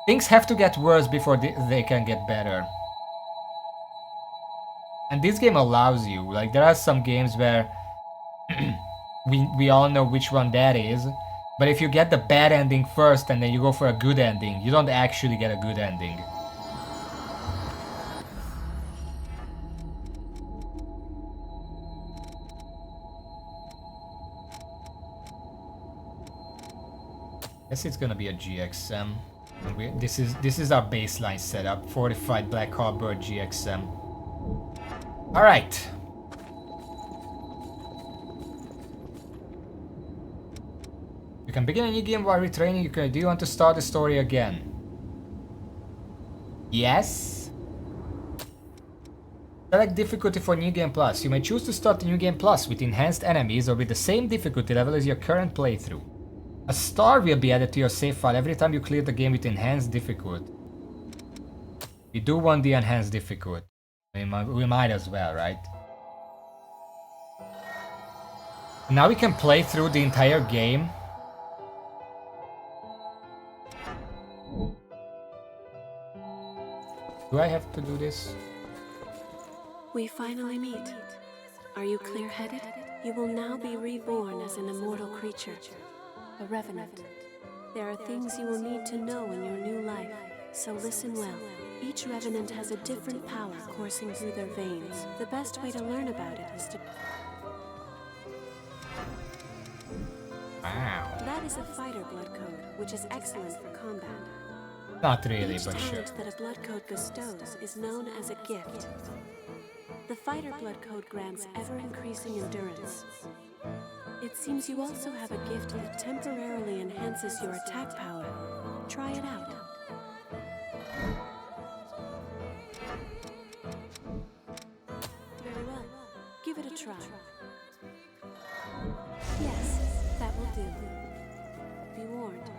Things have to get worse before they can get better. And this game allows you. Like, there are some games where we all know which one that is. But if you get the bad ending first and then you go for a good ending, you don't actually get a good ending. Guess it's gonna be a GXM. And this is our baseline setup. Fortified Black Harbor GXM. Alright. You can begin a new game while retraining. Do you want to start the story again? Yes. Select difficulty for New Game Plus. You may choose to start the New Game Plus with enhanced enemies or with the same difficulty level as your current playthrough. A star will be added to your save file every time you clear the game with enhanced difficulty. We do want the enhanced difficulty. We might as well, right? Now we can play through the entire game. Do I have to do this? We finally meet. Are you clear-headed? You will now be reborn as an immortal creature. A revenant. There are things you will need to know in your new life, so listen well. Each revenant has a different power coursing through their veins. The best way to learn about it is to... Wow. That is a fighter blood code, which is excellent for combat. Not really, Each but sure. talent that a blood code bestows is known as a gift. The fighter blood code grants ever-increasing endurance. It seems you also have a gift that temporarily enhances your attack power. Try it out. Very well. Give it a try. Yes, that will do. Be warned.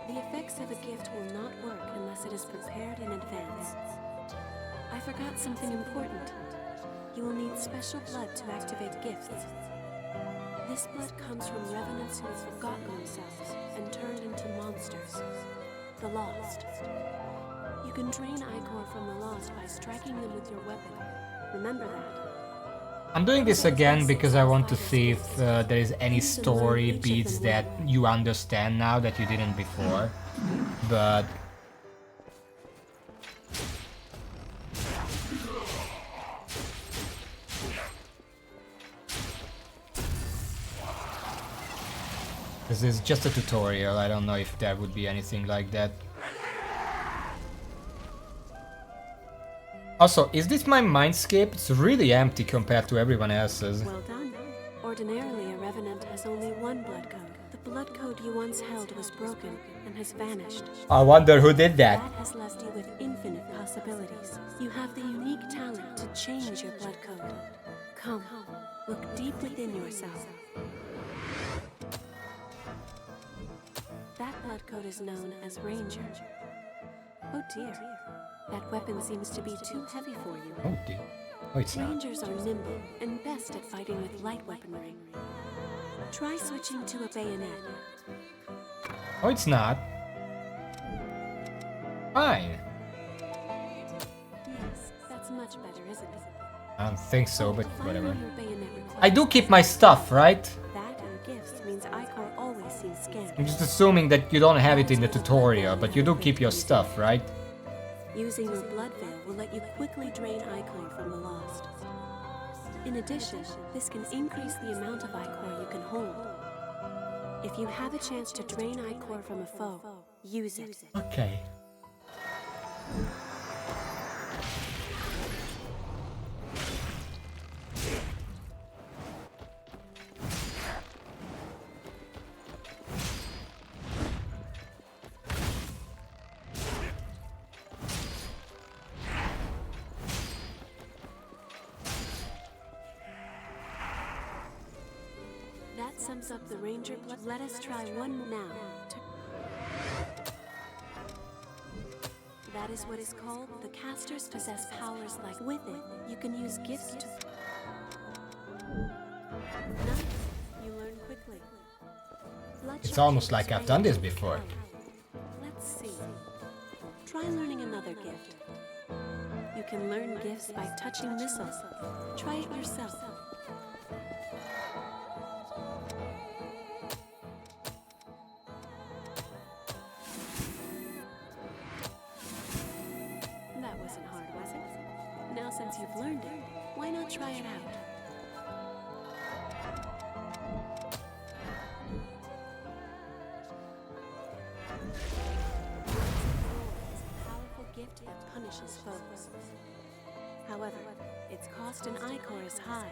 The effects of a gift will not work unless it is prepared in advance. I forgot something important. You will need special blood to activate gifts. This blood comes from revenants who have forgotten themselves and turned into monsters. The Lost. You can drain Ichor from the Lost by striking them with your weapon. Remember that. I'm doing this again because I want to see if there is any story beats that you understand now that you didn't before. But... this is just a tutorial, I don't know if there would be anything like that. Also, is this my mindscape? It's really empty compared to everyone else's. Well done. Ordinarily, a revenant has only one blood code. The blood code you once held was broken and has vanished. I wonder who did that. That has left you with infinite possibilities. You have the unique talent to change your blood code. Come, look deep within yourself. That blood code is known as Ranger. Oh dear, that weapon seems to be too heavy for you. Oh dear. Oh, it's not. Rangers are nimble and best at fighting with light weaponry. Try switching to a bayonet. Oh, it's not. Fine. Yes, that's much better, isn't it? I don't think so, but Finding whatever. your bayonet requires I do keep my stuff, right? that and gifts means Icor always seems scared. I'm just assuming that you don't have it in the tutorial, but you do keep your stuff, right? Using your blood veil will let you quickly drain Icor from the lost. In addition, this can increase the amount of Icor you can hold. If you have a chance to drain Icor from a foe, use it. Okay. That sums up the Ranger blood. Let us try one now. That is what is called the casters possess powers like with it. You can use gifts to. Nice. You learn quickly. It's almost like I've done this before. Let's see. Try learning another gift. You can learn gifts by touching missiles. Try it yourself. That wasn't hard, was it? Now since you've learned it, why not try it out? It's a powerful gift that punishes foes. However, its cost in Icor is high,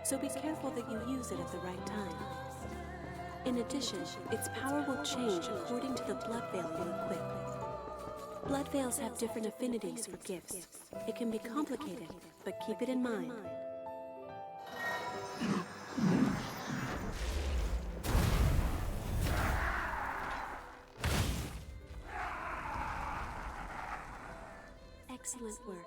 so be careful that you use it at the right time. In addition, its power will change according to the blood veil you equip. Blood veils have different affinities for gifts. It can be complicated, but keep it in mind. Excellent work.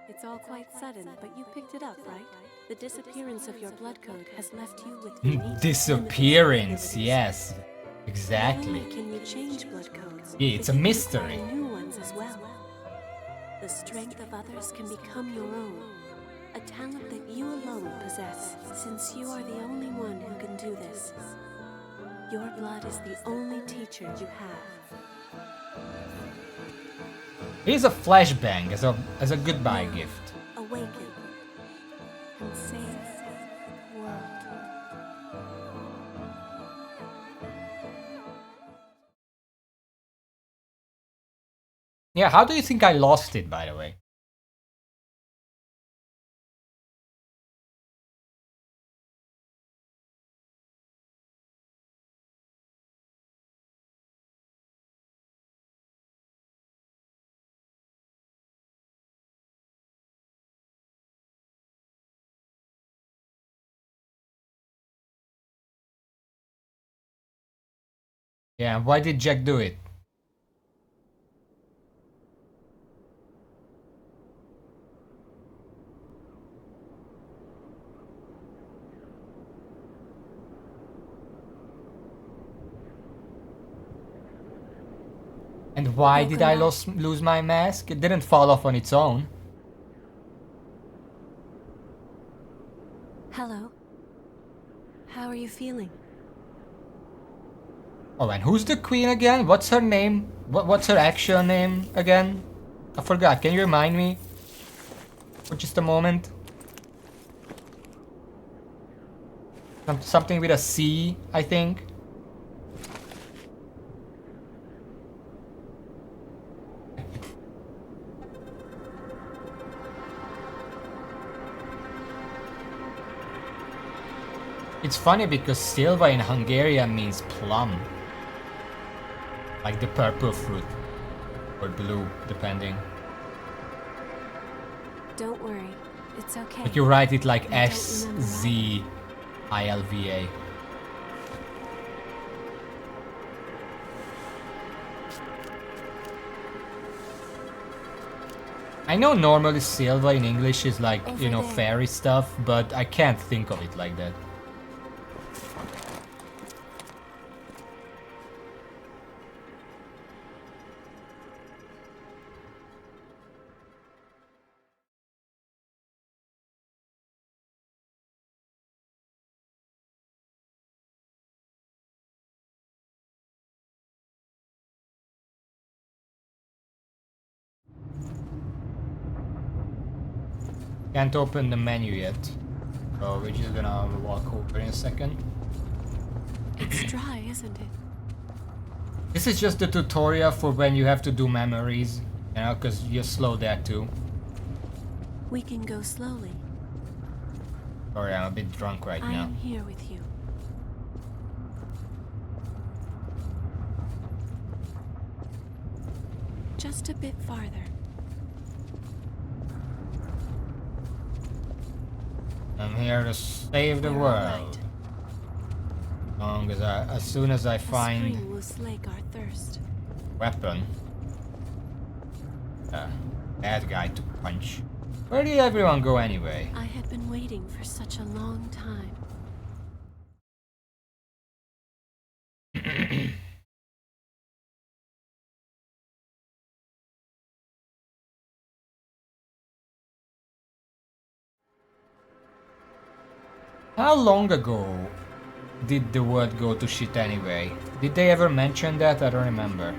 It's all quite sudden, but you picked it up, right? The disappearance of your blood code has left you with unique Disappearance, yes. Not Exactly. only can you change blood codes, Yeah, it's but a you can mystery. find new ones as well. The strength of others can become your own, a talent that you alone possess. Since you are the only one who can do this, your blood is the only teacher you have. Here's a flashbang as a goodbye Now, gift. Awaken and save the world. Yeah, how do you think I lost it, by the way? Yeah, why did Jack do it? And why did I lose my mask? It didn't fall off on its own. Hello. How are you feeling? Oh, and who's the queen again? What's her name? What's her actual name again? I forgot. Can you remind me? For just a moment. Something with a C, I think. It's funny because Silva in Hungarian means plum. Like the purple fruit. Or blue, depending. Don't worry. It's okay. But you write it like I don't remember SZILVA. I know normally Silva in English is like, you know, fairy stuff, but I can't think of it like that. Can't open the menu yet. So we're just gonna walk over in a second. It's dry, isn't it? This is just the tutorial for when you have to do memories, you know, because you slow that too. We can go slowly. Sorry, I'm a bit drunk right I now. am here with you. Just a bit farther. I'm here to save the We're all world. right. As soon as I A find spring will slake our thirst. weapon, bad guy to punch. Where did everyone go anyway? I had been waiting for such a long time. How long ago did the world go to shit anyway? Did they ever mention that? I don't remember.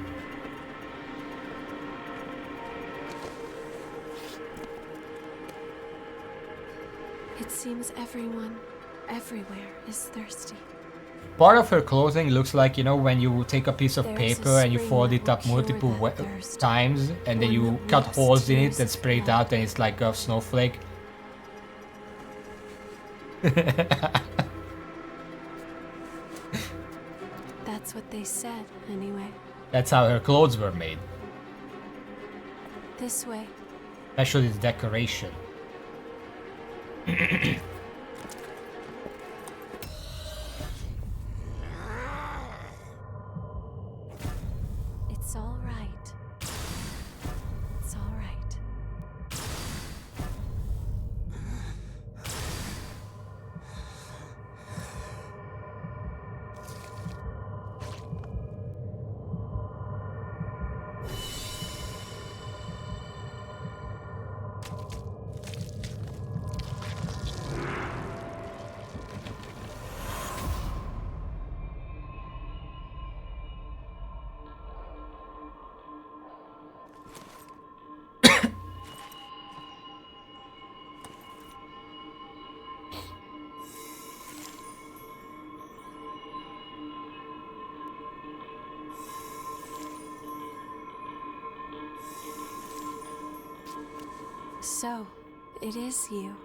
It seems everyone, everywhere, is thirsty. Part of her clothing looks like, you know, when you take a piece of There is a paper and you spring fold that it will up cure multiple that thirst. times and then One you that cut weeps holes in it tears and of spray it blood. out and it's like a snowflake. That's what they said, anyway. That's how her clothes were made. This way. Especially the decoration. It's all right. It's all right. So, it is you.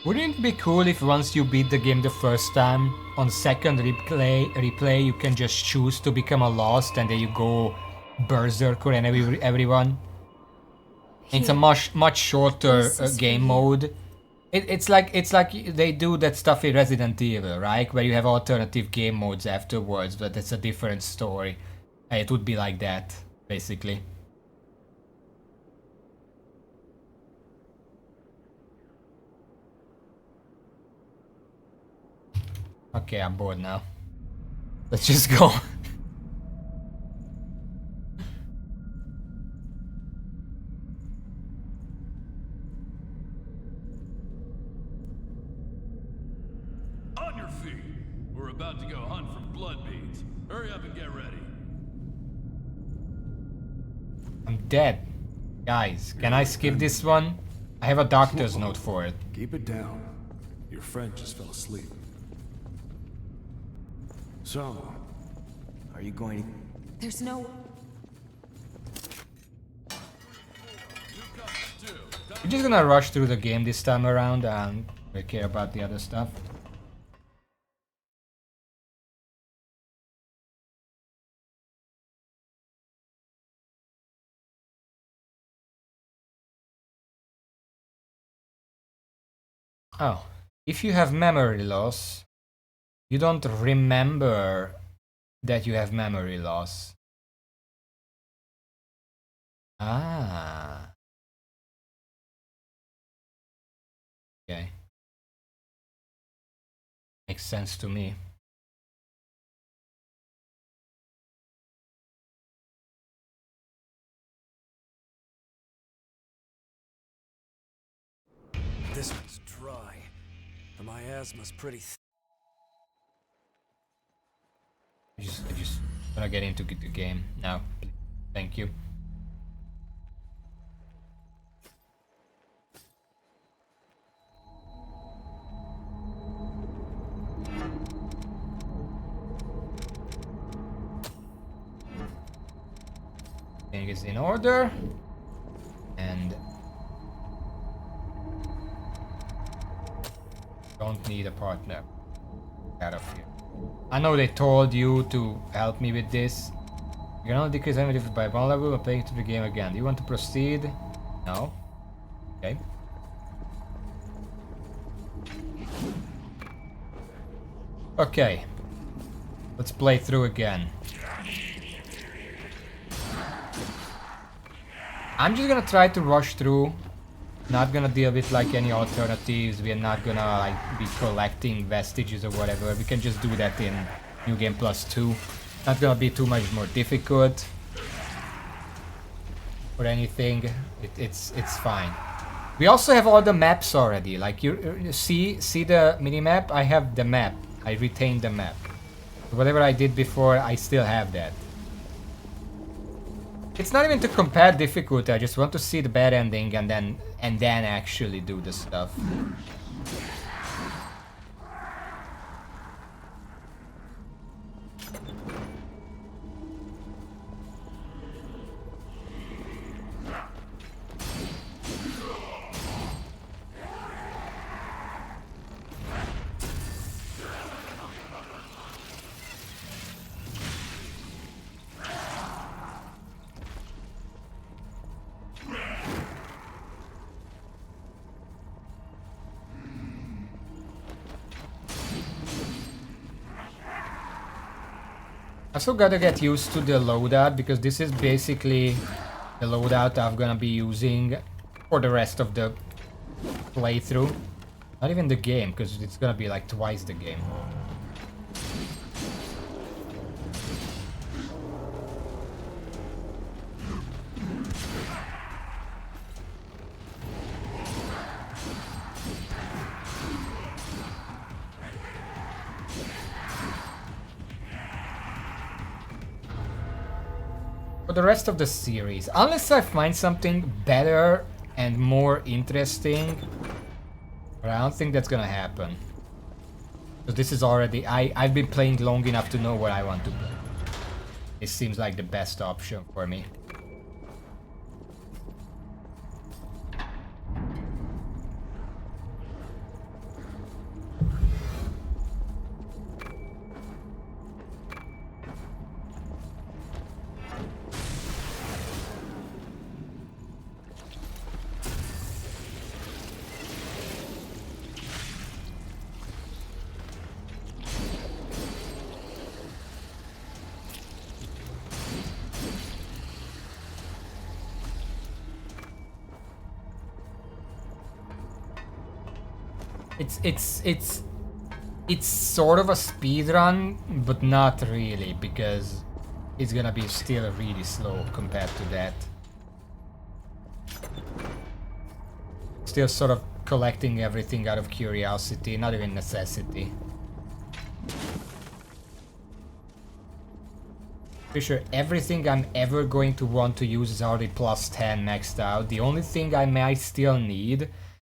Wouldn't it be cool if once you beat the game the first time, on second replay you can just choose to become a lost and then you go berserker and everyone? It's a Here. much shorter This is game for you. mode. It's like they do that stuff in Resident Evil, right? Where you have alternative game modes afterwards, but it's a different story. It would be like that, basically. Okay, I'm bored now. Let's just go. On your feet! We're about to go hunt for blood beads. Hurry up and get ready. I'm dead. Guys, can I skip this one? I have a doctor's note for it. Keep it down. Your friend just fell asleep. So, Are you going to... There's no... We're just gonna rush through the game this time around and we care about the other stuff. Oh, if you have memory loss, you don't remember that you have memory loss. Ah. Okay. Makes sense to me. This one's dry. The miasma's pretty I just wanna get into the game now. Thank you. Thing is in order. And don't need a partner. Out of here. I know they told you to help me with this. You can only decrease enemy defense by 1 level by playing to the game again. Do you want to proceed? No. Okay. Okay. Let's play through again. I'm just gonna try to rush through. Not gonna deal with like any alternatives. We are not gonna like be collecting vestiges or whatever. We can just do that in New Game Plus 2. Not gonna be too much more difficult or anything. It's fine. We also have all the maps already. Like you see the minimap. I have the map. I retained the map. Whatever I did before, I still have that. It's not even to compare difficulty. I just want to see the bad ending and then actually do the stuff. I still gotta get used to the loadout because this is basically the loadout I'm gonna be using for the rest of the playthrough. Not even the game, because it's gonna be like twice the game. For the rest of the series, unless I find something better and more interesting, but I don't think that's gonna happen. Because this is already, I've been playing long enough to know what I want to play. It seems like the best option for me. It's sort of a speed run, but not really, because it's gonna be still really slow compared to that. Still sort of collecting everything out of curiosity, not even necessity. Pretty sure everything I'm ever going to want to use is already plus 10 maxed out. The only thing I might still need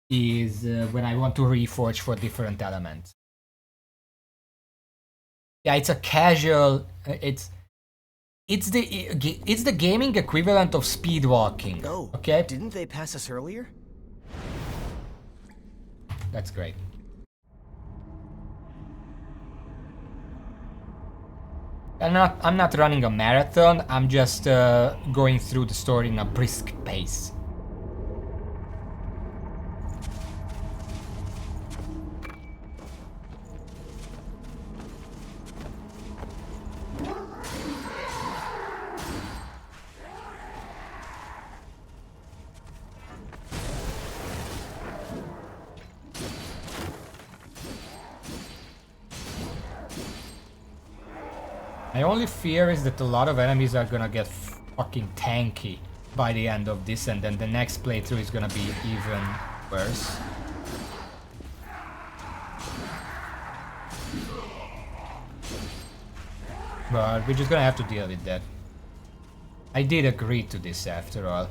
is when I want to reforge for different elements. Yeah, it's a casual. It's the gaming equivalent of speed walking. Oh, okay. Didn't they pass us earlier? That's great. I'm not running a marathon. I'm just going through the story in a brisk pace. My only fear is that a lot of enemies are gonna get fucking tanky by the end of this, and then the next playthrough is gonna be even worse. But we're just gonna have to deal with that. I did agree to this after all.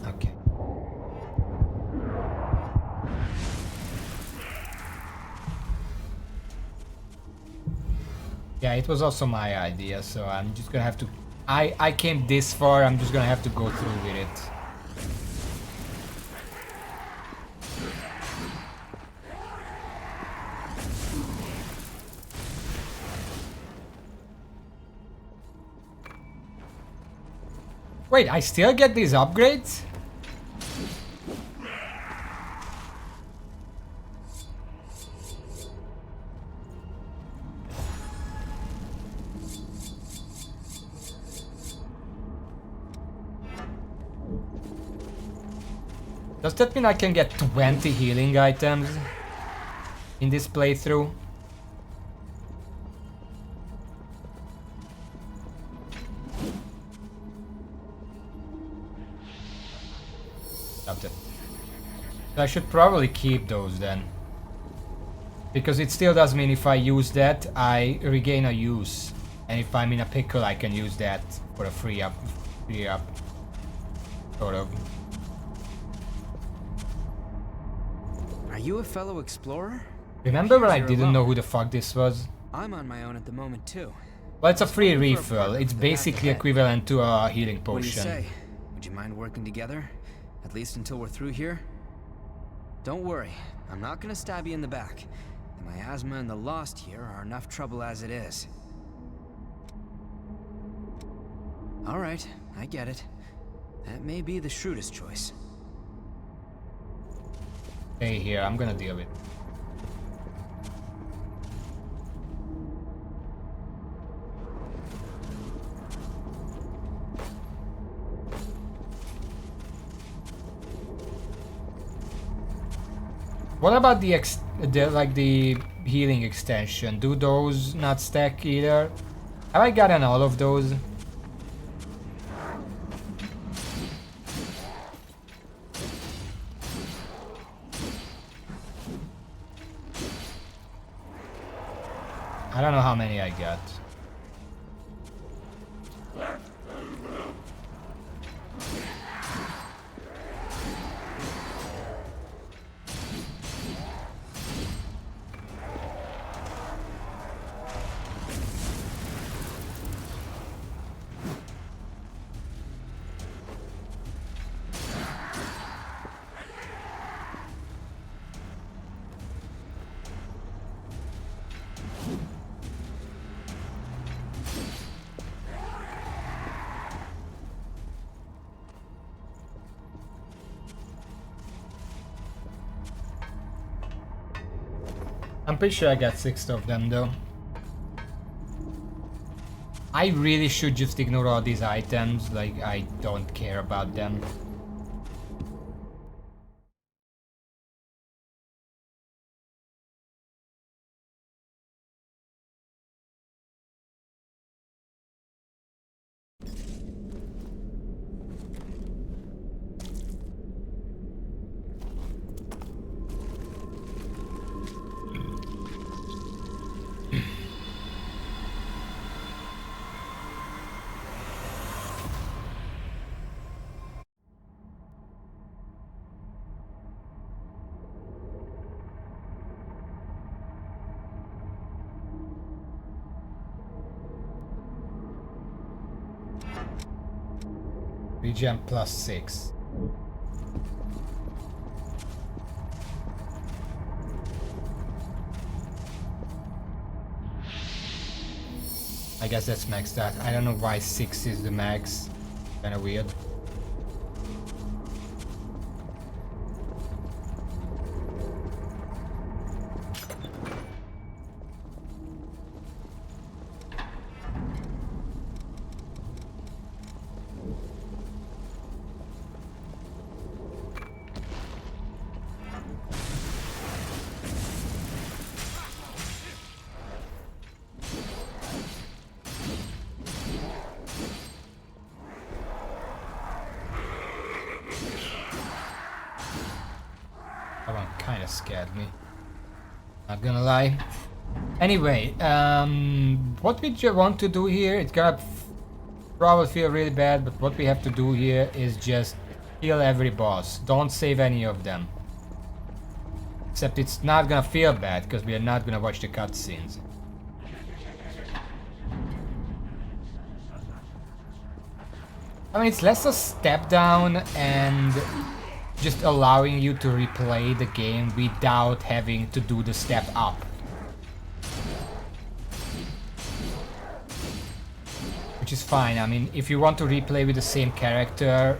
Okay. Yeah, it was also my idea, so I'm just gonna have to... I came this far, I'm just gonna have to go through with it. Wait, I still get these upgrades? Does that mean I can get 20 healing items in this playthrough? Stopped it. So I should probably keep those then. Because it still does mean if I use that, I regain a use. And if I'm in a pickle, I can use that for a free up. Sort of. Are you a fellow explorer? Remember when I You're didn't alone. know who the fuck this was? I'm on my own at the moment too. Well, it's a free looking for a refill. partner It's for the path basically ahead. equivalent to a healing What do you potion. say? Would you mind working together? At least until we're through here? Don't worry, I'm not gonna stab you in the back. The miasma and the lost here are enough trouble as it is. Alright, I get it. That may be the shrewdest choice. Stay here, I'm gonna deal with it. What about the the healing extension? Do those not stack either? Have I gotten all of those? I don't know how many I got. I'm pretty sure I got 6 of them though. I really should just ignore all these items, like I don't care about them. Regen plus 6. I guess that's maxed out. I don't know why 6 is the max. Kinda weird. scared me. Not gonna lie. Anyway, what we want to do here, it's gonna probably feel really bad, but what we have to do here is just kill every boss. Don't save any of them. Except it's not gonna feel bad, because we are not gonna watch the cutscenes. I mean, it's less a step down and just allowing you to replay the game without having to do the step up. Which is fine. I mean, if you want to replay with the same character,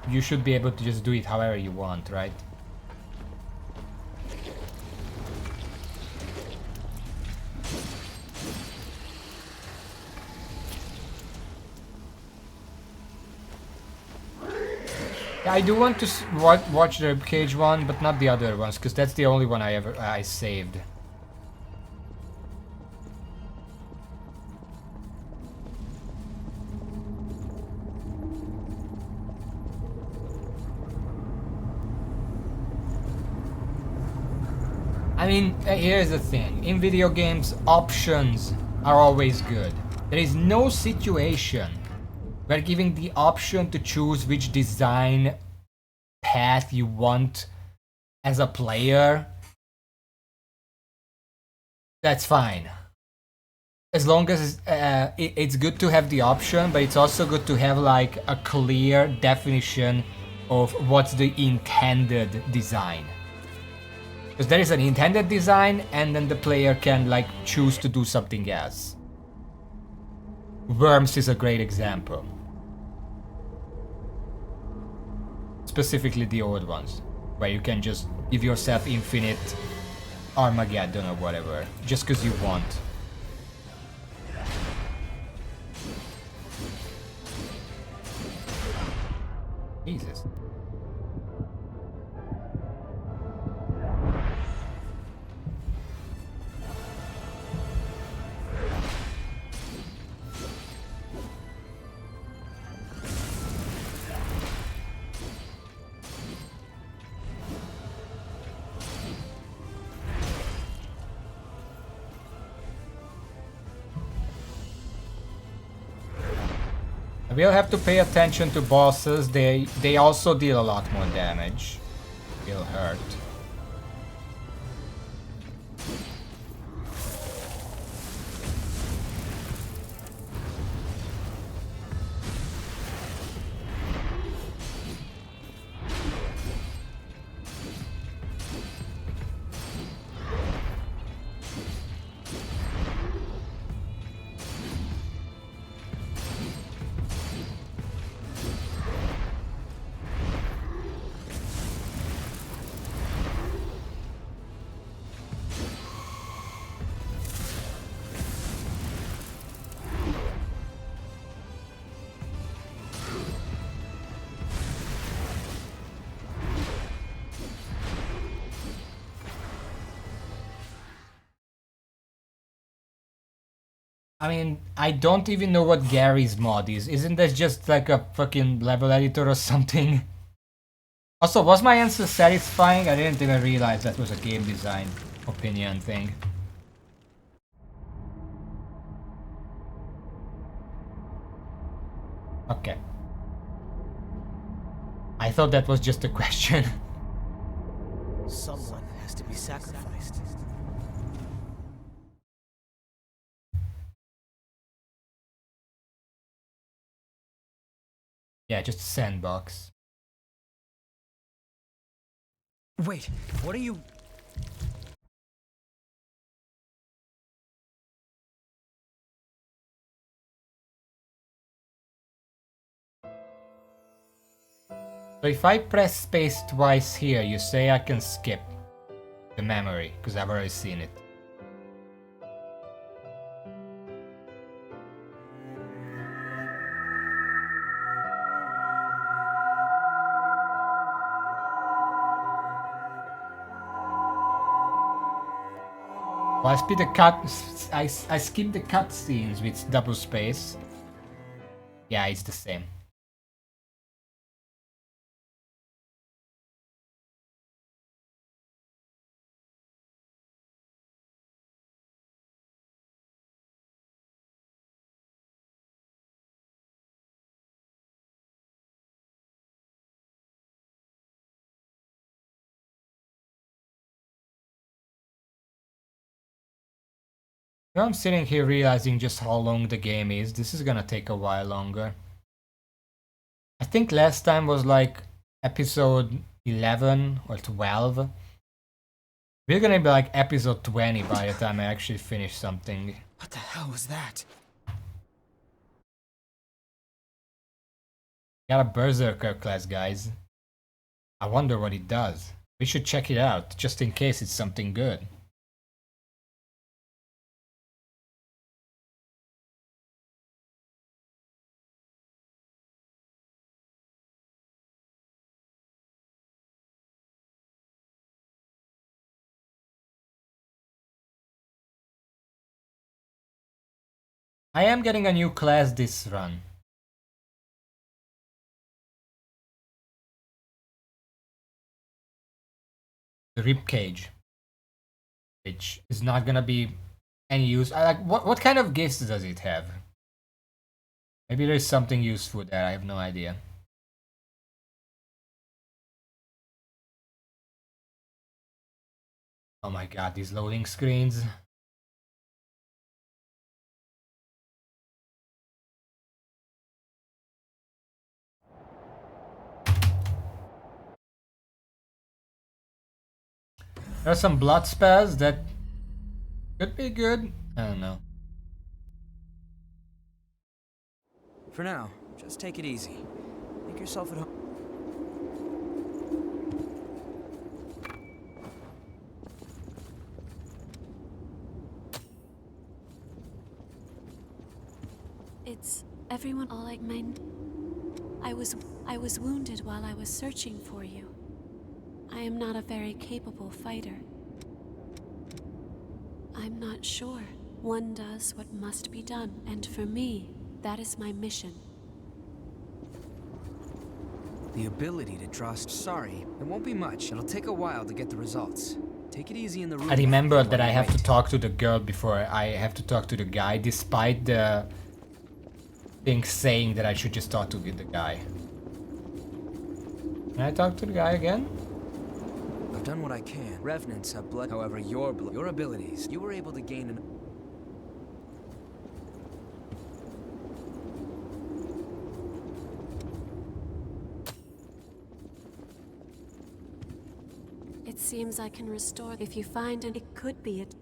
you should be able to just do it however you want, right? I do want to watch the Cage one, but not the other ones, because that's the only one I saved. I mean, here's the thing. In video games, options are always good. There is no situation where giving the option to choose which design path you want as a player, that's fine. As long as it's good to have the option, but it's also good to have like a clear definition of what's the intended design. Because there is an intended design and then the player can like choose to do something else. Worms is a great example. Specifically the old ones, where you can just give yourself infinite Armageddon or whatever, just because you want. Jesus. We'll have to pay attention to bosses. They also deal a lot more damage. Will hurt. I mean, I don't even know what Gary's mod is. Isn't that just like a fucking level editor or something? Also, was my answer satisfying? I didn't even realize that was a game design opinion thing. Okay. I thought that was just a question. Someone has to be sacrificed. Yeah, just a sandbox. Wait, what are you... So if I press space twice here, you say I can skip the memory, because I've already seen it. Well, I skip the cutscenes with double space. Yeah, it's the same. Now I'm sitting here realizing just how long the game is. This is gonna take a while longer. I think last time was like episode 11 or 12. We're gonna be like episode 20 by the time I actually finish something. What the hell was that? Got a Berserker class, guys. I wonder what it does. We should check it out, just in case it's something good. I am getting a new class this run. The Ribcage. Which is not gonna be any use. I like what kind of gifts does it have? Maybe there's something useful there, I have no idea. Oh my god, these loading screens. There are some blood spells that could be good. I don't know. For now, just take it easy. Make yourself at home. It's everyone all like mine. I was wounded while I was searching for you. I am not a very capable fighter. I'm not sure. One does what must be done, and for me, that is my mission. The ability to trust. Sorry, it won't be much. It'll take a while to get the results. Take it easy in the room. I remember that I have to Wait. talk to the girl before I have to talk to the guy, despite the thing saying that I should just talk to the guy. Can I talk to the guy again? I've done what I can. Revenants have blood. However, your abilities, you were able to gain an... It seems I can restore if you find it. It could be it.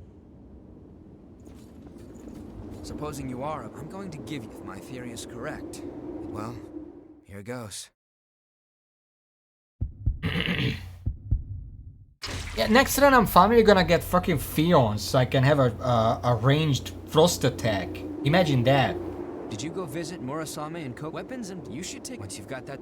Supposing you are, I'm going to give you if my theory is correct. Well, here goes. Yeah, next run I'm finally gonna get fucking Fions so I can have a ranged frost attack. Imagine that. Did you go visit Murasame and cook weapons? And you should take... Once you've got that...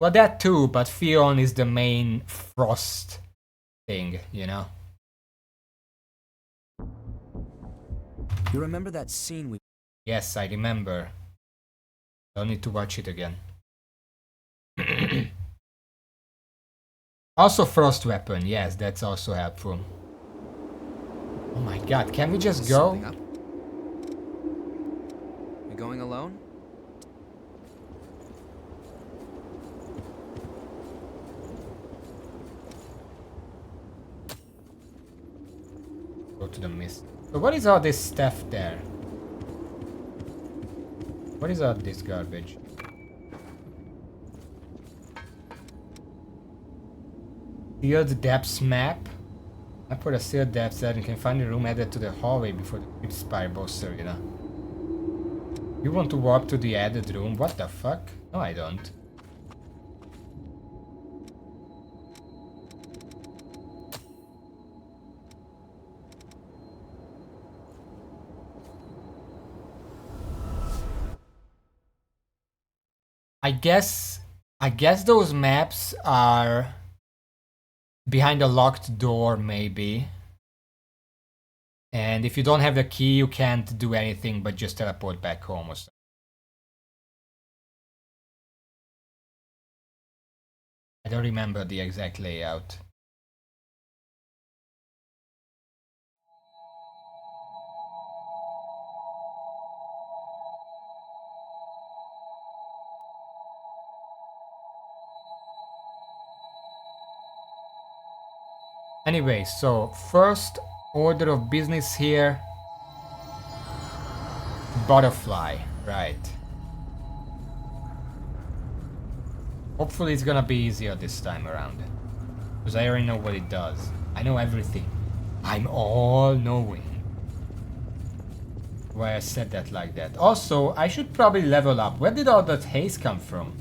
Well, that too, but Fion is the main frost thing, you know? You remember that scene we... Yes, I remember. Don't need to watch it again. Also frost weapon, yes, that's also helpful. Oh my god, can we just go? Something up? You going alone? Go to the mist. So what is all this stuff there? What is all this garbage? Sealed depths map. I put a sealed depths that you can find the room added to the hallway before the Crypt Spire boss arena. You want to warp to the added room? What the fuck? No, I don't. I guess those maps are behind a locked door, maybe. And if you don't have the key, you can't do anything but just teleport back home or something. I don't remember the exact layout. Anyway, so first order of business here. Butterfly, right. Hopefully it's gonna be easier this time around. Because I already know what it does. I know everything. I'm all knowing. Why I said that like that. Also, I should probably level up. Where did all that haze come from?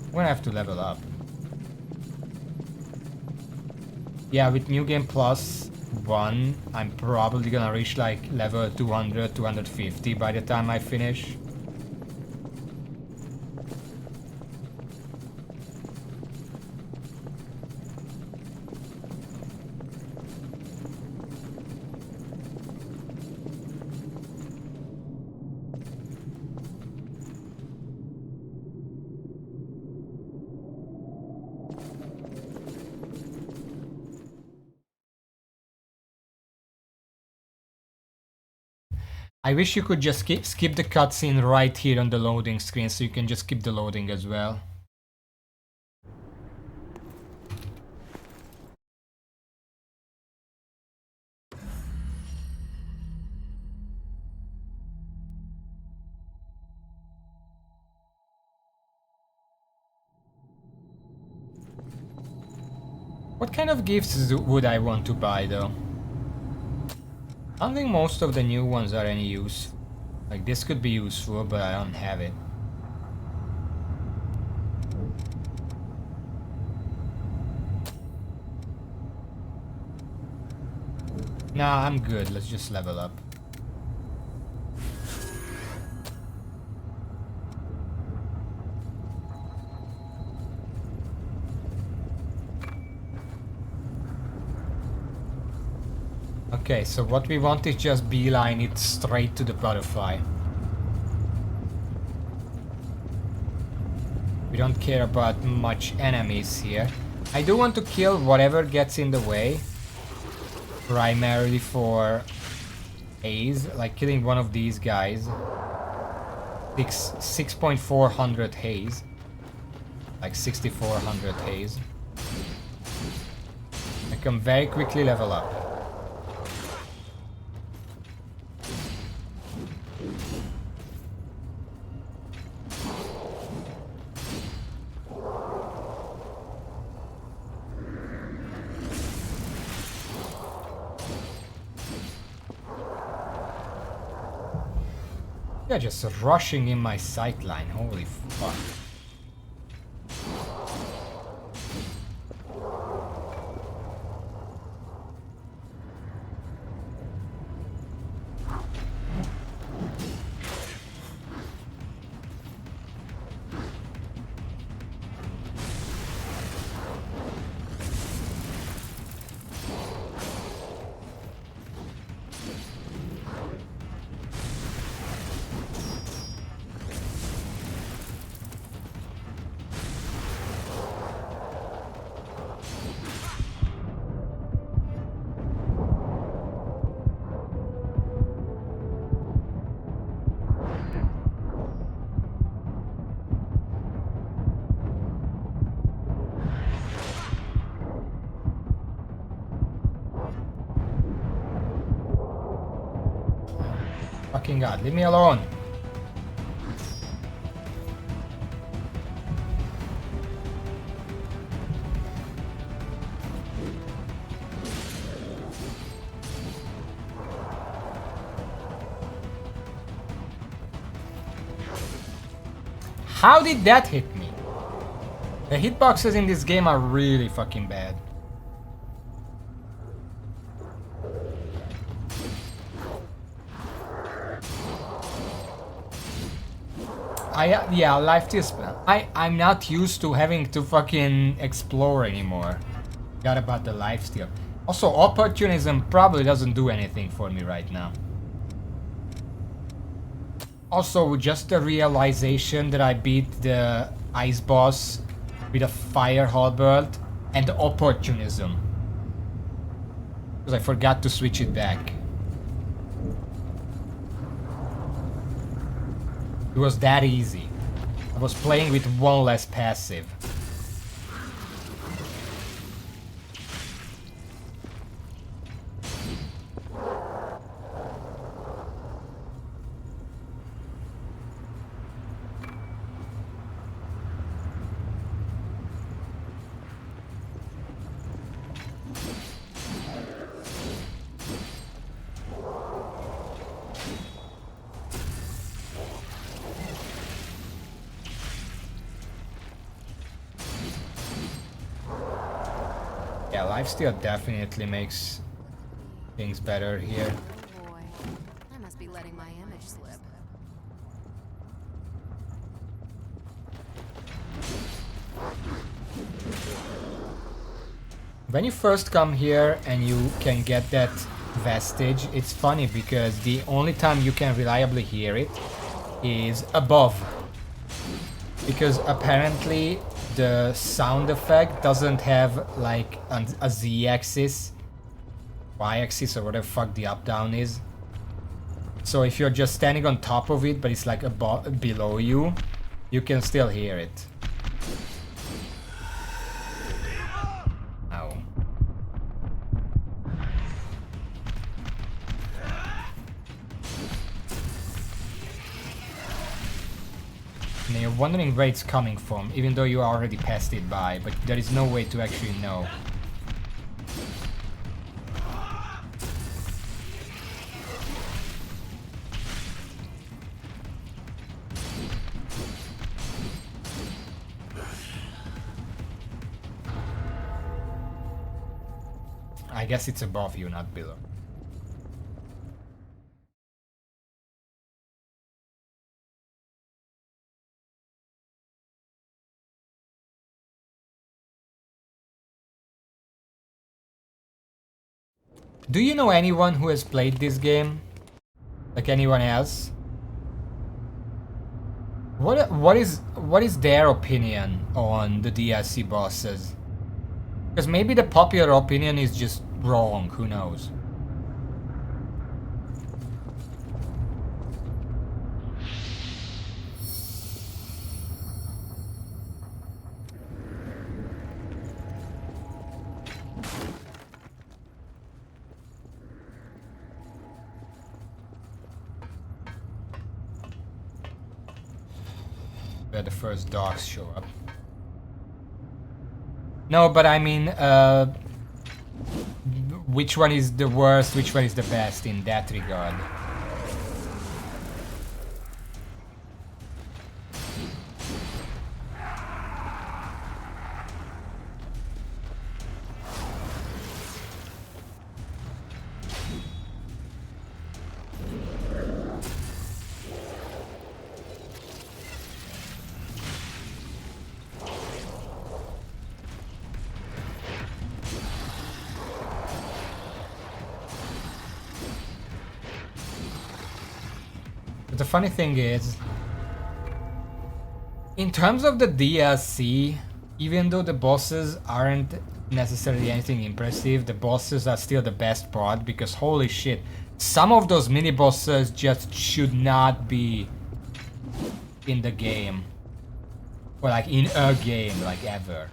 I'm gonna have to level up. Yeah, with New Game Plus 1, I'm probably gonna reach like level 200, 250 by the time I finish. I wish you could just skip the cutscene right here on the loading screen so you can just skip the loading as well. What kind of gifts would I want to buy though? I don't think most of the new ones are any use. Like this could be useful, but I don't have it. Nah, I'm good. Let's just level up. Okay, so what we want is just beeline it straight to the butterfly. We don't care about much enemies here. I do want to kill whatever gets in the way. Primarily for haze, like killing one of these guys. 6,400 haze. Like 6,400 haze. I can very quickly level up. Yeah, just rushing in my sight line. Holy fuck. Fucking god, leave me alone. How did that hit me? The hitboxes in this game are really fucking bad. Yeah, life is... I'm not used to having to fucking explore anymore. Forgot about the lifesteal. Also, opportunism probably doesn't do anything for me right now. Also, just the realization that I beat the ice boss with a fire halberd and the opportunism. Because I forgot to switch it back. It was that easy. I was playing with one less passive. Yeah, lifesteal definitely makes things better here. Oh boy, I must be letting my image slip. When you first come here and you can get that vestige, it's funny because the only time you can reliably hear it is above. Because apparently the sound effect doesn't have like a z-axis, y-axis, or whatever the fuck the up-down is. So if you're just standing on top of it but it's like above, below you, you can still hear it. Ow. And you're wondering where it's coming from, even though you already passed it by, but there is no way to actually know. I guess it's above you, not below. Do you know anyone who has played this game? Like anyone else? What is their opinion on the DLC bosses? Because maybe the popular opinion is just wrong, who knows? Where the first dogs show up. No, but I mean, which one is the worst, which one is the best in that regard? But the funny thing is, in terms of the DLC, even though the bosses aren't necessarily anything impressive, the bosses are still the best part because holy shit, some of those mini bosses just should not be in the game. Or like in a game, like ever.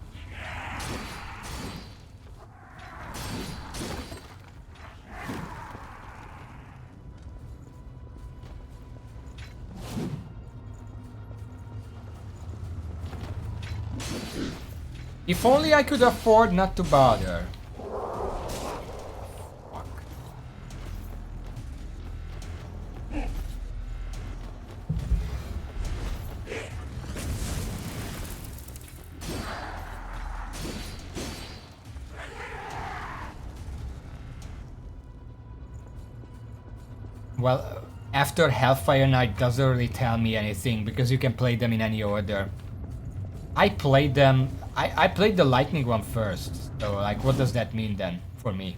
If only I could afford not to bother. Fuck. Well, after Hellfire Knight doesn't really tell me anything because you can play them in any order. I played them. I played the lightning one first, so like what does that mean then for me?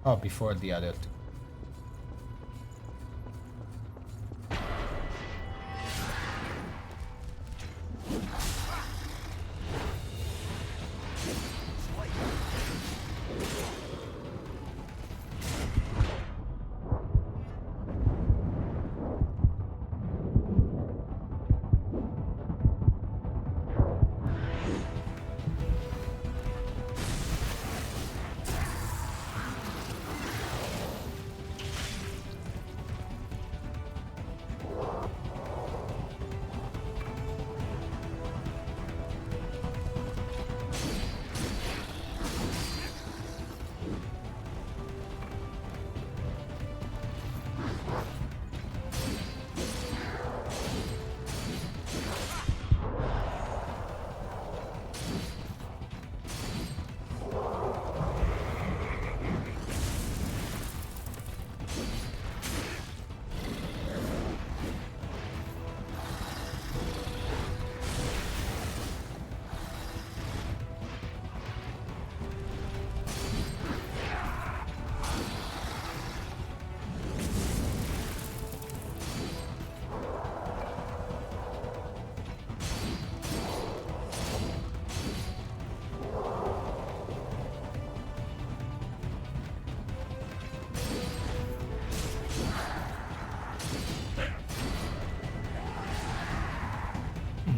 Oh, before the other two.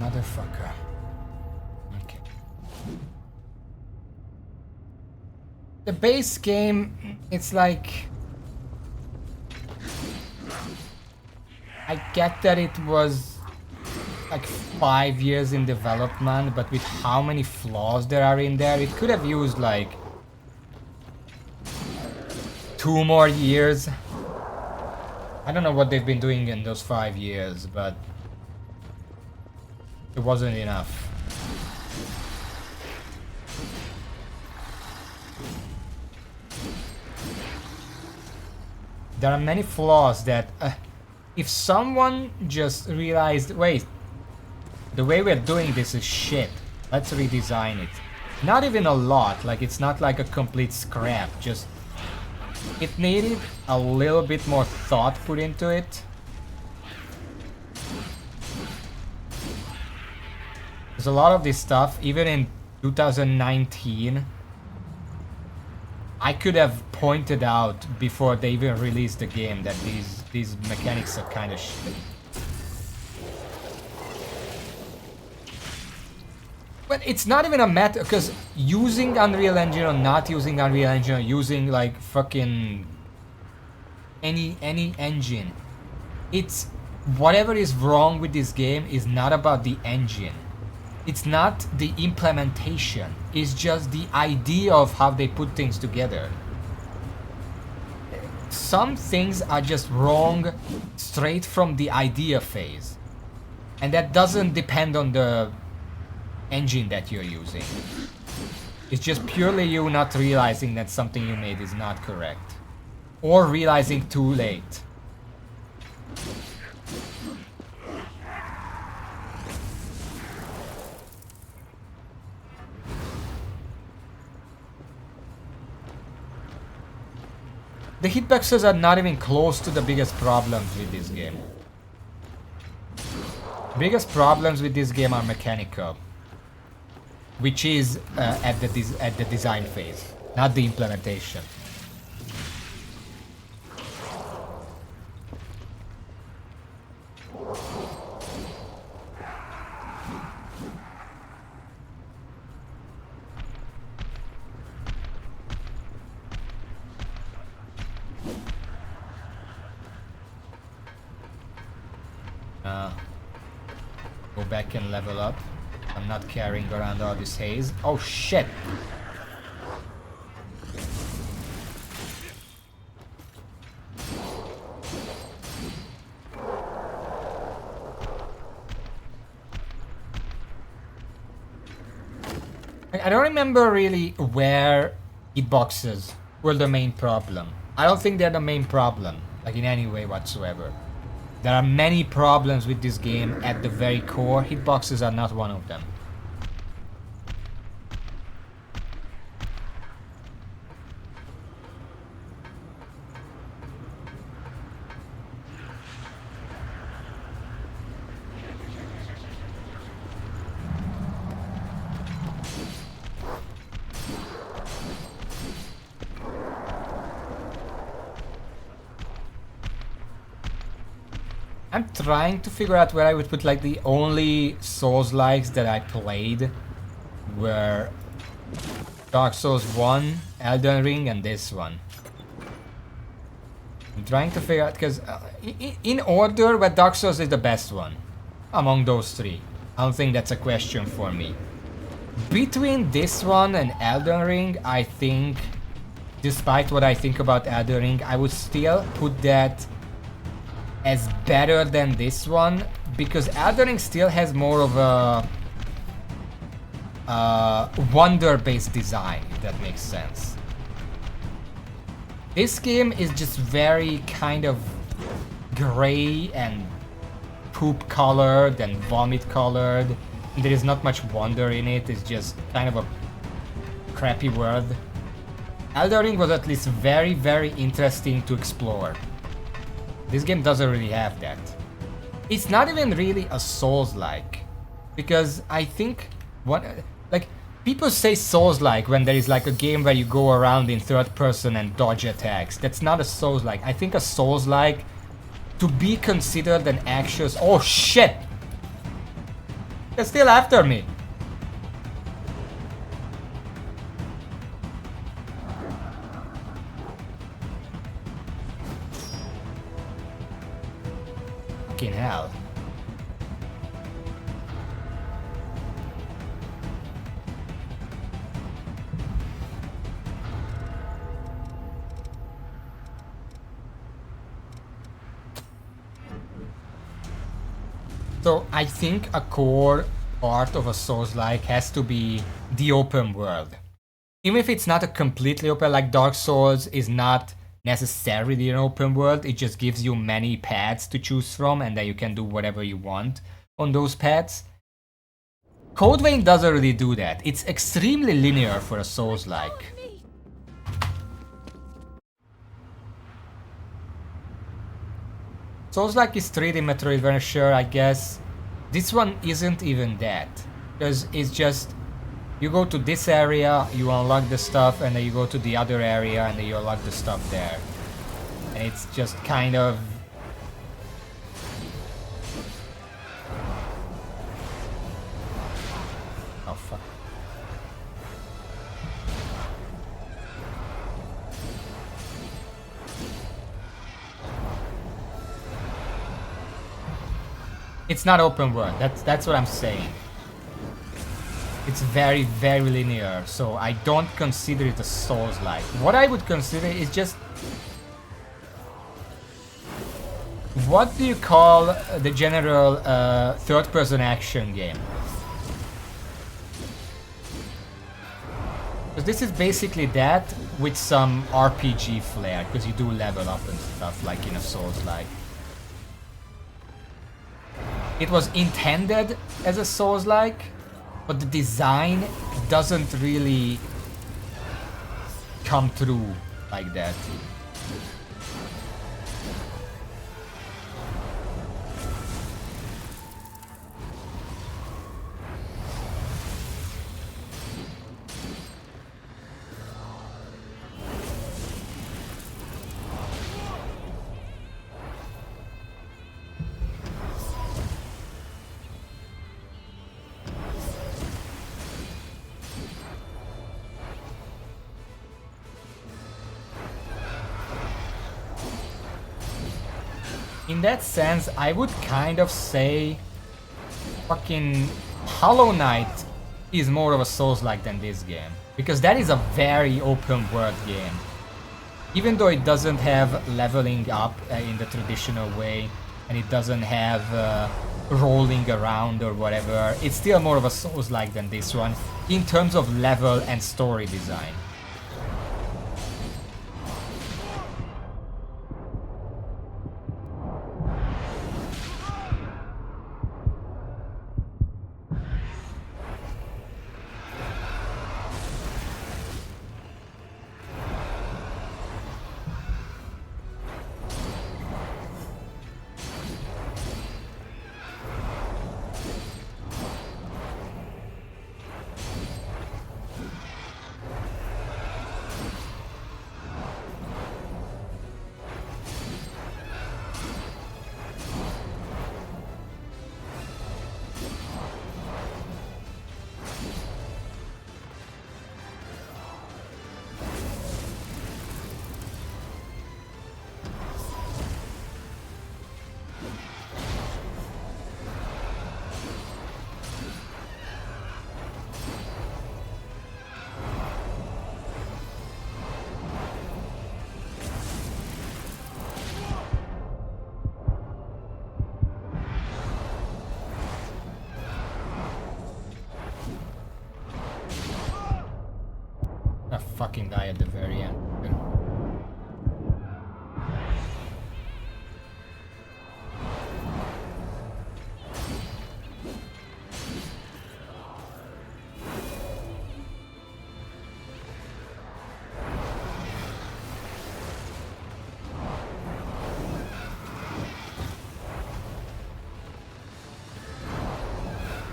motherfucker. Okay. The base game, it's like... I get that it was like 5 years in development, but with how many flaws there are in there, it could have used like 2 more years. I don't know what they've been doing in those 5 years, but it wasn't enough. There are many flaws that if someone just realized, wait, the way we're doing this is shit, let's redesign it. Not even a lot, like it's not like a complete scrap, just it needed a little bit more thought put into it. There's a lot of this stuff, even in 2019, I could have pointed out before they even released the game that these mechanics are kind of shit. But it's not even a matter, because using Unreal Engine or not using Unreal Engine or using like fucking any engine, it's whatever is wrong with this game is not about the engine. It's not the implementation, it's just the idea of how they put things together. Some things are just wrong straight from the idea phase, and that doesn't depend on the engine that you're using. It's just purely you not realizing that something you made is not correct, or realizing too late. The hitboxes are not even close to the biggest problems with this game. Biggest problems with this game are mechanical, which is at the design phase, not the implementation. Go back and level up. I'm not carrying around all this haze. Oh shit! I don't remember really where hitboxes were the main problem. I don't think they're the main problem, like in any way whatsoever. There are many problems with this game at the very core. Hitboxes are not one of them. I'm trying to figure out where I would put like the only Souls-likes that I played were Dark Souls 1, Elden Ring, and this one. I'm trying to figure out, because in order, but Dark Souls is the best one among those three. I don't think that's a question for me. Between this one and Elden Ring, I think, despite what I think about Elden Ring, I would still put that as better than this one, because Elden Ring still has more of a wonder-based design, if that makes sense. This game is just very kind of gray and poop colored and vomit colored. There is not much wonder in it, it's just kind of a crappy world. Elden Ring was at least very, very interesting to explore. This game doesn't really have that. It's not even really a Souls-like, because I think people say Souls-like when there is like a game where you go around in third person and dodge attacks. That's not a Souls-like. I think a Souls-like, to be considered an actual... Oh shit! They're still after me. Fucking hell. So I think a core part of a Souls-like has to be the open world. Even if it's not a completely open, like Dark Souls is not necessarily an open world, it just gives you many paths to choose from and then you can do whatever you want on those paths. Code Vein doesn't really do that. It's extremely linear for a Souls-like. Souls-like is 3D Metroidvania, sure, I guess. This one isn't even that. Because it's just, you go to this area, you unlock the stuff, and then you go to the other area, and then you unlock the stuff there. And it's just kind of... Oh, fuck. It's not open world, that's what I'm saying. It's very, very linear, so I don't consider it a Souls-like. What I would consider is just... What do you call the general third-person action game? Because this is basically that with some RPG flair, because you do level up and stuff like in a Souls-like. It was intended as a Souls-like, but the design doesn't really come through like that. In that sense, I would kind of say fucking Hollow Knight is more of a Souls-like than this game. Because that is a very open world game. Even though it doesn't have leveling up in the traditional way, and it doesn't have rolling around or whatever, it's still more of a Souls-like than this one, in terms of level and story design. Fucking die at the very end.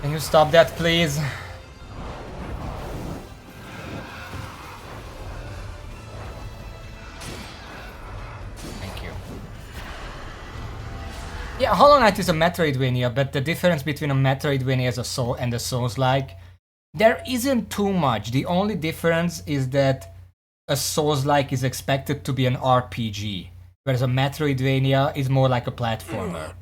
Can you stop that, please? Yeah, Hollow Knight is a Metroidvania, but the difference between a Metroidvania and a Souls-like, there isn't too much. The only difference is that a Souls-like is expected to be an RPG, whereas a Metroidvania is more like a platformer.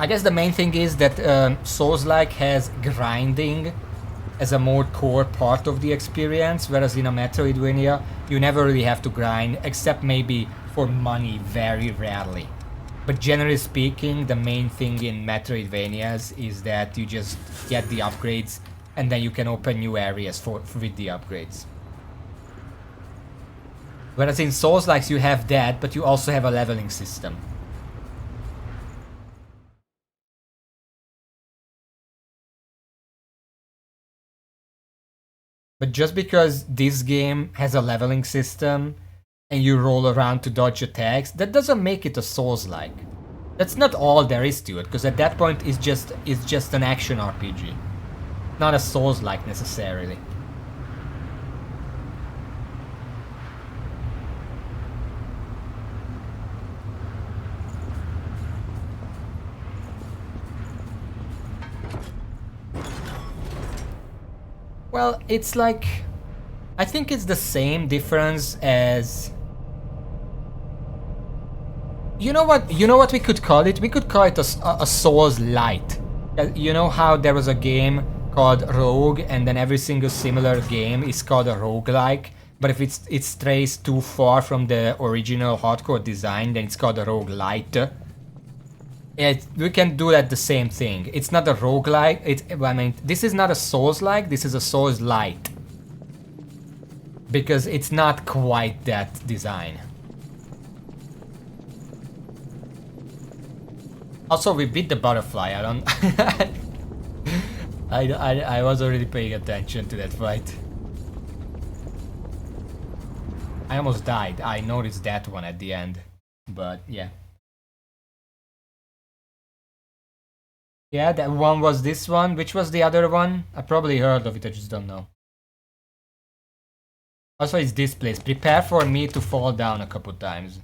I guess the main thing is that Souls-like has grinding as a more core part of the experience, whereas in a Metroidvania, you never really have to grind, except maybe for money, very rarely. But generally speaking, the main thing in Metroidvanias is that you just get the upgrades, and then you can open new areas with the upgrades. Whereas in Souls-likes, you have that, but you also have a leveling system. But just because this game has a leveling system and you roll around to dodge attacks, that doesn't make it a Souls-like. That's not all there is to it, because at that point it's just an action RPG. Not a Souls-like necessarily. Well, it's like, I think it's the same difference as, you know what we could call it? We could call it a Souls Light. You know how there was a game called Rogue, and then every single similar game is called a roguelike, but if it strays too far from the original hardcore design, then it's called a roguelite. We can do that the same thing. It's not a roguelike. I mean, this is not a Souls-like, this is a Souls-light. Because it's not quite that design. Also, we beat the butterfly. I don't... I was already paying attention to that fight. I almost died. I noticed that one at the end. But, yeah. Yeah, that one was this one. Which was the other one? I probably heard of it, I just don't know. Also, it's this place. Prepare for me to fall down a couple times.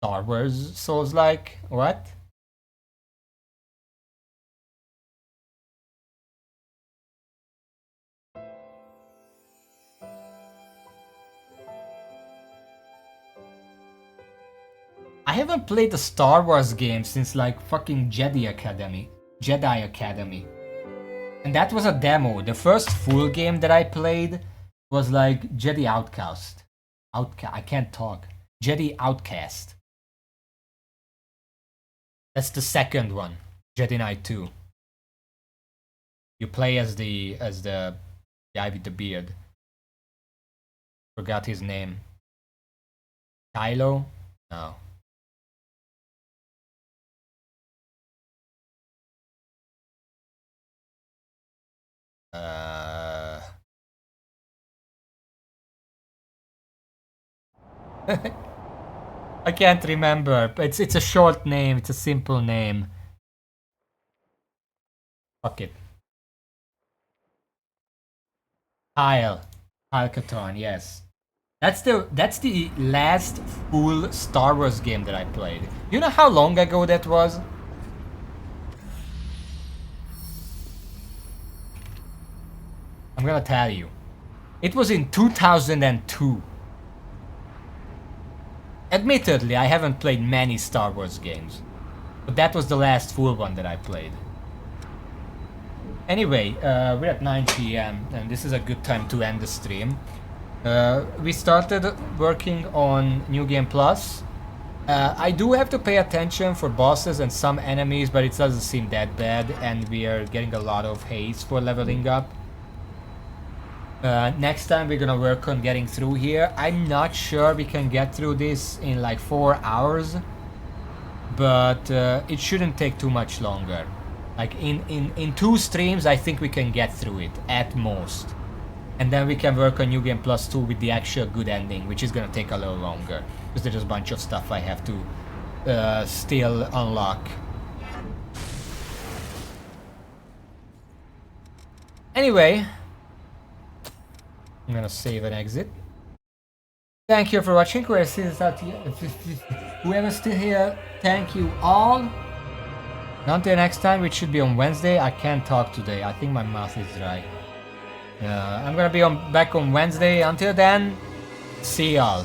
Star Wars Souls-like? What? I haven't played a Star Wars game since like fucking Jedi Academy. And that was a demo. The first full game that I played was like Jedi Outcast. I can't talk. Jedi Outcast. That's the second one. Jedi Knight 2. You play as the guy with the beard. Forgot his name. Kylo? No. I can't remember. It's a short name. It's a simple name. Fuck it. Kyle Katarn, yes. That's the last full Star Wars game that I played. You know how long ago that was? I'm gonna tell you. It was in 2002. Admittedly, I haven't played many Star Wars games, but that was the last full one that I played. Anyway, we're at 9 PM and this is a good time to end the stream. We started working on New Game Plus. I do have to pay attention for bosses and some enemies, but it doesn't seem that bad, and we are getting a lot of haste for leveling up. Next time we're gonna work on getting through here. I'm not sure we can get through this in like 4 hours, but it shouldn't take too much longer. Like in 2 streams, I think we can get through it at most, and then we can work on New Game Plus 2 with the actual good ending, which is gonna take a little longer because there's a bunch of stuff I have to still unlock. Anyway, I'm gonna save and exit. Thank you for watching. Whoever's still here, thank you all. And until next time, which should be on Wednesday. I can't talk today. I think my mouth is dry. I'm gonna be back on Wednesday. Until then, see y'all.